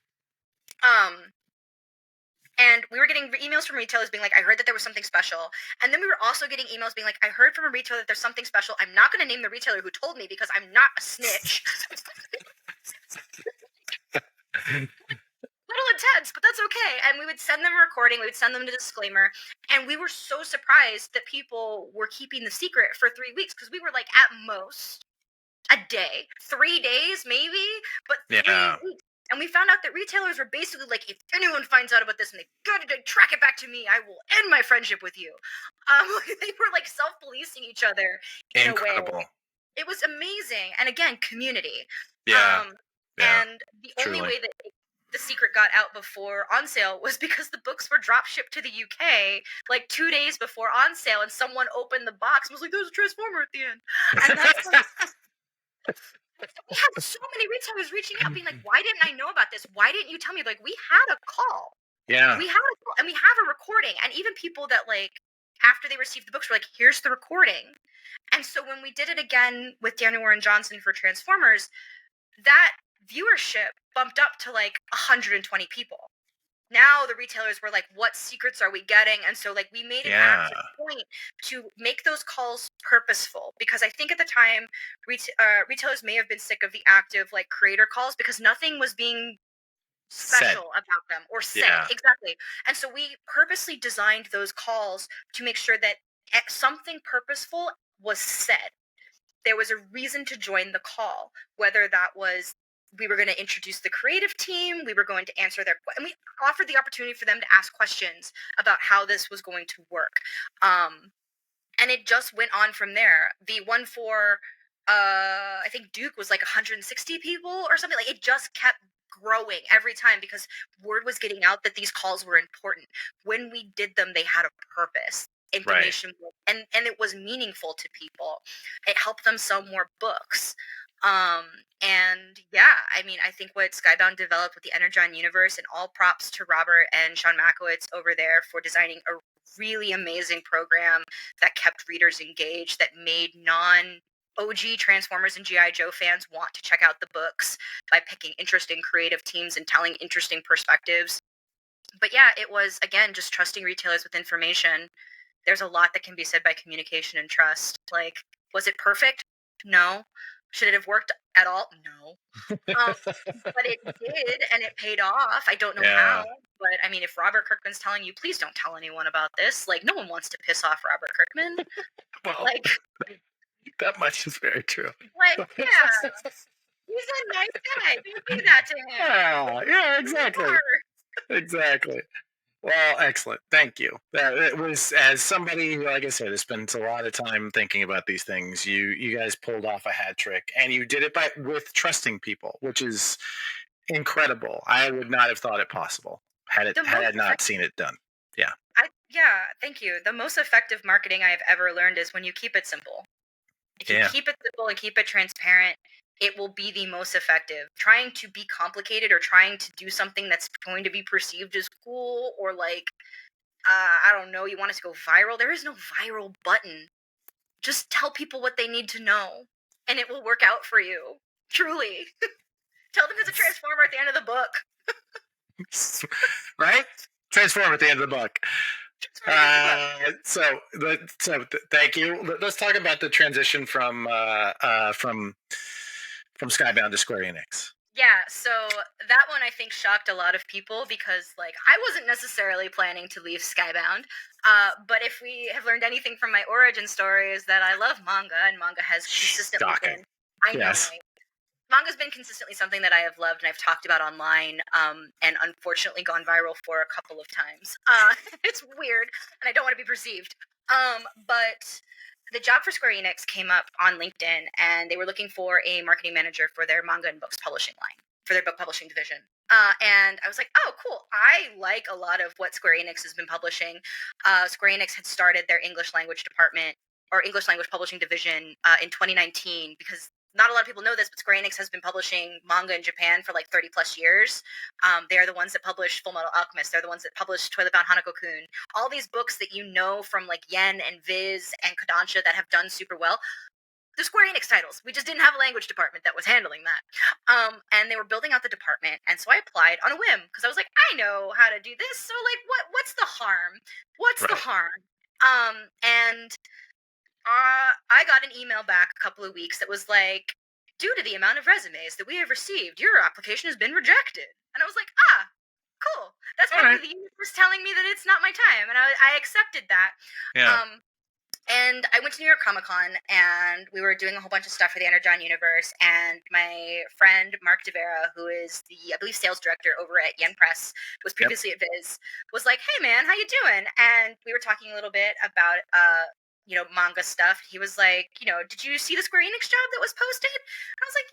And we were getting emails from retailers being like, I heard that there was something special. And then we were also getting emails being like, I heard from a retailer that there's something special. I'm not going to name the retailer who told me because I'm not a snitch. Little intense, but that's okay. And we would send them a recording, we would send them a disclaimer, and we were so surprised that people were keeping the secret for 3 weeks because we were like at most a day, 3 days maybe, but 3 weeks. And we found out that retailers were basically like, if anyone finds out about this and they go to track it back to me, I will end my friendship with you. They were like self-policing each other in a way. It was amazing. And again, community. And the only way that the secret got out before on sale was because the books were drop shipped to the UK like 2 days before on sale, and someone opened the box and was like, there's a Transformer at the end. And that's like, we had so many retailers reaching out being like, why didn't I know about this? Why didn't you tell me? Like, we had a call. Yeah. We had a call and we have a recording. And even people that like, after they received the books were like, here's the recording. And so when we did it again with Daniel Warren Johnson for Transformers, that viewership bumped up to like 120 people. Now the retailers were like, what secrets are we getting? And so like we made an active point to make those calls purposeful, because I think at the time retailers may have been sick of the active like creator calls because nothing was being special about them or said. Exactly. And so we purposely designed those calls to make sure that something purposeful was said. There was a reason to join the call, whether that was we were going to introduce the creative team, we were going to answer and we offered the opportunity for them to ask questions about how this was going to work. And it just went on from there. The one for, I think Duke was like 160 people or something. Like it just kept growing every time because word was getting out that these calls were important. When we did them, they had a purpose. Information, and it was meaningful to people. It helped them sell more books. And yeah, I mean, I think what Skybound developed with the Energon universe, and all props to Robert and Sean Makowitz over there for designing a really amazing program that kept readers engaged, that made non-OG Transformers and G.I. Joe fans want to check out the books by picking interesting creative teams and telling interesting perspectives. But yeah, it was, again, just trusting retailers with information. There's a lot that can be said by communication and trust. Like, was it perfect? No. Should it have worked at all? No. But it did, and it paid off. I don't know how, but I mean, if Robert Kirkman's telling you, please don't tell anyone about this, like, no one wants to piss off Robert Kirkman. Well, like, that much is very true. Like, yeah, he's a nice guy. Don't do that to him. Yeah, exactly. Exactly. Well, excellent. Thank you. It was, as somebody who, like I said, has spent a lot of time thinking about these things, you guys pulled off a hat trick, and you did it with trusting people, which is incredible. I would not have thought it possible had I not seen it done. Yeah. Thank you. The most effective marketing I've ever learned is when you keep it simple. If you keep it simple and keep it transparent, it will be the most effective. Trying to be complicated or trying to do something that's going to be perceived as cool or like, I don't know, you want it to go viral. There is no viral button. Just tell people what they need to know and it will work out for you. Truly. Tell them there's a Transformer at the end of the book. Right? Transformer at the end of the book. It's really good book. Thank you. Let's talk about the transition from Skybound to Square Enix. Yeah, so that one I think shocked a lot of people because, like, I wasn't necessarily planning to leave Skybound. But if we have learned anything from my origin story, is that I love manga, and manga has consistently Shocking. been. I know, Yes. right? Manga's been consistently something that I have loved and I've talked about online, and unfortunately gone viral for a couple of times. It's weird, and I don't want to be perceived. But the job for Square Enix came up on LinkedIn, and they were looking for a marketing manager for their manga and books publishing line, for their book publishing division. And I was like, oh, cool. I like a lot of what Square Enix has been publishing. Square Enix had started their English language department or English language publishing division in 2019 because not a lot of people know this, but Square Enix has been publishing manga in Japan for like 30 plus years. They are the ones that publish Full Metal Alchemist. They're the ones that publish Toilet Bound Hanako-kun. All these books that you know from like Yen and Viz and Kodansha that have done super well. The Square Enix titles. We just didn't have a language department that was handling that. And they were building out the department, and so I applied on a whim because I was like, I know how to do this. So like, what's the harm? What's the harm? And I got an email back a couple of weeks that was like, due to the amount of resumes that we have received, your application has been rejected. And I was like, cool. That's probably the universe telling me that it's not my time. And I accepted that. Yeah. And I went to New York Comic Con, and we were doing a whole bunch of stuff for the Energon universe. And my friend Mark DeVera, who is the, I believe, sales director over at Yen Press, was previously at Viz, was like, "Hey man, how you doing?" And we were talking a little bit about manga stuff. He was like, did you see the Square Enix job that was posted? And I was like,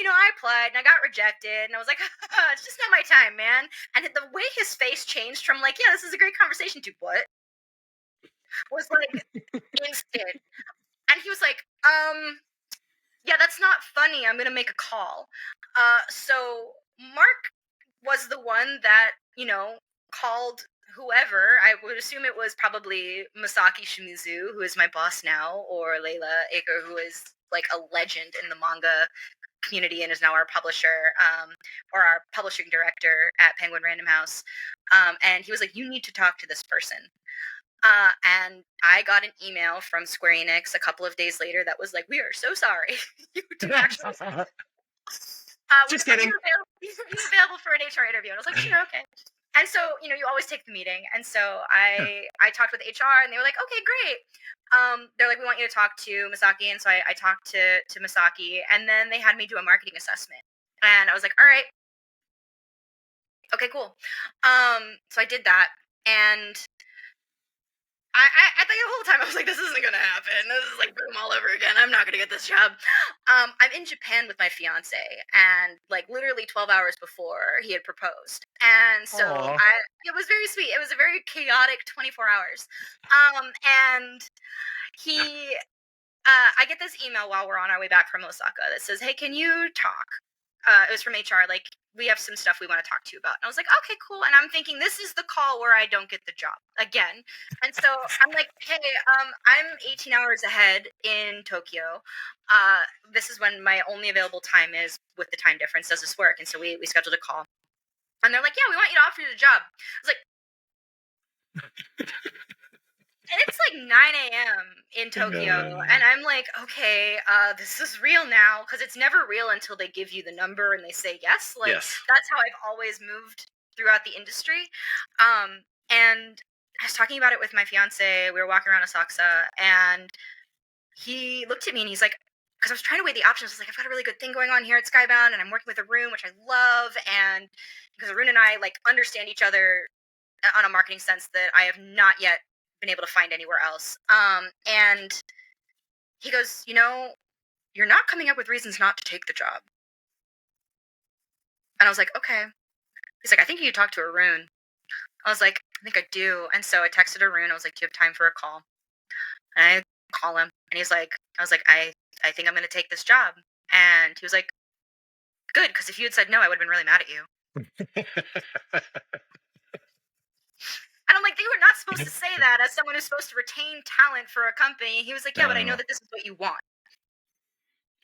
yeah, I applied and I got rejected. And I was like, it's just not my time, man. And the way his face changed from like, yeah, this is a great conversation to what? Was like instant. And he was like, yeah, that's not funny. I'm gonna make a call. So Mark was the one that, called whoever. I would assume it was probably Masaki Shimizu, who is my boss now, or Layla Aker, who is like a legend in the manga community and is now our publisher, or our publishing director at Penguin Random House. And he was like, you need to talk to this person. And I got an email from Square Enix a couple of days later that was like, we are so sorry. You do actually. Just kidding. Are you available for an HR interview? And I was like, sure, okay. And so, you always take the meeting. And so I talked with HR, and they were like, okay, great. They're like, we want you to talk to Masaki. And so I talked to Masaki, and then they had me do a marketing assessment. And I was like, all right. Okay, cool. So I did that. And I think the whole time I was like, this isn't gonna happen. This is like boom all over again. I'm not gonna get this job. I'm in Japan with my fiance, and like literally 12 hours before he had proposed, and so it was very sweet. It was a very chaotic 24 hours. And he, I get this email while we're on our way back from Osaka that says, "Hey, can you talk?" It was from HR. Like, we have some stuff we want to talk to you about. And I was like, okay, cool. And I'm thinking, this is the call where I don't get the job again. And so I'm like, hey, I'm 18 hours ahead in Tokyo. This is when my only available time is with the time difference. Does this work? And so we scheduled a call. And they're like, yeah, we want you to offer you the job. I was like, and it's like 9 a.m. in Tokyo, and I'm like, okay, this is real now, because it's never real until they give you the number and they say yes. Like, that's how I've always moved throughout the industry. And I was talking about it with my fiance. We were walking around Asakusa, and he looked at me and he's like, because I was trying to weigh the options. I was like, I've got a really good thing going on here at Skybound, and I'm working with Arun, which I love, and because Arun and I like understand each other on a marketing sense that I have not yet been able to find anywhere else. And he goes, you're not coming up with reasons not to take the job. And I was like, okay. He's like, I think you need to talk to Arun. I was like, I think I do. And so I texted Arun. I was like, do you have time for a call? And I call him, and he's like, I was like, I think I'm going to take this job. And he was like, good, because if you had said no, I would have been really mad at you. And I'm like, you were not supposed to say that as someone who's supposed to retain talent for a company. He was like, yeah, but I know that this is what you want.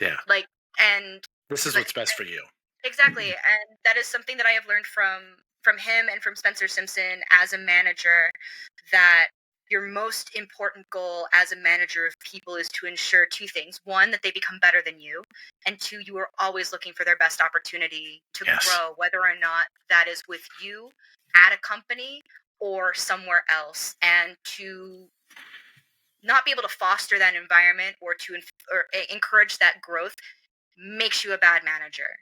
Yeah. Like, and this is what's best for you. Exactly. And that is something that I have learned from from him and from Spencer Simpson as a manager that your most important goal as a manager of people is to ensure two things. One, that they become better than you. And two, you are always looking for their best opportunity to grow, whether or not that is with you at a company or somewhere else. And to not be able to foster that environment or to encourage that growth makes you a bad manager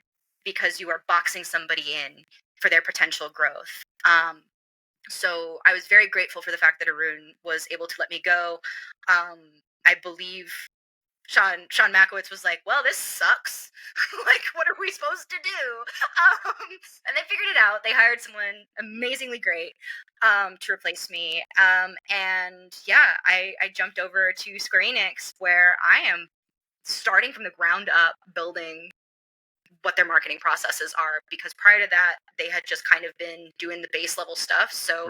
because you are boxing somebody in for their potential growth. So I was very grateful for the fact that Arun was able to let me go. I believe Sean Makowitz was like, "Well, this sucks. Like, what are we supposed to do?" And they figured it out. They hired someone amazingly great to replace me. And yeah, I jumped over to Square Enix, where I am starting from the ground up, building what their marketing processes are, because prior to that they had just kind of been doing the base level stuff. So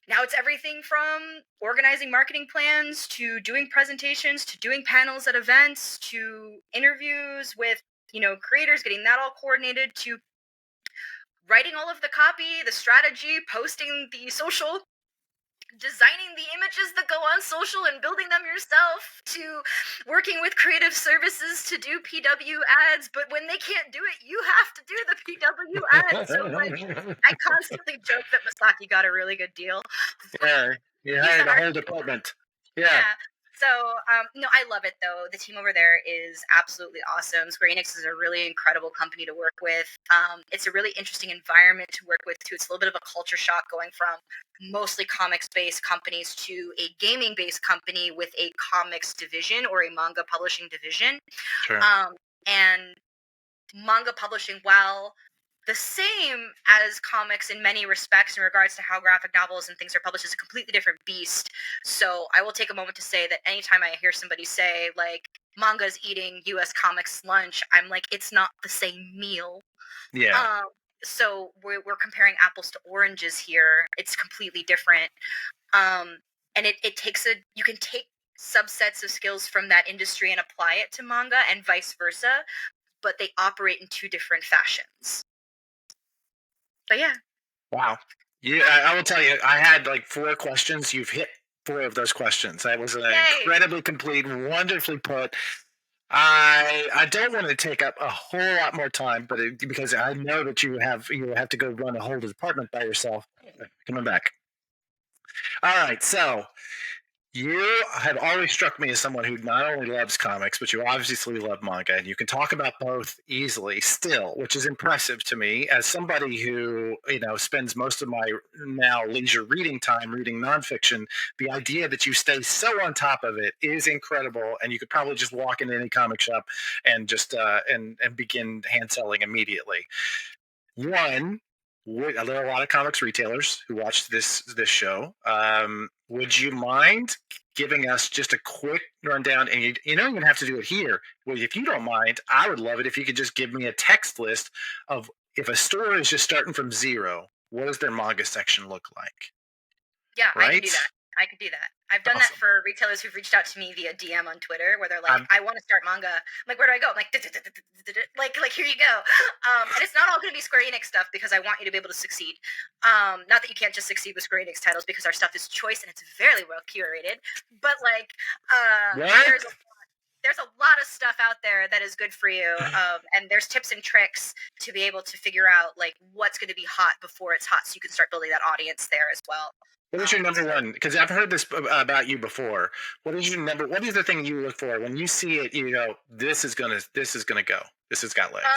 now it's everything from organizing marketing plans to doing presentations to doing panels at events to interviews with creators, getting that all coordinated, to writing all of the copy, the strategy, posting the social, designing the images that go on social and building them yourself, to working with creative services to do PW ads, but when they can't do it, you have to do the PW ads. So I constantly joke that Masaki got a really good deal. Yeah, you hired a whole department. Yeah. So, no, I love it though. The team over there is absolutely awesome. Square Enix is a really incredible company to work with. It's a really interesting environment to work with too. It's a little bit of a culture shock going from mostly comics-based companies to a gaming-based company with a comics division or a manga publishing division. Sure. And manga publishing, while the same as comics in many respects in regards to how graphic novels and things are published, is a completely different beast. So I will take a moment to say that anytime I hear somebody say, like, manga's eating US comics lunch, I'm like, it's not the same meal. Yeah. So we're comparing apples to oranges here. It's completely different. And it takes you can take subsets of skills from that industry and apply it to manga and vice versa, but they operate in two different fashions. But yeah. Wow. Yeah, I will tell you, I had like 4 questions. You've hit 4 of those questions. That was an incredibly complete, wonderfully put. I don't want to take up a whole lot more time, but because I know that you have to go run a whole department by yourself. Coming back. All right, so you have always struck me as someone who not only loves comics, but you obviously love manga, and you can talk about both easily still, which is impressive to me as somebody who, spends most of my now leisure reading time reading nonfiction. The idea that you stay so on top of it is incredible, and you could probably just walk into any comic shop and just and begin hand selling immediately. One, there are a lot of comics retailers who watch this show. Would you mind giving us just a quick rundown? And you don't even have to do it here. Well, if you don't mind, I would love it if you could just give me a text list of, if a store is just starting from zero, what does their manga section look like? Yeah, right? I can do that. I've done that for retailers who've reached out to me via DM on Twitter, where they're like, "I want to start manga." I'm like, "Where do I go?" I'm like, like here you go. And it's not all going to be Square Enix stuff, because I want you to be able to succeed. Not that you can't just succeed with Square Enix titles, because our stuff is choice and it's very well curated. But like, there's a lot of stuff out there that is good for you, and there's tips and tricks to be able to figure out like what's going to be hot before it's hot, so you can start building that audience there as well. What is your number one? Because I've heard this about you before. What is your number? What is the thing you look for when you see it? This is gonna go. This has got legs.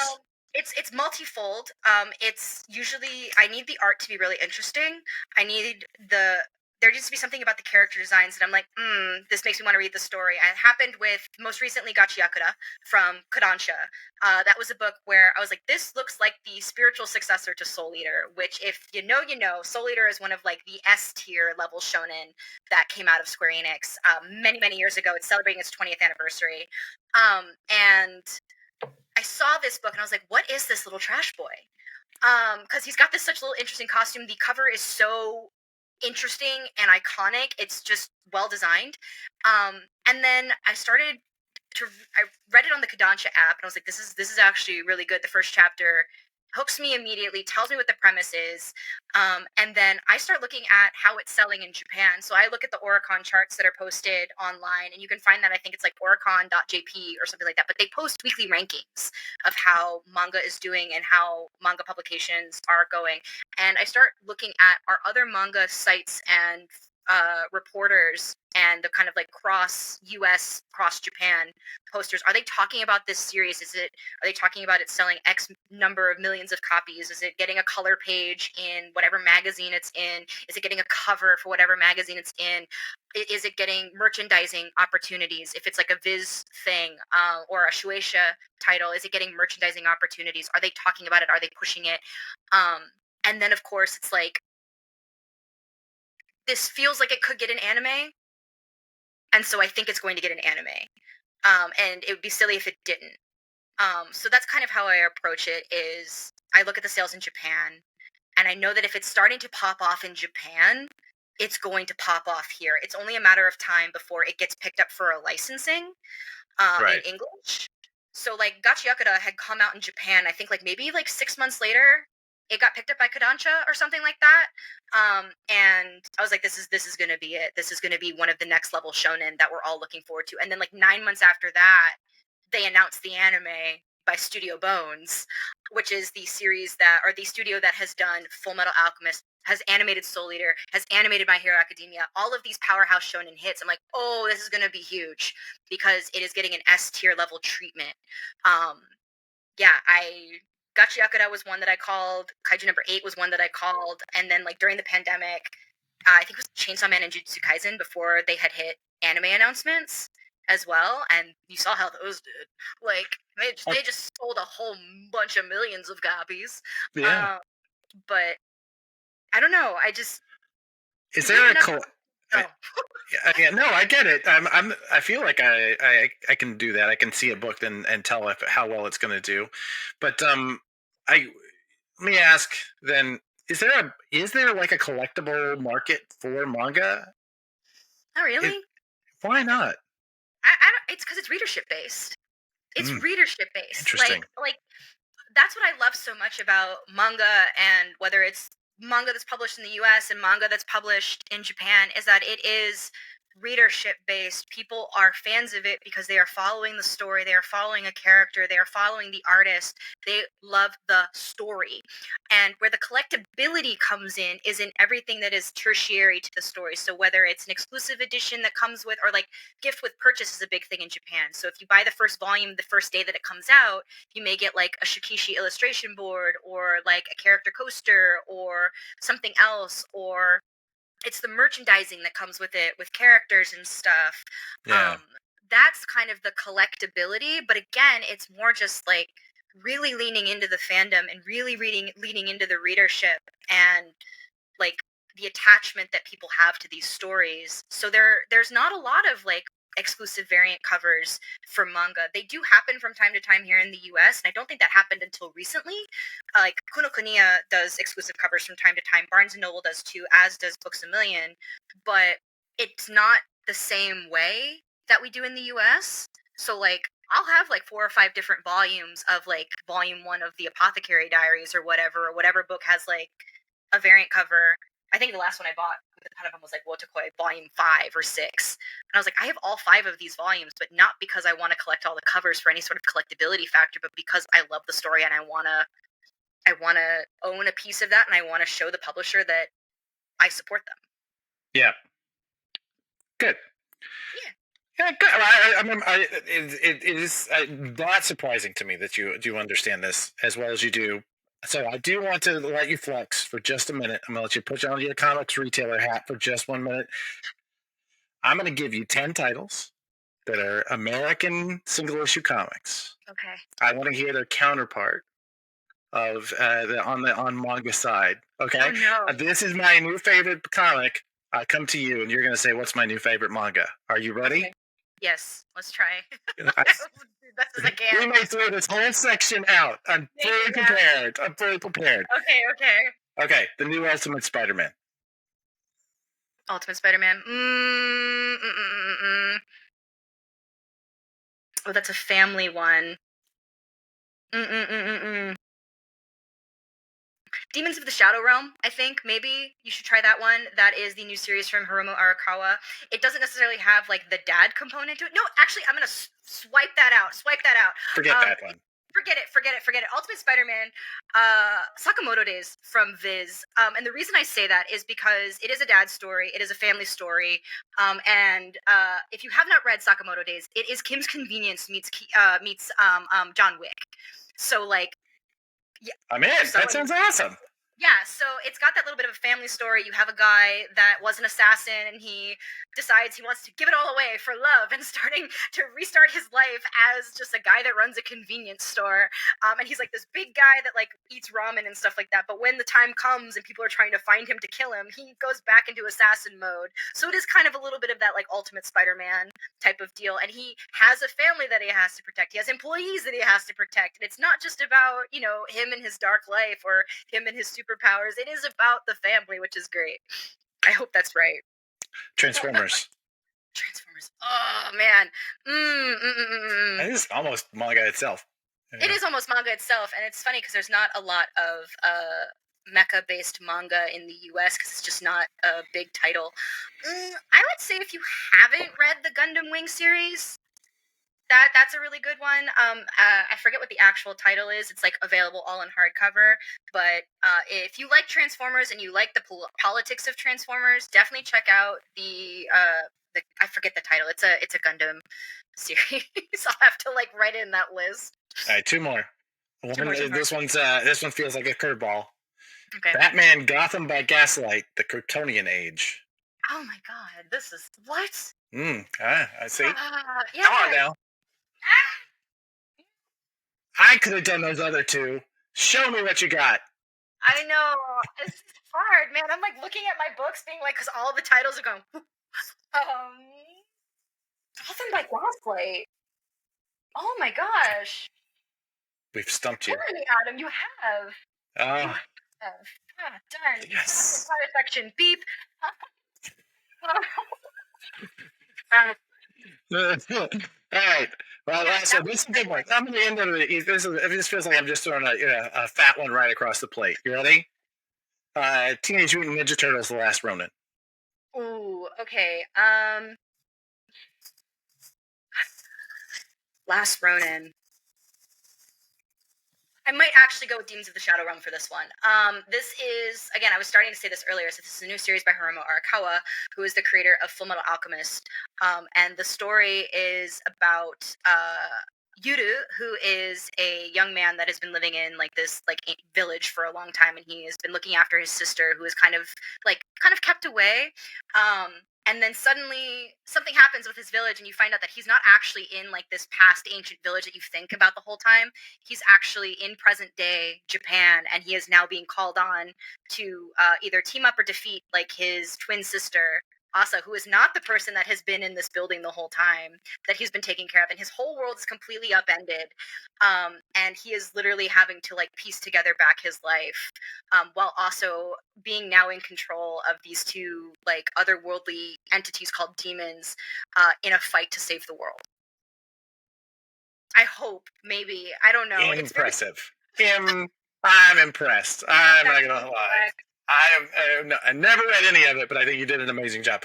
It's multifold. It's usually, I need the art to be really interesting. There needs to be something about the character designs that I'm like, this makes me want to read the story. And it happened with, most recently, Gachi Yakuda from Kodansha. That was a book where I was like, this looks like the spiritual successor to Soul Eater, which, if you know, Soul Eater is one of like the S tier level shonen that came out of Square Enix many, many years ago. It's celebrating its 20th anniversary. And I saw this book and I was like, what is this little trash boy? Because he's got this such little interesting costume. The cover is so interesting and iconic. It's just well designed. And then I read it on the Kodansha app, and I was like, this is actually really good. The first chapter hooks me immediately, tells me what the premise is, and then I start looking at how it's selling in Japan. So I look at the Oricon charts that are posted online, and you can find that, I think it's like oricon.jp or something like that. But they post weekly rankings of how manga is doing and how manga publications are going. And I start looking at our other manga sites and reporters and the kind of like cross US, cross Japan posters. Are they talking about this series? Are they talking about it selling X number of millions of copies? Is it getting a color page in whatever magazine it's in? Is it getting a cover for whatever magazine it's in? Is it getting merchandising opportunities? If it's like a Viz thing or a Shueisha title, is it getting merchandising opportunities? Are they talking about it? Are they pushing it? And then, of course, it's like, this feels like it could get an anime, and so I think it's going to get an anime. And it would be silly if it didn't. So that's kind of how I approach it. Is I look at the sales in Japan, and I know that if it's starting to pop off in Japan, it's going to pop off here. It's only a matter of time before it gets picked up for a licensing in Right. English. So like Gachiakura had come out in Japan, I think like maybe like 6 months later, it got picked up by Kodansha or something like that. And I was like, this is gonna be it. This is gonna be one of the next level shonen that we're all looking forward to. And then like 9 months after that, they announced the anime by Studio Bones, which is the series that, or the studio that has done Full Metal Alchemist, has animated Soul Eater, has animated My Hero Academia, all of these powerhouse shonen hits. I'm like, oh, this is going to be huge because it is getting an S tier level treatment. Um, yeah, Gachiakura was one that I called. Kaiju number 8 was one that I called, and then like during the pandemic, I think it was Chainsaw Man and Jujutsu Kaisen before they had hit anime announcements as well, and you saw how those did. Like Uh, they just sold a whole bunch of millions of copies. yeah. Um, but I don't know. I just Is to give there a enough. col- Oh, yeah, no, I get it. I feel like I can do that. I can see a book and tell if how well it's going to do. But I let me ask then: is there like a collectible market for manga? not It, really. why not? I don't. It's because it's readership based. It's Mm, readership based. interesting. Like that's what I love so much about manga, and whether it's manga that's published in the US and manga that's published in Japan, is that it is readership based. People are fans of it because they are following the story, they are following a character, they are following the artist, they love the story. And where the collectability comes in is in everything that is tertiary to the story. So whether it's an exclusive edition that comes with, or like gift with purchase is a big thing in Japan. So if you buy the first volume the first day that it comes out, you may get like a Shikishi illustration board or like a character coaster or something else, or it's the merchandising that comes with it with characters and stuff. Yeah. um that's kind of the collectability, but again, it's more just like really leaning into the fandom and really leaning into the readership and like the attachment that people have to these stories. So there's not a lot of like exclusive variant covers for manga. They do happen from time to time here in the US, and I don't think that happened until recently. Like Kuno Kuniya does exclusive covers from time to time. Barnes and Noble does too, as does Books a Million, but it's not the same way that we do in the US. So like I'll have like 4 or 5 different volumes of like volume 1 of the Apothecary Diaries or whatever book has like a variant cover. I think the last one I bought with a ton of them was like Wotakoi Volume 5 or 6. And I was like, I have all 5 of these volumes, but not because I want to collect all the covers for any sort of collectability factor, but because I love the story and I wanna own a piece of that, and I want to show the publisher that I support them. Yeah. Good. Yeah. Yeah, good. I mean, it is not surprising to me that you do understand this as well as you do. So I do want to let you flex for just a minute. I'm gonna let you put on your comics retailer hat for just 1 minute. I'm gonna give you 10 titles that are American single issue comics. Okay. I want to hear their counterpart of on manga side. Oh Okay, no. this is my new favorite comic. I come to you and you're gonna say, "What's my new favorite manga?" Are you ready? Okay. Yes. Let's try. I, Best as I we can. may throw this whole section out. I'm Maybe, fully yeah. prepared. I'm fully prepared. Okay. Okay. Okay, the new Ultimate Spider-Man. Ultimate Spider-Man. Oh, that's a family one. Mm-mm-mm-mm-mm. Demons of the Shadow Realm, I think. Maybe you should try that one. That is the new series from Hiromu Arakawa. It doesn't necessarily have like the dad component to it. No, actually, I'm gonna swipe that out. Swipe that out. Forget that one. Forget it. Ultimate Spider-Man, Sakamoto Days from Viz. And the reason I say that is because it is a dad story. It is a family story. And if you have not read Sakamoto Days, it is Kim's Convenience meets John Wick. So like, yeah, I'm in. That sounds awesome. Yeah, so it's got that little bit of a family story. You have a guy that was an assassin, and he decides he wants to give it all away for love and starting to restart his life as just a guy that runs a convenience store. And he's like this big guy that like eats ramen and stuff like that. But when the time comes and people are trying to find him to kill him, he goes back into assassin mode. So it is kind of a little bit of that like Ultimate Spider-Man type of deal. And he has a family that he has to protect. He has employees that he has to protect. And it's not just about, you know, him and his dark life or him and his superpowers. It is about the family, which is great. I hope that's right. Transformers. Oh man. It is almost manga itself. It is almost manga itself, and it's funny because there's not a lot of mecha-based manga in the US because it's just not a big title. I would say if you haven't read the Gundam Wing series, that's a really good one. I forget what the actual title is. It's like available all in hardcover. But if you like Transformers and you like the politics of Transformers, definitely check out the I forget the title. It's a Gundam series. I'll have to like write it in that list. All right, two more. This one feels like a curveball. Okay. Batman Gotham by Gaslight, the Kryptonian Age. Oh my god, this is what? I see. Yeah. Come on now. I could have done those other two. Show me what you got. I know. It's hard, man. I'm like looking at my books being like, because all the titles are going, Gotham by Gaslight. Oh my gosh. We've stumped you. Really, Adam, you have. Oh. Done. Yes. Product section. Beep. All right. Well, so this is a good one. I'm going to end it. This feels like I'm just throwing a fat one right across the plate. You ready? Teenage Mutant Ninja Turtles: The Last Ronin. Ooh, okay. Last Ronin. I might actually go with Demons of the Shadow Realm for this one. This is, again, I was starting to say this earlier, so this is a new series by Hiromu Arakawa, who is the creator of Fullmetal Alchemist. And the story is about Yuru, who is a young man that has been living in like this like village for a long time, and he has been looking after his sister, who is kind of kept away. And then suddenly something happens with his village, and you find out that he's not actually in like this past ancient village that you think about the whole time. He's actually in present day Japan, and he is now being called on to either team up or defeat like his twin sister Asa, who is not the person that has been in this building the whole time, that he's been taking care of, and his whole world is completely upended. And he is literally having to like piece together back his life, while also being now in control of these two like otherworldly entities called demons, in a fight to save the world. I hope, maybe, I don't know. Impressive. I'm impressed. I'm not gonna lie. I never read any of it, but I think you did an amazing job.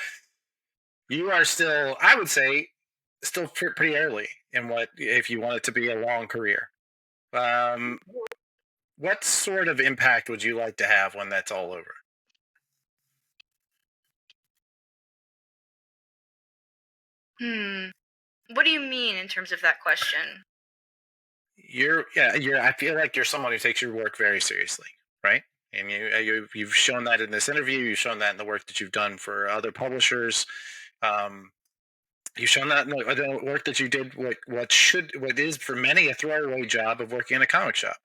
You are still, I would say, still pretty early in what, if you want it to be a long career. What sort of impact would you like to have when that's all over? What do you mean in terms of that question? I feel like you're someone who takes your work very seriously, right? And you've shown that in this interview. You've shown that in the work that you've done for other publishers. You've shown that in the work that you did. What is for many a throwaway job of working in a comic shop.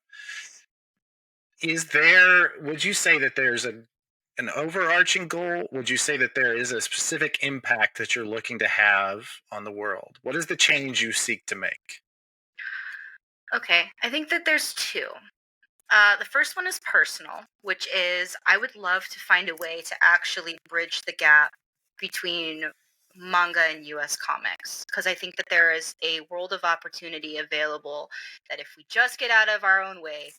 Would you say that there's an overarching goal? Would you say that there is a specific impact that you're looking to have on the world? What is the change you seek to make? Okay, I think that there's two. The first one is personal, which is I would love to find a way to actually bridge the gap between manga and US comics, because I think that there is a world of opportunity available that if we just get out of our own way,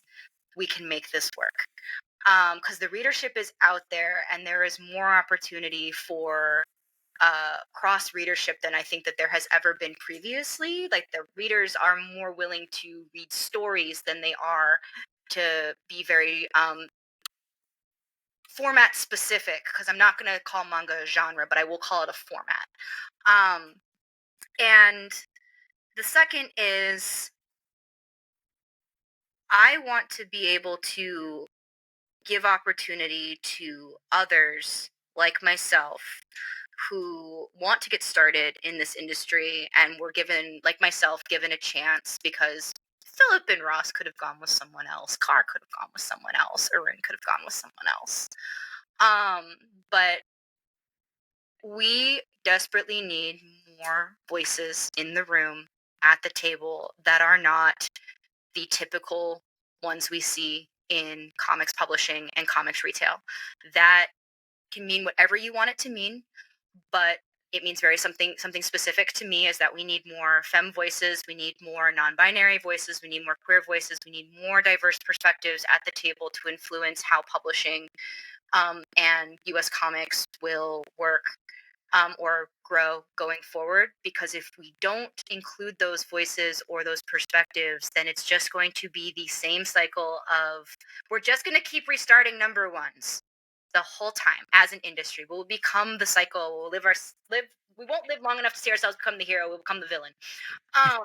we can make this work. Because the readership is out there, and there is more opportunity for cross readership than I think that there has ever been previously. Like the readers are more willing to read stories than they are to be very format specific, because I'm not going to call manga a genre, but I will call it a format. Um, and the second is I want to be able to give opportunity to others like myself who want to get started in this industry and were given, like myself, given a chance, because Philip and Ross could have gone with someone else, Carr could have gone with someone else, Erin could have gone with someone else. But we desperately need more voices in the room at the table that are not the typical ones we see in comics publishing and comics retail. That can mean whatever you want it to mean, but it means very something specific to me is that we need more femme voices, we need more non-binary voices, we need more queer voices, we need more diverse perspectives at the table to influence how publishing and US comics will work or grow going forward. Because if we don't include those voices or those perspectives, then it's just going to be the same cycle of we're just going to keep restarting number ones the whole time as an industry. We'll become the cycle. We'll live. We won't live long enough to see ourselves become the hero. We'll become the villain. Um,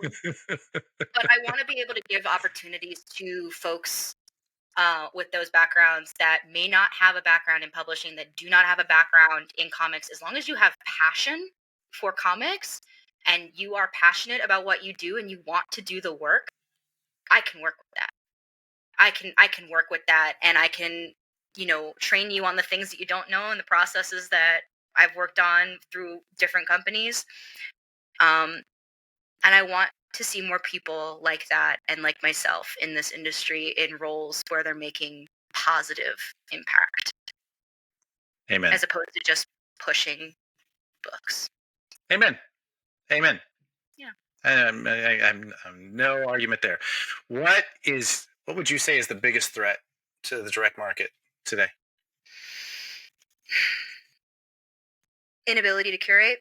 but I want to be able to give opportunities to folks with those backgrounds that may not have a background in publishing, that do not have a background in comics. As long as you have passion for comics and you are passionate about what you do and you want to do the work, I can work with that. I can work with that, and I can, train you on the things that you don't know and the processes that I've worked on through different companies. Um, and I want to see more people like that and like myself in this industry in roles where they're making positive impact Amen. as opposed to just pushing books. Amen. Amen. Yeah. I'm no argument there. What would you say is the biggest threat to the direct market today? Inability to curate.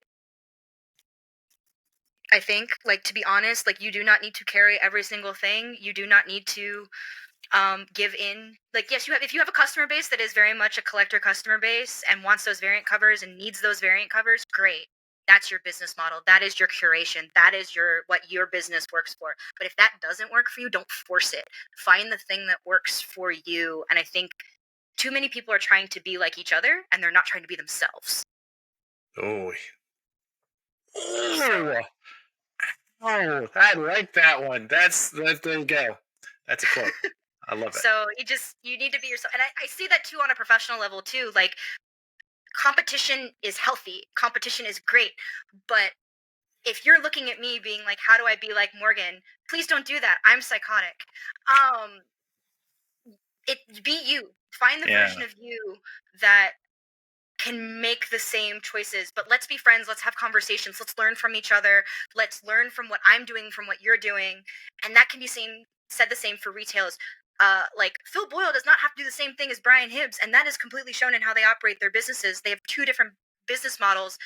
I think, like, to be honest, like, you do not need to carry every single thing. You do not need to give in. Like, yes, if you have a customer base that is very much a collector customer base and wants those variant covers and needs those variant covers, great. That's your business model. That is your curation. That is what your business works for. But if that doesn't work for you, don't force it. Find the thing that works for you. And I think too many people are trying to be like each other and they're not trying to be themselves. Oh, So, oh, oh! I like that one. There you go. That's a quote. I love it. so you need to be yourself. And I see that too on a professional level too. Like, competition is healthy. Competition is great. But if you're looking at me being like, how do I be like Morgan? Please don't do that. I'm psychotic. Um, be you. Find the Yeah. version of you that can make the same choices. But let's be friends. Let's have conversations. Let's learn from each other. Let's learn from what I'm doing, from what you're doing, and that can be said the same for retailers. Like Phil Boyle does not have to do the same thing as Brian Hibbs, and that is completely shown in how they operate their businesses. They have two different business models.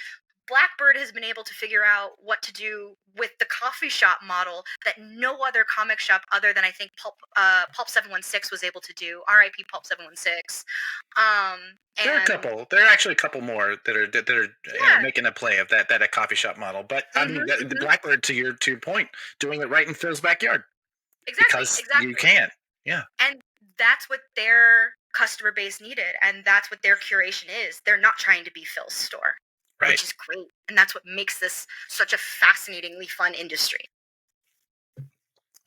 Blackbird has been able to figure out what to do with the coffee shop model that no other comic shop other than I think Pulp 716 was able to do. R.I.P. Pulp 716. There are a And couple. There are actually a couple more that are yeah, making a play of that a coffee shop model. But I mean, the hmm Blackbird, to your point, doing it right in Phil's backyard exactly, because you exactly. can. Yeah. And that's what their customer base needed, and that's what their curation is. They're not trying to be Phil's store, Right. which is great, and that's what makes this such a fascinatingly fun industry.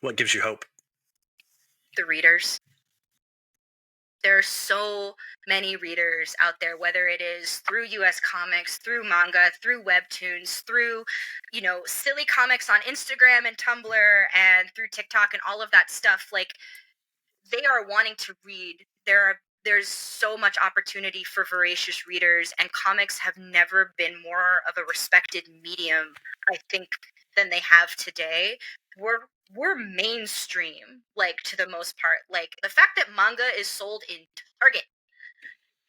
What gives you hope? The readers. There are so many readers out there, whether it is through US comics, through manga, through webtoons, through, silly comics on Instagram and Tumblr and through TikTok and all of that stuff. Like, they are wanting to read. There's so much opportunity for voracious readers, and comics have never been more of a respected medium, I think, than they have today. We're mainstream, like, to the most part. Like, the fact that manga is sold in Target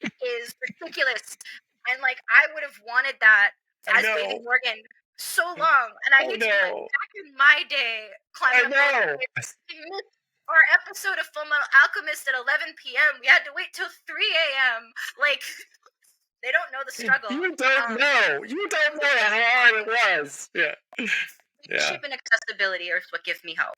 is ridiculous. And like I would have wanted that I as Baby know. Morgan so long. And I Oh hate to be like, no. back in my day, I climbing up know. we missed our episode of Fullmetal Alchemist at 11 p.m. We had to wait till 3 a.m. Like they don't know the struggle. You don't know. You don't know how hard it was. Yeah. Yeah. Leadership and accessibility is what gives me hope.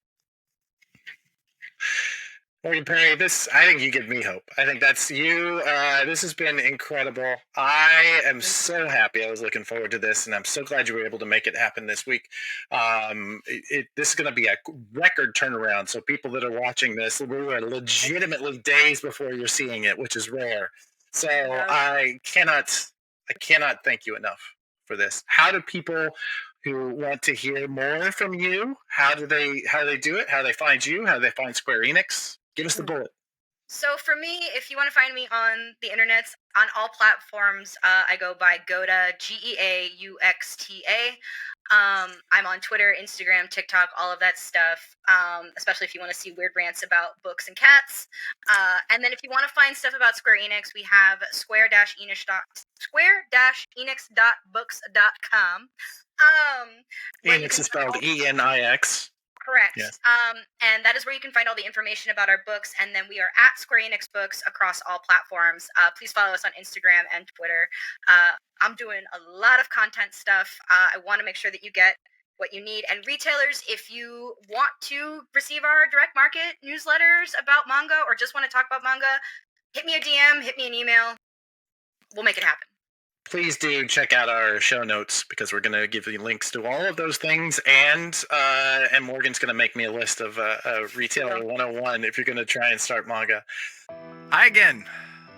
Morgan Perry, I think you give me hope. I think that's you. This has been incredible. I am so happy. I was looking forward to this, and I'm so glad you were able to make it happen this week. This is going to be a record turnaround. So people that are watching this, we were legitimately days before you're seeing it, which is rare. So I cannot thank you enough for this. How do people who want to hear more from you, how do they do it? How do they find you? How do they find Square Enix? Give us the bullet. So for me, if you want to find me on the internet, on all platforms, I go by Goda, Geauxta. I'm on Twitter, Instagram, TikTok, all of that stuff, especially if you want to see weird rants about books and cats. And then if you want to find stuff about Square Enix, we have square-enix.books.com. Enix is spelled ENIX. Correct. Yes. And that is where you can find all the information about our books. And then we are at Square Enix Books across all platforms. Please follow us on Instagram and Twitter. I'm doing a lot of content stuff. I want to make sure that you get what you need. And retailers, if you want to receive our direct market newsletters about manga or just want to talk about manga, hit me a DM, hit me an email. We'll make it happen. Please do check out our show notes because we're going to give you links to all of those things, and Morgan's going to make me a list of Retailer 101 if you're going to try and start manga. Hi again.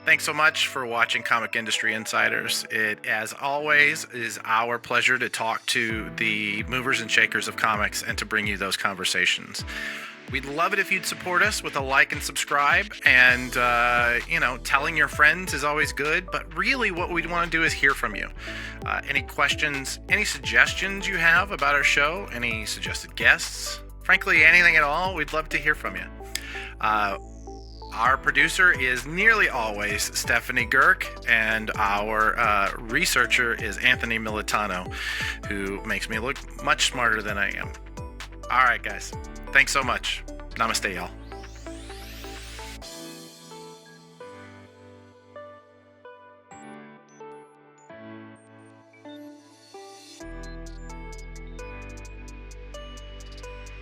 Thanks so much for watching Comic Industry Insiders. It, as always, is our pleasure to talk to the movers and shakers of comics and to bring you those conversations. We'd love it if you'd support us with a like and subscribe, and, telling your friends is always good, but really what we'd want to do is hear from you. Any questions, any suggestions you have about our show, any suggested guests, frankly, anything at all, we'd love to hear from you. Our producer is nearly always Stephanie Girk, and our researcher is Anthony Militano, who makes me look much smarter than I am. All right, guys. Thanks so much. Namaste, y'all.